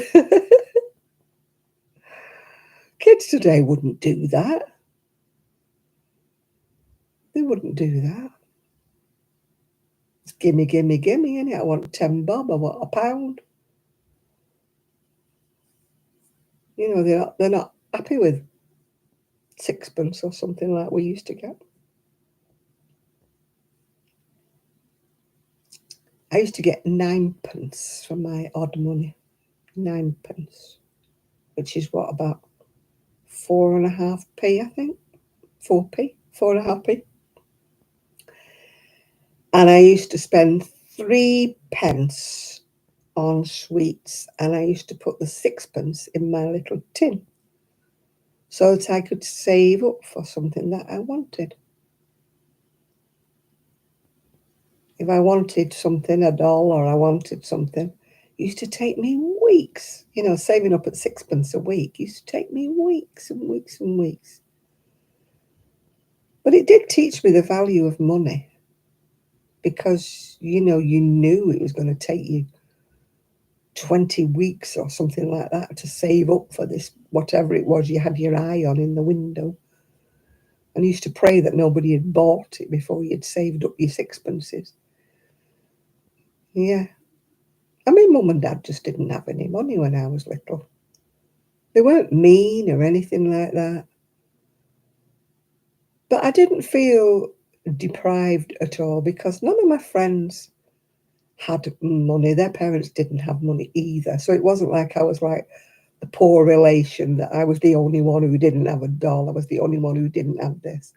Kids today wouldn't do that. They wouldn't do that. It's gimme, innit? I want 10 bob, I want a pound. They're not happy with sixpence or something like we used to get. I used to get 9p from my odd money. 9p. Which is what, about 4.5p, I think. 4p, 4.5p. And I used to spend 3p on sweets, and I used to put the 6p in my little tin so that I could save up for something that I wanted. If I wanted something, a doll, or I wanted something, it used to take me weeks. You know, saving up at 6p a week used to take me weeks and weeks and weeks. But it did teach me the value of money, because, you know, you knew it was going to take you 20 weeks or something like that to save up for this, whatever it was you had your eye on in the window. And you used to pray that nobody had bought it before you'd saved up your 6p. Yeah. I mean, Mum and Dad just didn't have any money when I was little. They weren't mean or anything like that. But I didn't feel deprived at all, because none of my friends had money. Their parents didn't have money either. So it wasn't like I was like the poor relation, that I was the only one who didn't have a doll. I was the only one who didn't have this.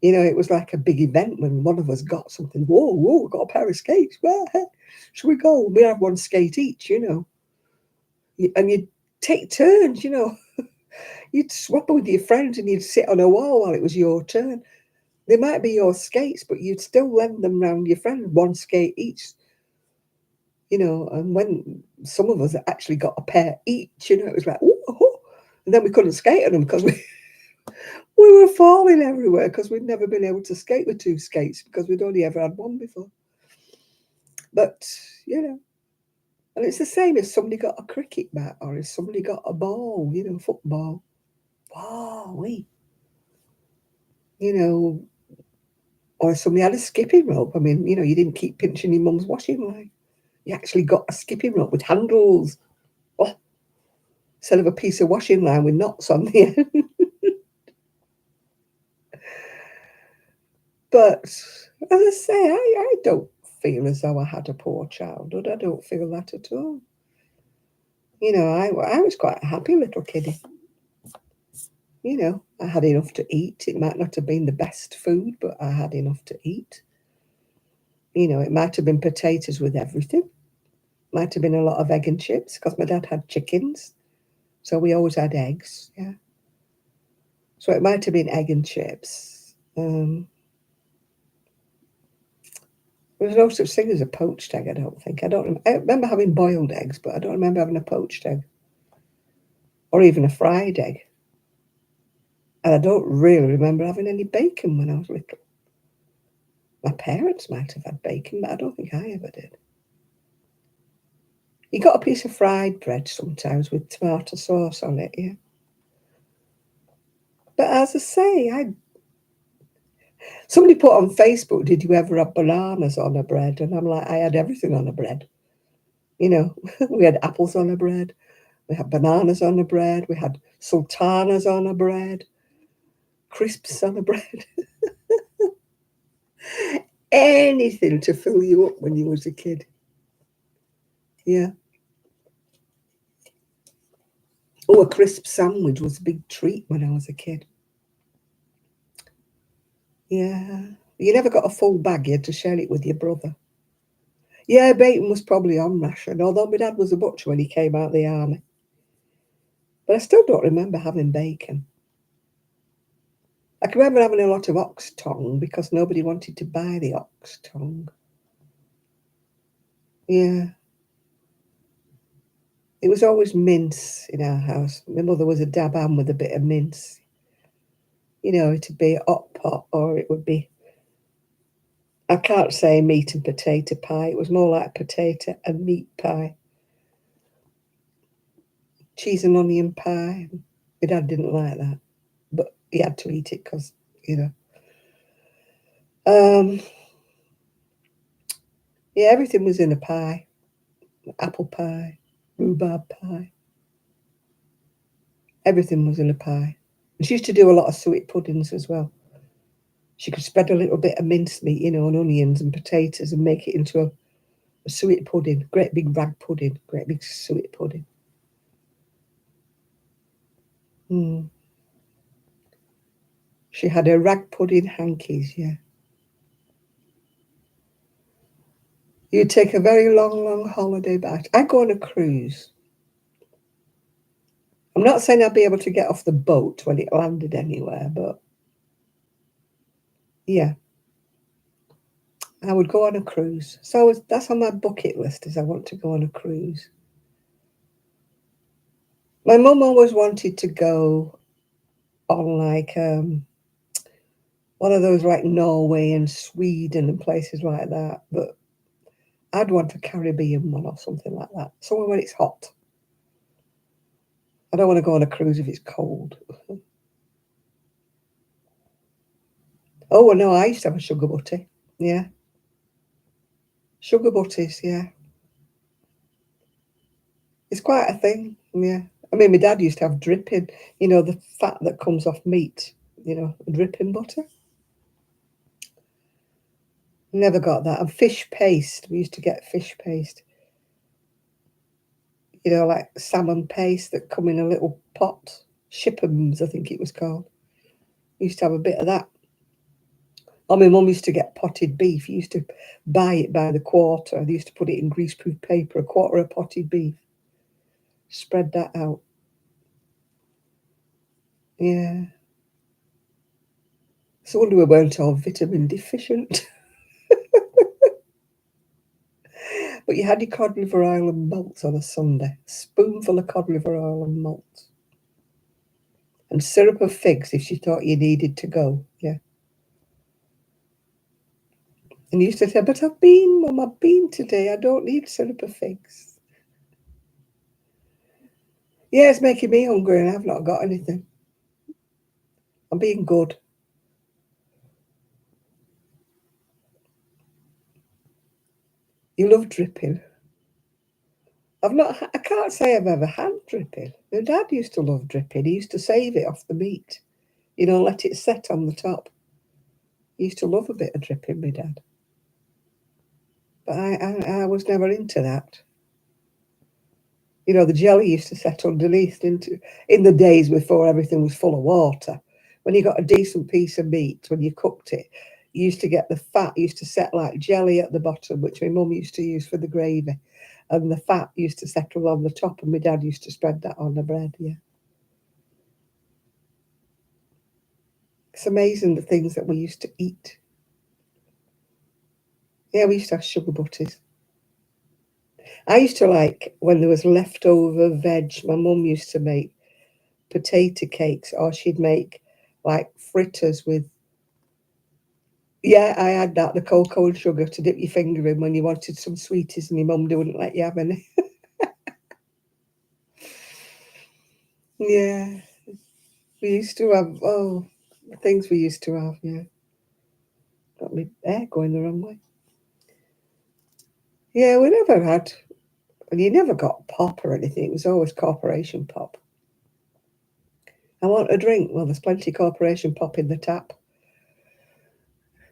You know, it was like a big event when one of us got something. Whoa, we got a pair of skates. Where should we go? We have one skate each, you know. And you'd take turns, you know. You'd swap with your friends and you'd sit on a wall while it was your turn. They might be your skates, but you'd still lend them round your friend, one skate each. You know, and when some of us actually got a pair each, you know, it was like, whoa. And then we couldn't skate on them because we were falling everywhere, because we'd never been able to skate with two skates, because we'd only ever had one before. But, you know, and it's the same if somebody got a cricket bat, or if somebody got a ball, you know, football. Wow, you know, or if somebody had a skipping rope. I mean, you know, you didn't keep pinching your mum's washing line. You actually got a skipping rope with handles. Oh, instead of a piece of washing line with knots on the end. But as I say, I don't feel as though I had a poor childhood. I don't feel that at all. You know, I was quite a happy little kiddie. You know, I had enough to eat. It might not have been the best food, but I had enough to eat. You know, it might have been potatoes with everything. Might have been a lot of egg and chips, because my dad had chickens. So we always had eggs, yeah. So it might have been egg and chips. There was no such thing as a poached egg, I don't think. I remember having boiled eggs, but I don't remember having a poached egg. Or even a fried egg. And I don't really remember having any bacon when I was little. My parents might have had bacon, but I don't think I ever did. You got a piece of fried bread sometimes with tomato sauce on it, yeah. But as I say, somebody put on Facebook, did you ever have bananas on a bread? And I'm like, I had everything on a bread. You know, we had apples on a bread. We had bananas on a bread. We had sultanas on a bread. Crisps on a bread. Anything to fill you up when you was a kid. Yeah. Oh, a crisp sandwich was a big treat when I was a kid. Yeah. You never got a full bag. You had to share it with your brother. Yeah, bacon was probably on ration, although my dad was a butcher when he came out of the army. But I still don't remember having bacon. I can remember having a lot of ox tongue, because nobody wanted to buy the ox tongue. Yeah. It was always mince in our house. My mother was a dab ham with a bit of mince. You know, it'd be a hot pot, or it would be, I can't say meat and potato pie. It was more like potato and meat pie. Cheese and onion pie. My dad didn't like that, but he had to eat it because, you know. Yeah, everything was in a pie. Apple pie, rhubarb pie. Everything was in a pie. And she used to do a lot of sweet puddings as well. She could spread a little bit of mincemeat, you know, and onions and potatoes and make it into a sweet pudding. Great big rag pudding. Great big sweet pudding. She had her rag pudding hankies, yeah. You take a very long holiday back. I go on a cruise. I'm not saying I'll be able to get off the boat when it landed anywhere, but yeah, I would go on a cruise. So that's on my bucket list, is I want to go on a cruise. My mum always wanted to go on like one of those like Norway and Sweden and places like that, but I'd want a Caribbean one or something like that, somewhere where it's hot. I don't want to go on a cruise if it's cold. Oh, well, no, I used to have a sugar butty. Yeah. Sugar butties, yeah. It's quite a thing, yeah. I mean, my dad used to have dripping, you know, the fat that comes off meat, you know, dripping butter. Never got that. And fish paste. We used to get fish paste. You know, like salmon paste that come in a little pot. Shippums, I think it was called. We used to have a bit of that. Or my mum used to get potted beef. You used to buy it by the quarter. They used to put it in greaseproof paper, a quarter of potted beef. Spread that out. Yeah. So wonder we weren't all vitamin deficient. But you had your cod liver oil and malt on a Sunday. A spoonful of cod liver oil and malt. And syrup of figs if she thought you needed to go. Yeah. And you used to say, but I've been, Mum, I've been today. I don't need syrup of figs. Yeah, it's making me hungry and I've not got anything. I'm being good. You love dripping. I can't say I've ever had dripping. My dad used to love dripping. He used to save it off the meat. You know, let it set on the top. He used to love a bit of dripping, my dad. But I was never into that. You know, the jelly used to set underneath in the days before everything was full of water. When you got a decent piece of meat, when you cooked it, you used to get the fat used to set like jelly at the bottom, which my mum used to use for the gravy. And the fat used to settle on the top, and my dad used to spread that on the bread, yeah. It's amazing the things that we used to eat. Yeah, we used to have sugar butties. I used to like, when there was leftover veg, my mum used to make potato cakes, or she'd make like fritters with, yeah, I had that, the cocoa and sugar to dip your finger in when you wanted some sweeties and your mum wouldn't let you have any. Yeah, we used to have, oh, things we used to have, yeah. Got my hair going the wrong way. Yeah, we never had, and you never got pop or anything. It was always corporation pop. I want a drink. Well, there's plenty of corporation pop in the tap.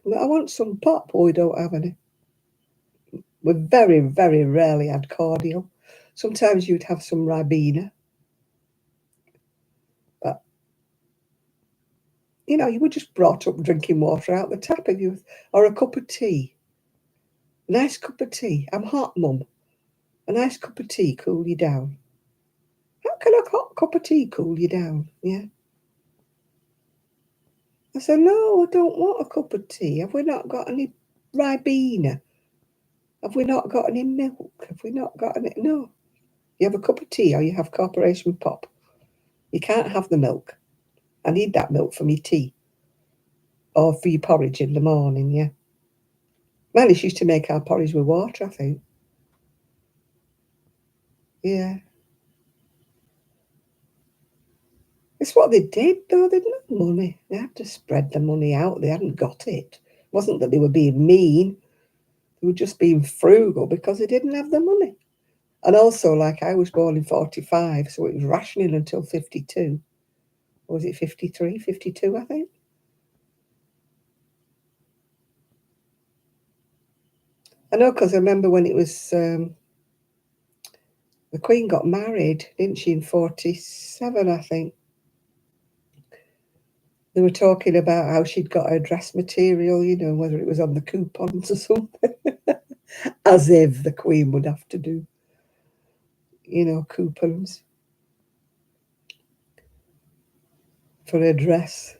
But I want some pop. Well, we don't have any. We very, very rarely had cordial. Sometimes you'd have some Ribena. But, you know, you were just brought up drinking water out the tap if you, or a cup of tea. Nice cup of tea. I'm hot, Mum. A nice cup of tea cool you down. How can a hot cup of tea cool you down? Yeah. I said, no, I don't want a cup of tea. Have we not got any Ribena? Have we not got any milk? Have we not got any? No. You have a cup of tea or you have corporation pop. You can't have the milk. I need that milk for me tea. Or for your porridge in the morning, yeah. Manish used to make our porridge with water, I think. Yeah. It's what they did, though. They didn't have money. They had to spread the money out. They hadn't got it. It wasn't that they were being mean. They were just being frugal because they didn't have the money. And also, like, I was born in 45, so it was rationing until 52. Or was it 53? 52, I think. I know, because I remember when it was, the Queen got married, didn't she, in 47, I think. They were talking about how she'd got her dress material, you know, whether it was on the coupons or something. As if the Queen would have to do, you know, coupons for a dress.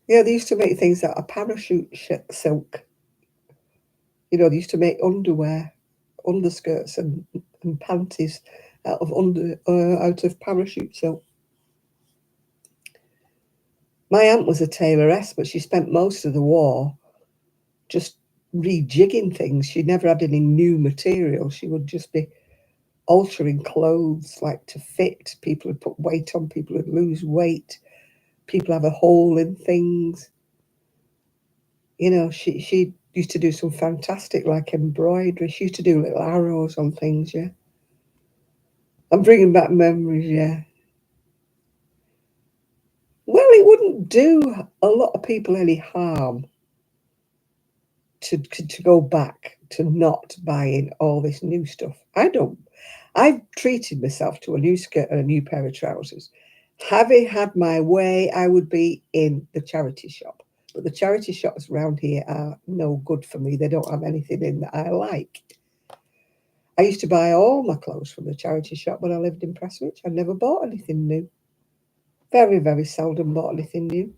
Yeah, they used to make things out of parachute silk. You know, they used to make underwear, underskirts, and panties out of parachute silk. My aunt was a tailoress, but she spent most of the war just rejigging things. She never had any new material. She would just be altering clothes, like to fit. People would put weight on, people would lose weight, people have a hole in things. You know, she used to do some fantastic, like, embroidery. She used to do little arrows on things, yeah. I'm bringing back memories, yeah. Well, it wouldn't do a lot of people any harm to go back to not buying all this new stuff. I've treated myself to a new skirt and a new pair of trousers. Having had my way, I would be in the charity shop. But the charity shops around here are no good for me. They don't have anything in that I like. I used to buy all my clothes from the charity shop when I lived in Prestwich. I never bought anything new. Very, very seldom bought anything new.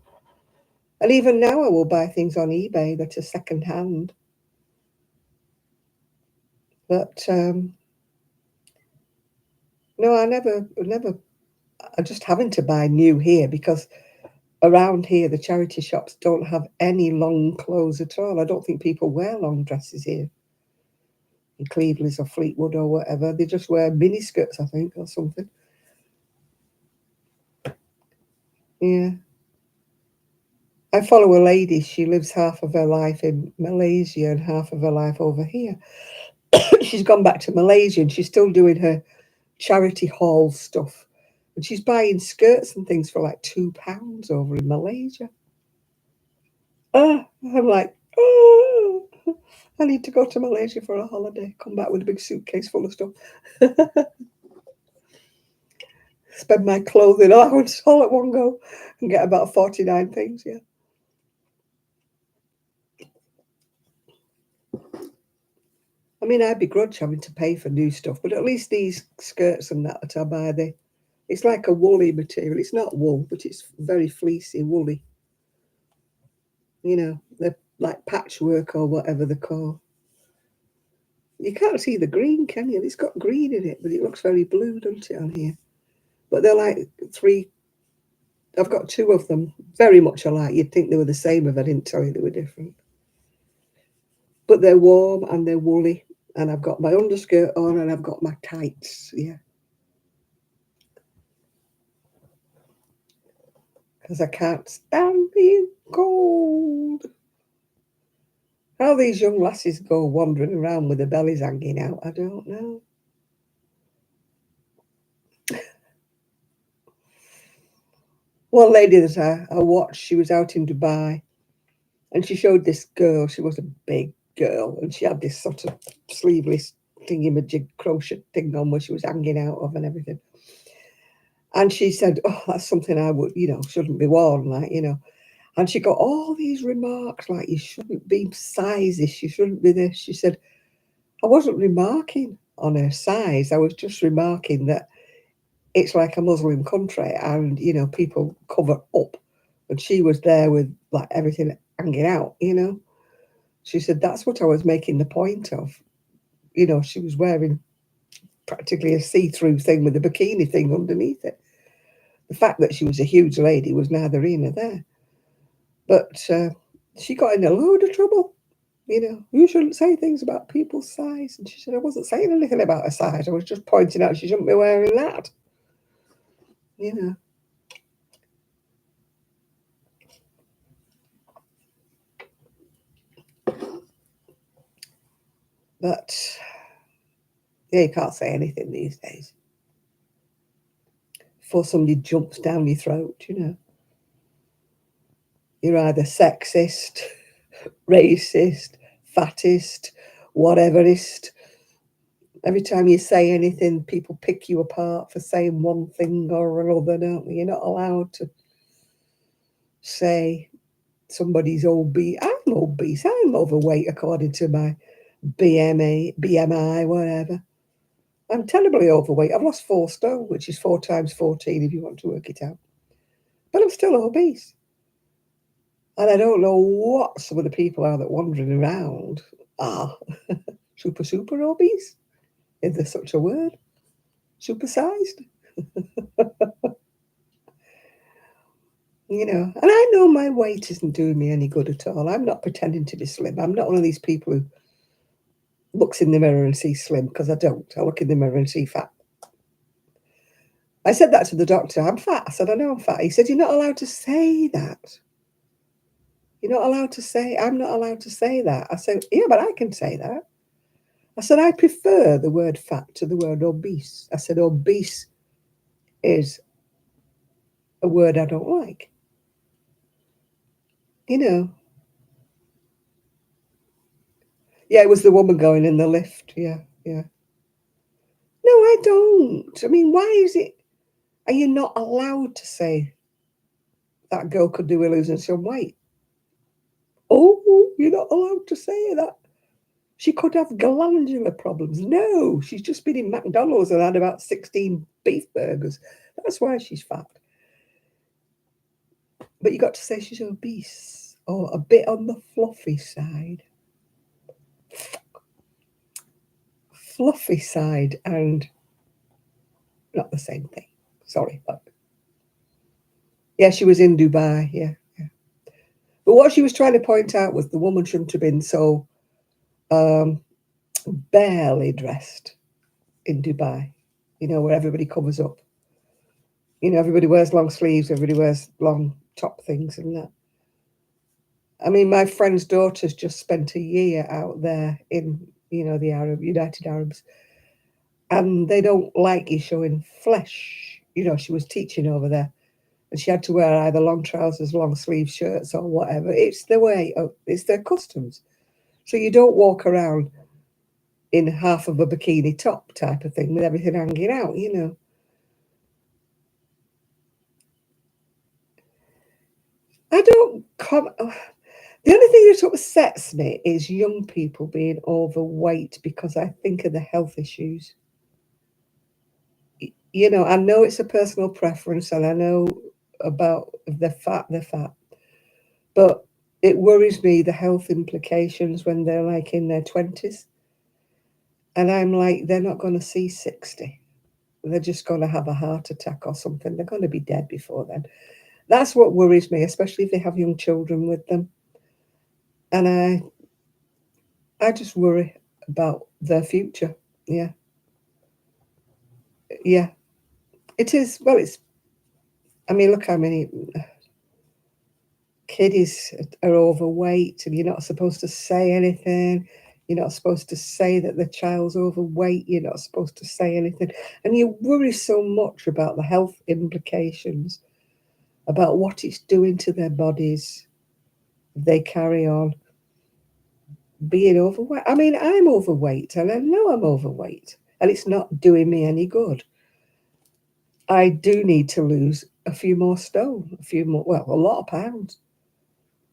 And even now I will buy things on eBay that are second hand. But no, I'm just having to buy new here because around here the charity shops don't have any long clothes at all. I don't think people wear long dresses here. In Cleveland's or Fleetwood or whatever. They just wear mini skirts, I think, or something. Yeah. I follow a lady. She lives half of her life in Malaysia and half of her life over here. She's gone back to Malaysia and she's still doing her charity haul stuff. And she's buying skirts and things for like £2 over in Malaysia. I'm like, oh, I need to go to Malaysia for a holiday. Come back with a big suitcase full of stuff. Spend my clothing allowance all at one go and get about 49 things, yeah. I mean, I begrudge having to pay for new stuff, but at least these skirts and that I buy, it's like a woolly material. It's not wool, but it's very fleecy, woolly. You know, they're like patchwork or whatever they're called. You can't see the green, can you? It's got green in it, but it looks very blue, doesn't it, on here? But they're like I've got two of them, very much alike. You'd think they were the same if I didn't tell you they were different. But they're warm and they're woolly. And I've got my underskirt on and I've got my tights, yeah. Because I can't stand being cold. How these young lasses go wandering around with their bellies hanging out, I don't know. One lady that I watched, she was out in Dubai, and she showed this girl. She was a big girl, and she had this sort of sleeveless thingy-majig crochet thing on where she was hanging out of and everything. And she said, oh, that's something I would, shouldn't be worn, like, And she got all these remarks like, you shouldn't be sizes, you shouldn't be this. She said, I wasn't remarking on her size. I was just remarking that it's like a Muslim country and, people cover up. And she was there with like everything hanging out, She said, that's what I was making the point of. She was wearing practically a see-through thing with a bikini thing underneath it. The fact that she was a huge lady was neither here nor there. But she got in a load of trouble. You shouldn't say things about people's size. And she said, I wasn't saying anything about her size. I was just pointing out she shouldn't be wearing that. But, yeah, you can't say anything these days. Before somebody jumps down your throat, You're either sexist, racist, fattest, whateverist. Every time you say anything, people pick you apart for saying one thing or another, don't they? You're not allowed to say somebody's obese. I I'm obese. I'm overweight according to my BMI, whatever. I'm terribly overweight. I've lost 4 stone, which is 4 times 14 if you want to work it out. But I'm still obese. And I don't know what some of the people are that wandering around are super obese. Is there such a word? Supersized? You know, and I know my weight isn't doing me any good at all. I'm not pretending to be slim. I'm not one of these people who looks in the mirror and sees slim, because I don't. I look in the mirror and see fat. I said that to the doctor. I'm fat. I said, I know I'm fat. He said, you're not allowed to say that. You're not allowed to say, I'm not allowed to say that. I said, yeah, but I can say that. I said, I prefer the word fat to the word obese. I said, obese is a word I don't like. You know. Yeah, it was the woman going in the lift. Yeah. No, I don't. I mean, why is it? Are you not allowed to say that girl could do with losing some weight? Oh, you're not allowed to say that. She could have glandular problems. No, she's just been in McDonald's and had about 16 beef burgers. That's why she's fat. But you got to say she's obese or a bit on the fluffy side. Fluffy side and not the same thing. Sorry. But yeah, she was in Dubai. Yeah. But what she was trying to point out was the woman shouldn't have been so barely dressed in Dubai, you know, where everybody covers up. You know, everybody wears long sleeves, everybody wears long top things and that. I mean, my friend's daughter's just spent a year out there in, you know, the United Arabs, and they don't like you showing flesh. You know, she was teaching over there, and she had to wear either long trousers, long sleeve shirts, or whatever. It's the way, it's their customs. So you don't walk around in half of a bikini top type of thing with everything hanging out, you know. I don't come. The only thing that upsets me is young people being overweight because I think of the health issues. You know, I know it's a personal preference and I know about the fat, but it worries me the health implications when they're like in their 20s. And I'm like, they're not going to see 60. They're just going to have a heart attack or something. They're going to be dead before then. That's what worries me, especially if they have young children with them. And I just worry about their future. Yeah. It is. Well, I mean, look how many kiddies are overweight, and you're not supposed to say anything. You're not supposed to say that the child's overweight. You're not supposed to say anything. And you worry so much about the health implications, about what it's doing to their bodies if they carry on being overweight. I mean, I'm overweight, and I know I'm overweight, and it's not doing me any good. I do need to lose a few more stone, a lot of pounds,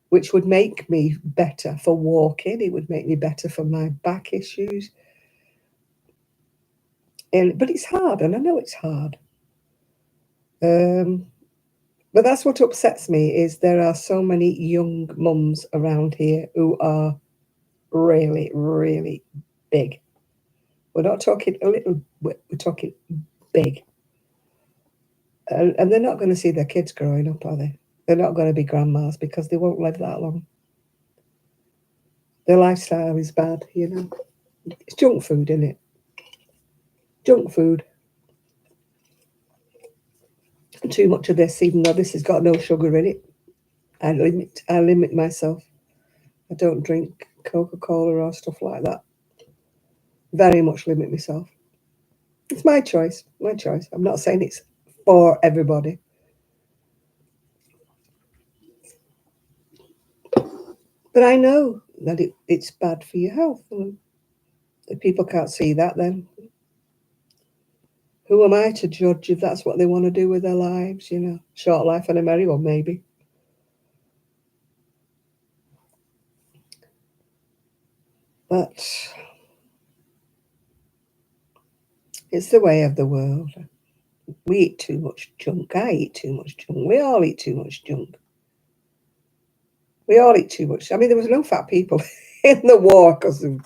which would make me better for walking. It would make me better for my back issues. But it's hard, and I know it's hard. But that's what upsets me, is there are so many young mums around here who are really, really big. We're not talking a little, we're talking big. And they're not going to see their kids growing up, are they? They're not going to be grandmas because they won't live that long. Their lifestyle is bad, you know. It's junk food, isn't it? Junk food. And too much of this, even though this has got no sugar in it. I limit myself. I don't drink Coca-Cola or stuff like that. Very much limit myself. It's my choice. I'm not saying it's for everybody. But I know that it's bad for your health. And if people can't see that, then who am I to judge if that's what they want to do with their lives, you know? Short life and a merry one, maybe. But it's the way of the world. We eat too much junk. I eat too much junk. We all eat too much junk. We all eat too much. I mean, there was no fat people in the war because of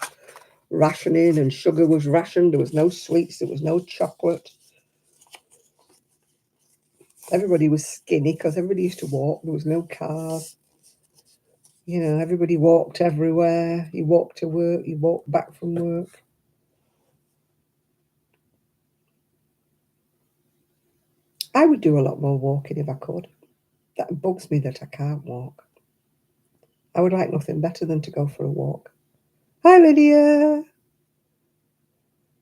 rationing, and sugar was rationed. There was no sweets. There was no chocolate. Everybody was skinny because everybody used to walk. There was no cars. You know, everybody walked everywhere. You walked to work. You walked back from work. I would do a lot more walking if I could. That bugs me that I can't walk. I would like nothing better than to go for a walk. Hi, Lydia.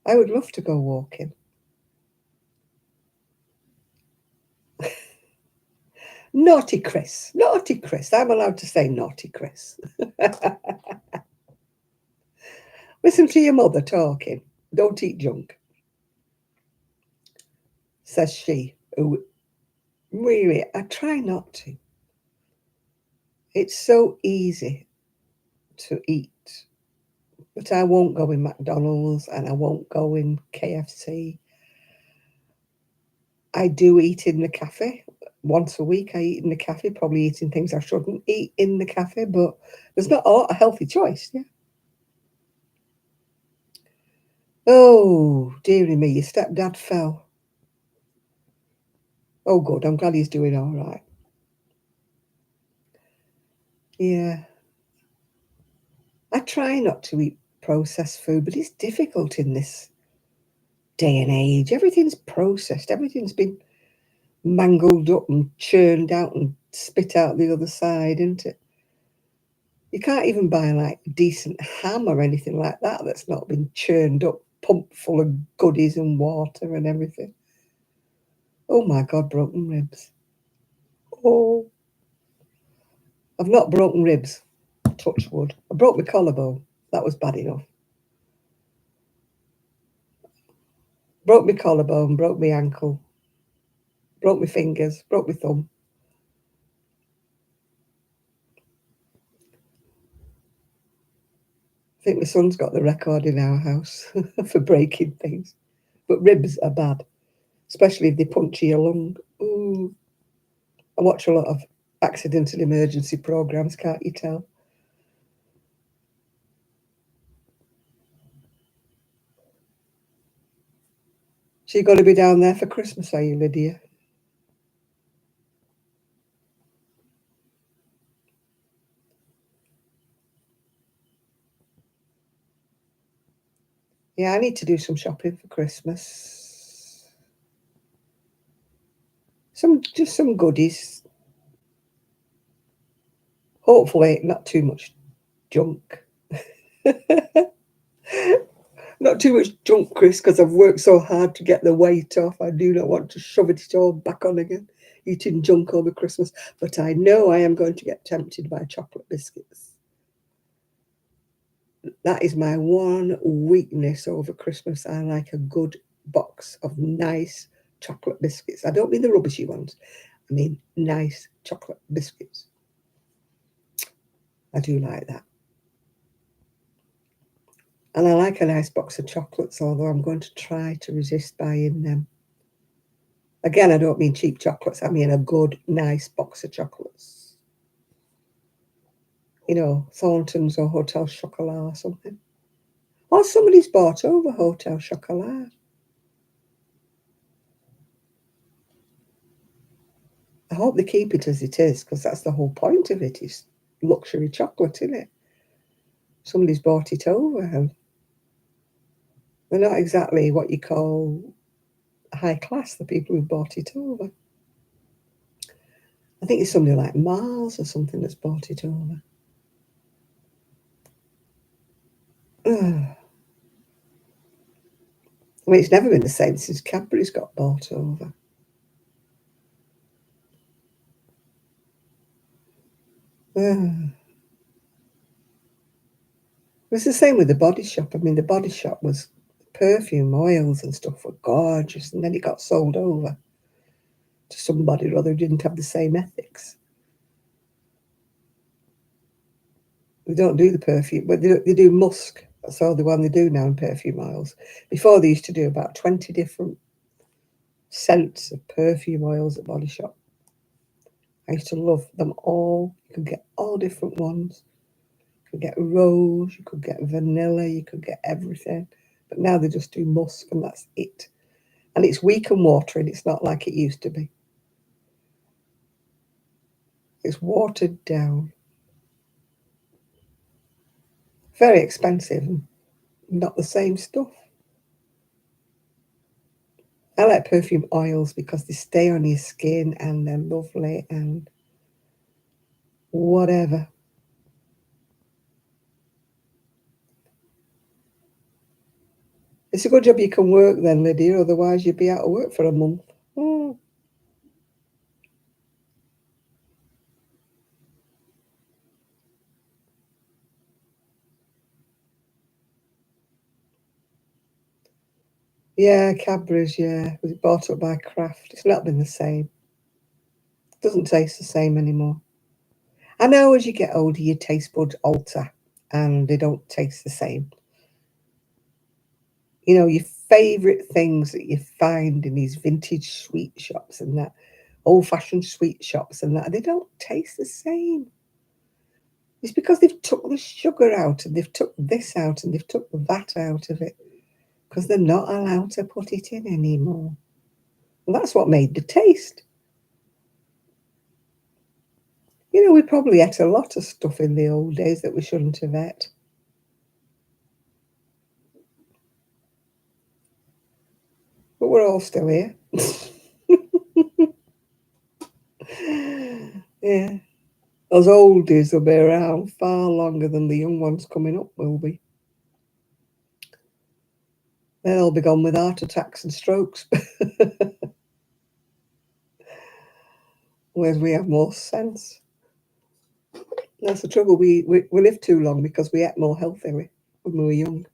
I would love to go walking. Naughty Chris. Naughty Chris. I'm allowed to say naughty Chris. Listen to your mother talking. Don't eat junk, says she. Who really, I try not to. It's so easy to eat. But I won't go in McDonald's and I won't go in KFC. I do eat in the cafe. Once a week I eat in the cafe, probably eating things I shouldn't eat in the cafe, but there's not a healthy choice, yeah. Oh, dearie me, your stepdad fell. Oh, good, I'm glad he's doing all right. Yeah. I try not to eat processed food, but it's difficult in this day and age. Everything's processed. Everything's been mangled up and churned out and spit out the other side, isn't it? You can't even buy like decent ham or anything like that that's not been churned up, pumped full of goodies and water and everything. Oh my God, broken ribs. Oh, I've not broken ribs, touch wood. I broke my collarbone. That was bad enough. Broke my collarbone, broke my ankle, broke my fingers, broke my thumb. I think my son's got the record in our house for breaking things. But ribs are bad, especially if they puncture your lung. Ooh. I watch a lot of accident and emergency programs, can't you tell? So you're going to be down there for Christmas, are you, Lydia? Yeah, I need to do some shopping for Christmas. Just some goodies. Hopefully not too much junk. Not too much junk, Chris, because I've worked so hard to get the weight off. I do not want to shove it all back on again, eating junk over Christmas. But I know I am going to get tempted by chocolate biscuits. That is my one weakness over Christmas. I like a good box of nice chocolate biscuits. I don't mean the rubbishy ones. I mean nice chocolate biscuits. I do like that. And I like a nice box of chocolates, although I'm going to try to resist buying them. Again, I don't mean cheap chocolates. I mean a good, nice box of chocolates. You know, Thornton's or Hotel Chocolat or something. Or somebody's bought over Hotel Chocolat. I hope they keep it as it is, because that's the whole point of it, is luxury chocolate, isn't it? Somebody's bought it over. And they're not exactly what you call high class, the people who bought it over. I think it's somebody like Mars or something that's bought it over. I mean, it's never been the same since Cadbury's got bought over. It's the same with the Body Shop. I mean, the Body Shop was perfume, oils and stuff were gorgeous, and then it got sold over to somebody or other who didn't have the same ethics. They don't do the perfume, but they do musk So the one they do now in perfume oils. Before they used to do about 20 different scents of perfume oils at Body Shop. I used to love them all. You could get all different ones. You could get rose, you could get vanilla, you could get everything. But now they just do musk and that's it. And it's weak and watery. It's not like it used to be. It's watered down. Very expensive and not the same stuff. I like perfume oils because they stay on your skin and they're lovely and whatever. It's a good job you can work then, Lydia, otherwise you'd be out of work for a month. Mm. Yeah, Cadbury's, yeah. It was bought up by Kraft. It's not been the same. It doesn't taste the same anymore. I know as you get older, your taste buds alter and they don't taste the same. You know, your favourite things that you find in these vintage sweet shops and that, old-fashioned sweet shops and that, they don't taste the same. It's because they've took the sugar out and they've took this out and they've took that out of it because they're not allowed to put it in anymore. And that's what made the taste. You know, we probably ate a lot of stuff in the old days that we shouldn't have ate. But we're all still here. Yeah. Those oldies will be around far longer than the young ones coming up will be. They'll all be gone with heart attacks and strokes. Whereas we have more sense. That's the trouble. We live too long because we ate more healthily when we were young.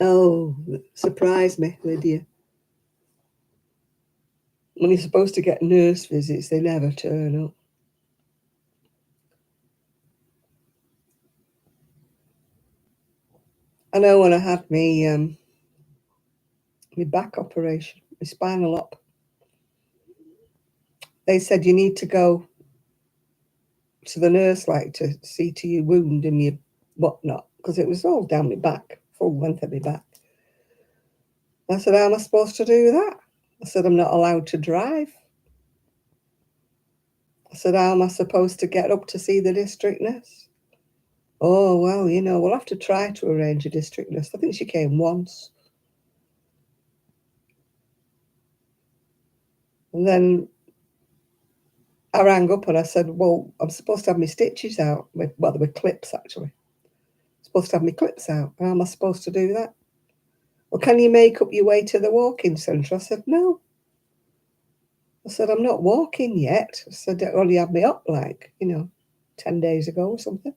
Oh, surprise me, Lydia. When you're supposed to get nurse visits, they never turn up. I know when I had my back operation, my spinal op, they said you need to go to the nurse, like, to see to your wound and your whatnot, because it was all down my back, full length of my back. I said, how am I supposed to do that? I said, I'm not allowed to drive. I said, how am I supposed to get up to see the district nurse? Oh, well, you know, we'll have to try to arrange a district nurse. I think she came once. And then I rang up and I said, well, I'm supposed to have my stitches out. Well, they were clips, actually. I'm supposed to have my clips out. How am I supposed to do that? Well, can you make up your way to the walk-in centre? I said, no. I said, I'm not walking yet. I said, I only had me up, like, 10 days ago or something.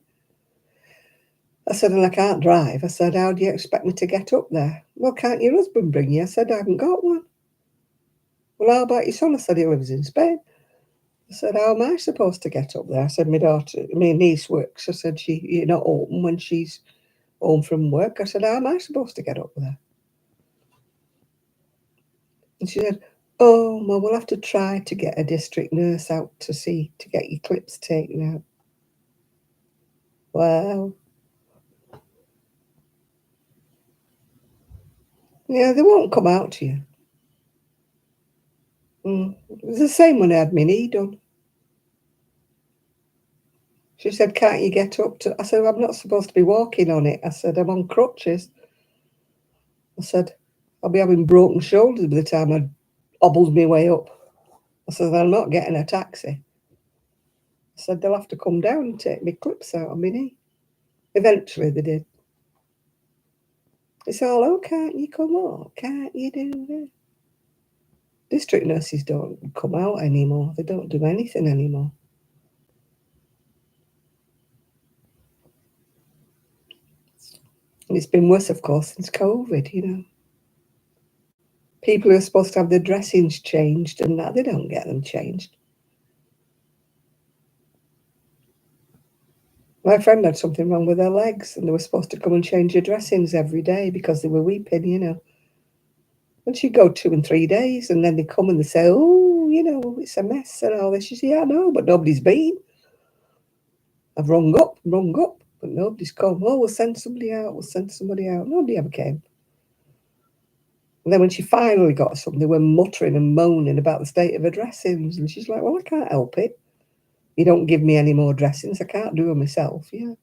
I said, and I can't drive. I said, how do you expect me to get up there? Well, can't your husband bring you? I said, I haven't got one. Well, how about your son? I said, he lives in Spain. I said, how am I supposed to get up there? I said, my niece works. I said, you're not open when she's home from work. I said, how am I supposed to get up there? And she said, oh, well, we'll have to try to get a district nurse out to get your clips taken out. Wow. Yeah, they won't come out to you. It was the same when I had my knee done. She said, can't you get up to... I said, I'm not supposed to be walking on it. I said, I'm on crutches. I said, I'll be having broken shoulders by the time I hobbled my way up. I said, I'm not getting a taxi. I said, they'll have to come down and take my clips out on my knee. Eventually they did. It's all, oh, can't you come up? Can't you do that? District nurses don't come out anymore. They don't do anything anymore. And it's been worse, of course, since COVID, People who are supposed to have their dressings changed and that, they don't get them changed. My friend had something wrong with her legs, and they were supposed to come and change her dressings every day because they were weeping, you know. And she'd go 2 and 3 days, and then they come and they say, oh, you know, it's a mess and all this. She said, yeah, I know, but nobody's been. I've rung up, but nobody's come. Oh, we'll send somebody out, Nobody ever came. And then when she finally got some, they were muttering and moaning about the state of her dressings. And she's like, well, I can't help it. You don't give me any more dressings. I can't do them myself. Yeah.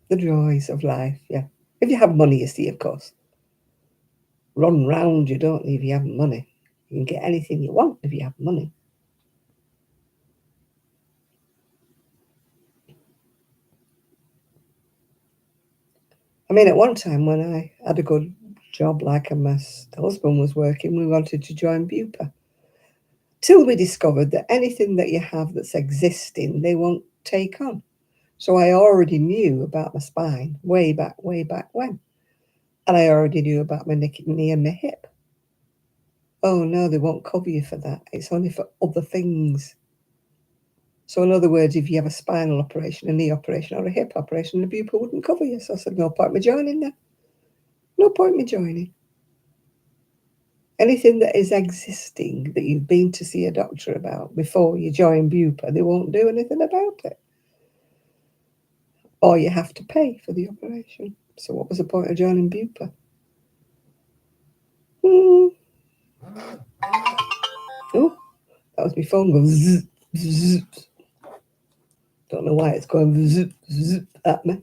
The joys of life, yeah. If you have money, you see, of course. Run round, you don't if you haven't money. You can get anything you want if you have money. I mean, at one time when I had a good job, like my husband was working, we wanted to join Bupa. Till we discovered that anything that you have that's existing, they won't take on. So I already knew about my spine way back when. And I already knew about my knee and my hip. Oh no, they won't cover you for that. It's only for other things. So in other words, if you have a spinal operation, a knee operation, or a hip operation, the Bupa wouldn't cover you. So I said, no point me joining then. No point me joining. Anything that is existing that you've been to see a doctor about before you join Bupa, they won't do anything about it. Or you have to pay for the operation. So what was the point of joining Bupa? Oh, that was my phone going zzz, zzz. Don't know why it's going zzz, zzz at me.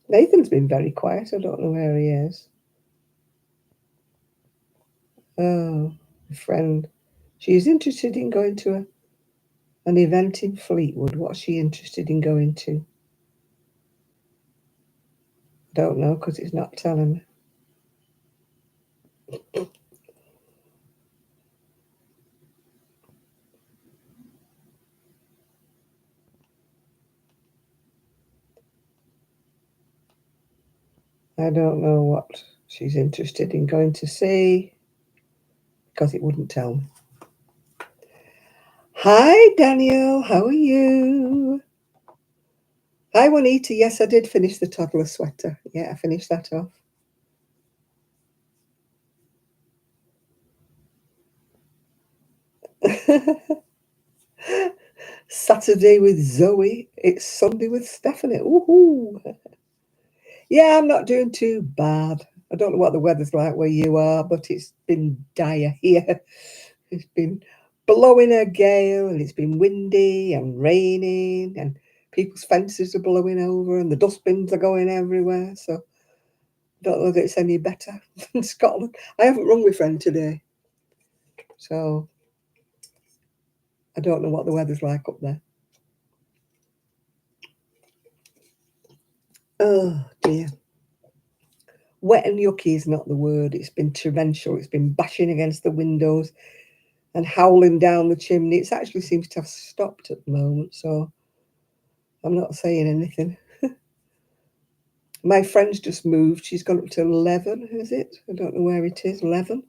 Nathan's been very quiet. I don't know where he is. Oh, a friend. She's interested in going to an event in Fleetwood. What's she interested in going to? Don't know because it's not telling me. I don't know what she's interested in going to see because it wouldn't tell me. Hi, Daniel. How are you? Hi, Juanita. Yes, I did finish the toddler sweater. Yeah, I finished that off. Saturday with Zoe. It's Sunday with Stephanie. Woohoo! Yeah, I'm not doing too bad. I don't know what the weather's like where you are, but it's been dire here. It's been blowing a gale and it's been windy and raining and people's fences are blowing over and the dustbins are going everywhere. So I don't know that it's any better than Scotland. I haven't rung my friend today. So I don't know what the weather's like up there. Oh dear. Wet and yucky is not the word. It's been torrential. It's been bashing against the windows and howling down the chimney. It actually seems to have stopped at the moment, so I'm not saying anything. My friend's just moved. She's gone up to 11, is it? I don't know where it is. 11?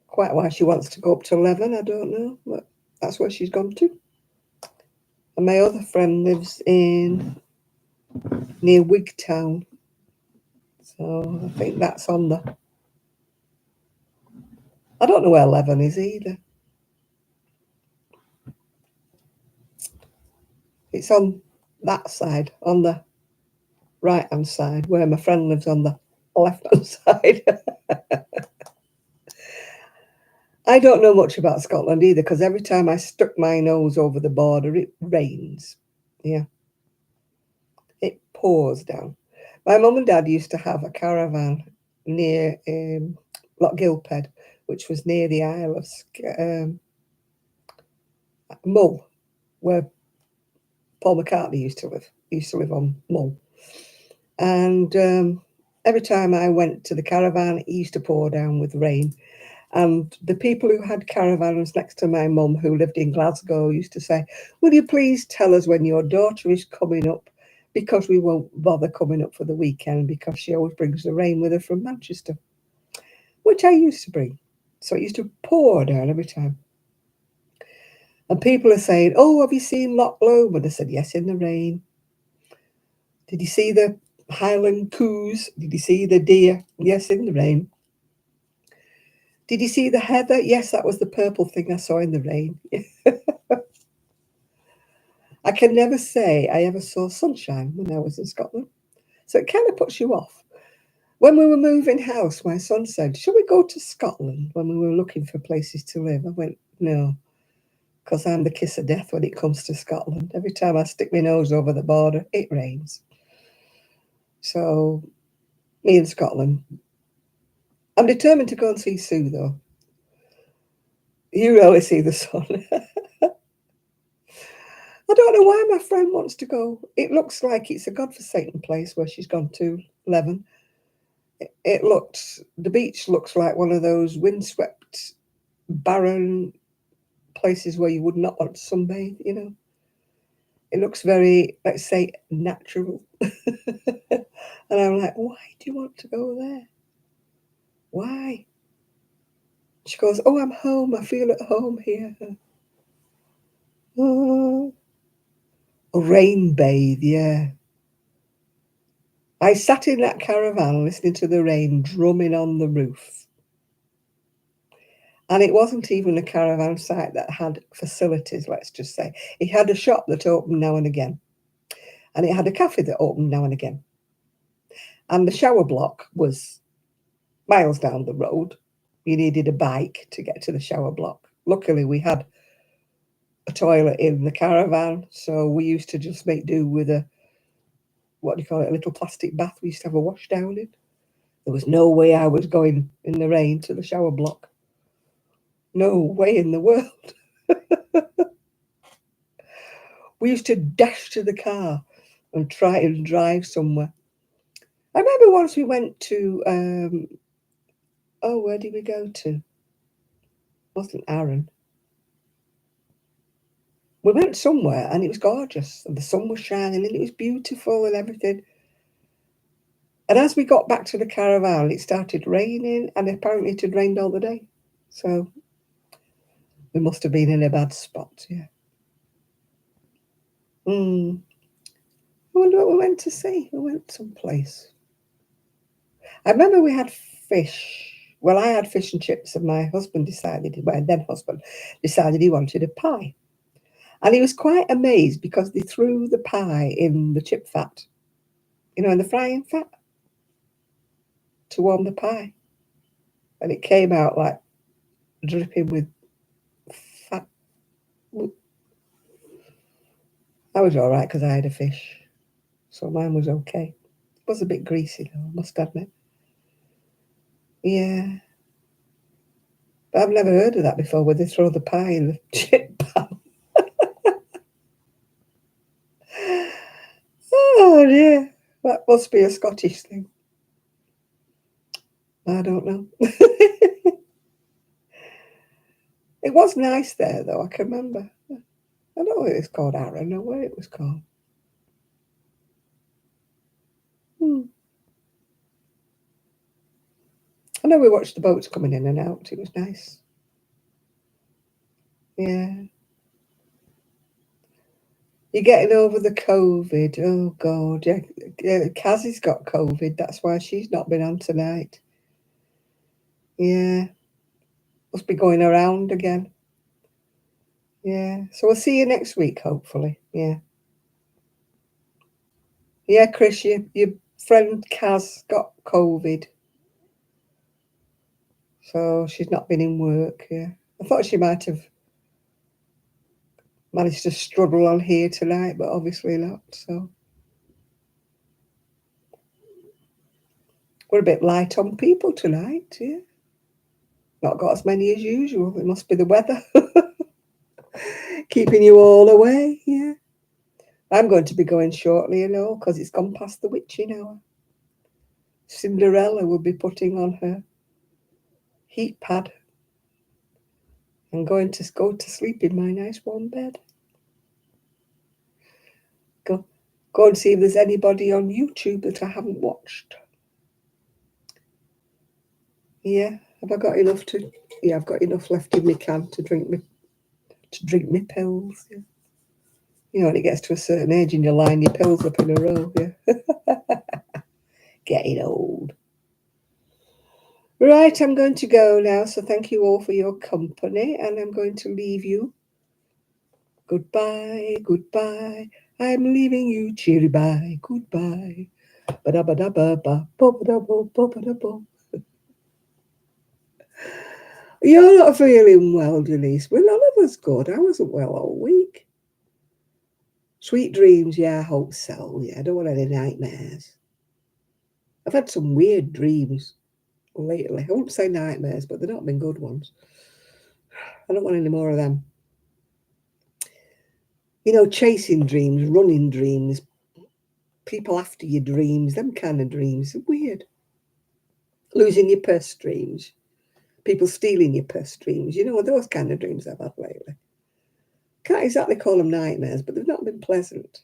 Quite why she wants to go up to 11, I don't know. But that's where she's gone to. And my other friend lives near Wigtown. So I think that's on the... I don't know where 11 is either. It's on that side, on the right-hand side, where my friend lives on the left-hand side. I don't know much about Scotland either, because every time I stuck my nose over the border, it rains. Yeah. It pours down. My mum and dad used to have a caravan near Loch Gilphead, which was near the Isle of Mull, where Paul McCartney used to live. He used to live on Mull. And every time I went to the caravan, it used to pour down with rain. And the people who had caravans next to my mum, who lived in Glasgow, used to say, will you please tell us when your daughter is coming up? because we won't bother coming up for the weekend because she always brings the rain with her from Manchester, which I used to bring. So it used to pour down every time. And people are saying, oh, have you seen Loch Lomond? I said, yes, in the rain. Did you see the Highland coos? Did you see the deer? Yes, in the rain. Did you see the heather? Yes, that was the purple thing I saw in the rain. I can never say I ever saw sunshine when I was in Scotland. So it kind of puts you off. When we were moving house, my son said, should we go to Scotland when we were looking for places to live? I went, no, because I'm the kiss of death when it comes to Scotland. Every time I stick my nose over the border, it rains. So, me and Scotland. I'm determined to go and see Sue, though. You really see the sun. I don't know why my friend wants to go. It looks like it's a godforsaken place where she's gone to, Leven. The beach looks like one of those windswept, barren places where you would not want to sunbathe, you know. It looks very, let's say, natural. And I'm like, why do you want to go there? Why? She goes, oh, I'm home. I feel at home here. Oh. Rain bathe, yeah. I sat in that caravan listening to the rain drumming on the roof. And it wasn't even a caravan site that had facilities, let's just say. It had a shop that opened now and again. And it had a cafe that opened now and again. And the shower block was miles down the road. You needed a bike to get to the shower block. Luckily, we had a toilet in the caravan. So we used to just make do with a little plastic bath. We used to have a wash down in. There was no way I was going in the rain to the shower block. No way in the world. We used to dash to the car and try and drive somewhere. I remember once we went to, where did we go to? It wasn't Arran. We went somewhere and it was gorgeous and the sun was shining and it was beautiful and everything. And as we got back to the caravan, it started raining and apparently it had rained all the day. So we must have been in a bad spot, yeah. I wonder what we went to see. We went someplace. I remember we had fish. Well, I had fish and chips and my husband decided he wanted a pie. And he was quite amazed because they threw the pie in the chip fat, in the frying fat to warm the pie. And it came out like dripping with fat. I was all right because I had a fish. So mine was okay. It was a bit greasy though, I must admit. Yeah. But I've never heard of that before, where they throw the pie in the chip pan. Oh dear. That must be a Scottish thing. I don't know. It was nice there though, I can remember. I don't know if it was called Arran or where it was called. I know we watched the boats coming in and out. It was nice. Yeah. You're getting over the COVID. Oh, God. Yeah. Kazzy's got COVID. That's why she's not been on tonight. Yeah. Must be going around again. Yeah. So we'll see you next week, hopefully. Yeah. Yeah, Chris, your friend Kaz got COVID. So she's not been in work. Yeah. I thought she might have managed to struggle on here tonight, but obviously not. So we're a bit light on people tonight, yeah. Not got as many as usual. It must be the weather. Keeping you all away, yeah. I'm going to be going shortly, because it's gone past the witching hour. Cinderella will be putting on her heat pad and going to go to sleep in my nice warm bed. Go and see if there's anybody on YouTube that I haven't watched. Yeah, have I got enough to? Yeah, I've got enough left in my can to drink me pills. Yeah. You know, when it gets to a certain age and you line your pills up in a row. Yeah, getting old. Right, I'm going to go now. So thank you all for your company, and I'm going to leave you. Goodbye, goodbye. I'm leaving you. Cheery bye, goodbye. Ba-da-ba-da-ba-ba, ba-ba-da-ba-ba-ba-da-ba. You're not feeling well, Denise. Well, none of us good. I wasn't well all week. Sweet dreams, yeah, I hope so. Yeah, I don't want any nightmares. I've had some weird dreams lately. I won't say nightmares, but they've not been good ones. I don't want any more of them. You know, chasing dreams, running dreams, people after your dreams, them kind of dreams are weird. Losing your purse dreams, people stealing your purse dreams, you know, those kind of dreams I've had lately. Can't exactly call them nightmares, but they've not been pleasant.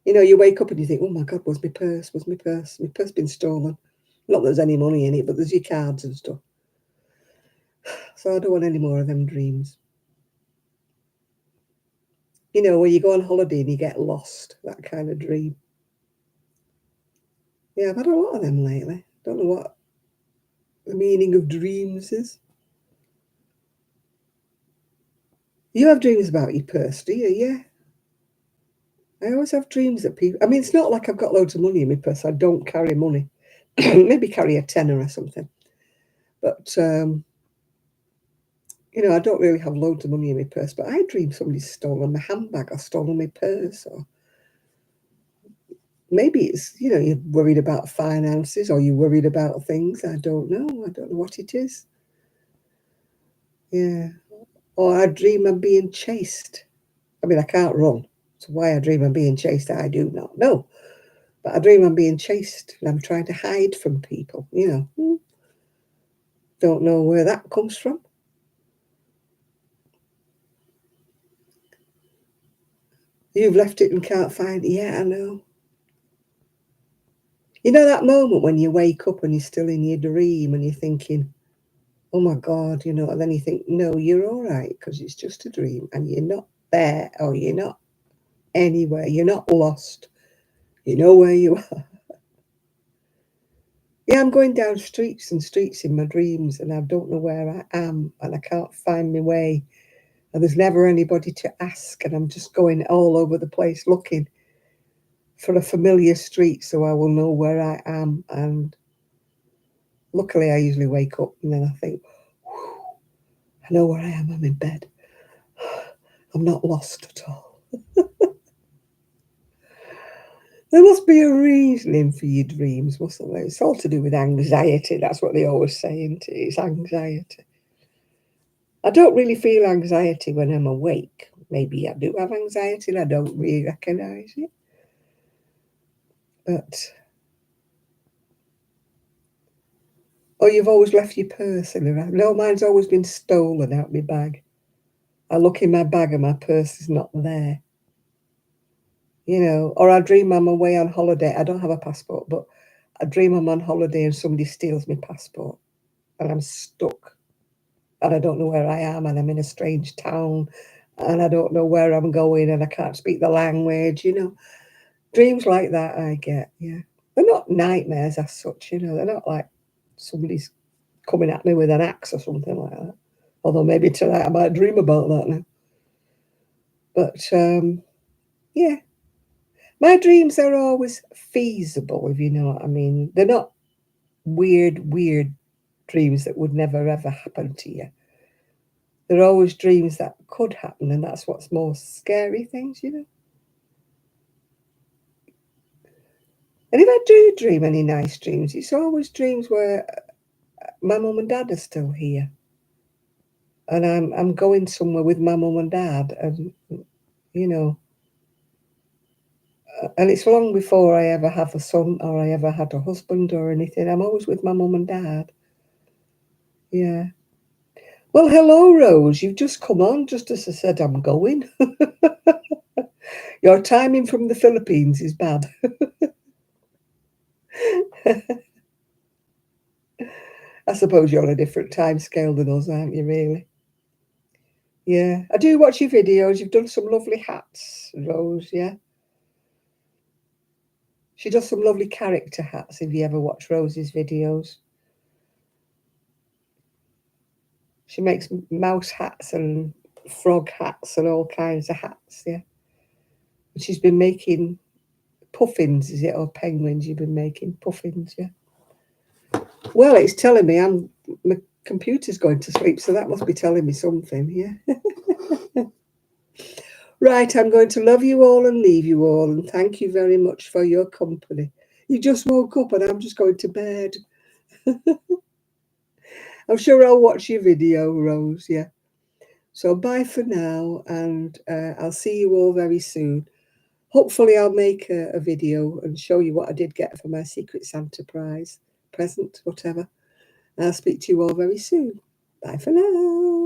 You know, you wake up and you think, oh my God, where's my purse? Where's my purse? My purse been stolen. Not that there's any money in it, but there's your cards and stuff. So I don't want any more of them dreams. You know, when you go on holiday and you get lost, that kind of dream. Yeah, I've had a lot of them lately. Don't know what the meaning of dreams is. You have dreams about your purse, do you? Yeah. I always have dreams that people... I mean, it's not like I've got loads of money in my purse. I don't carry money. Maybe carry a tenner or something. But, you know, I don't really have loads of money in my purse. But I dream somebody's stolen my handbag or stolen my purse. Or maybe it's, you know, you're worried about finances or you're worried about things. I don't know. I don't know what it is. Yeah. Or I dream I'm being chased. I mean, I can't run. So why I dream I'm being chased, I do not know. But I dream I'm being chased and I'm trying to hide from people, you know. Don't know where that comes from. You've left it and can't find it. Yeah, I know. You know that moment when you wake up and you're still in your dream and you're thinking, oh my God, you know, and then you think, no, you're all right because it's just a dream and you're not there or you're not anywhere. You're not lost. You know where you are. Yeah, I'm going down streets and streets in my dreams and I don't know where I am and I can't find my way. And there's never anybody to ask and I'm just going all over the place looking for a familiar street so I will know where I am. And luckily I usually wake up and then I think, I know where I am, I'm in bed. I'm not lost at all. There must be a reasoning for your dreams, mustn't there? It's all to do with anxiety. That's what they always say, isn't it? It's anxiety. I don't really feel anxiety when I'm awake. Maybe I do have anxiety and I don't really recognise it. But, oh, you've always left your purse in around. No, mine's always been stolen out my bag. I look in my bag and my purse is not there. You know, or I dream I'm away on holiday. I don't have a passport, but I dream I'm on holiday and somebody steals my passport and I'm stuck and I don't know where I am and I'm in a strange town and I don't know where I'm going and I can't speak the language, you know. Dreams like that I get, yeah. They're not nightmares as such, you know. They're not like somebody's coming at me with an axe or something like that. Although maybe tonight I might dream about that now. But, yeah. My dreams are always feasible, if you know what I mean. They're not weird dreams that would never ever happen to you. They're always dreams that could happen, and that's what's more scary things, you know. And if I do dream any nice dreams, it's always dreams where my mum and dad are still here. And I'm going somewhere with my mum and dad, and you know, and it's long before I ever have a son or I ever had a husband or anything. I'm always with my mum and dad. Yeah. Well, hello, Rose. You've just come on just as I said I'm going. Your timing from the Philippines is bad. I suppose you're on a different time scale than us, aren't you, really? Yeah, I do watch your videos. You've done some lovely hats, Rose, yeah? She does some lovely character hats, if you ever watch Rose's videos. She makes mouse hats and frog hats and all kinds of hats, yeah? And she's been making puffins, is it, or penguins you've been making? Puffins, yeah? Well, it's telling me my computer's going to sleep, so that must be telling me something, yeah? Right, I'm going to love you all and leave you all, and thank you very much for your company. You just woke up and I'm just going to bed. I'm sure I'll watch your video, Rose, yeah? So bye for now, and I'll see you all very soon. Hopefully I'll make a video and show you what I did get for my Secret Santa prize, present, whatever. I'll speak to you all very soon. Bye for now.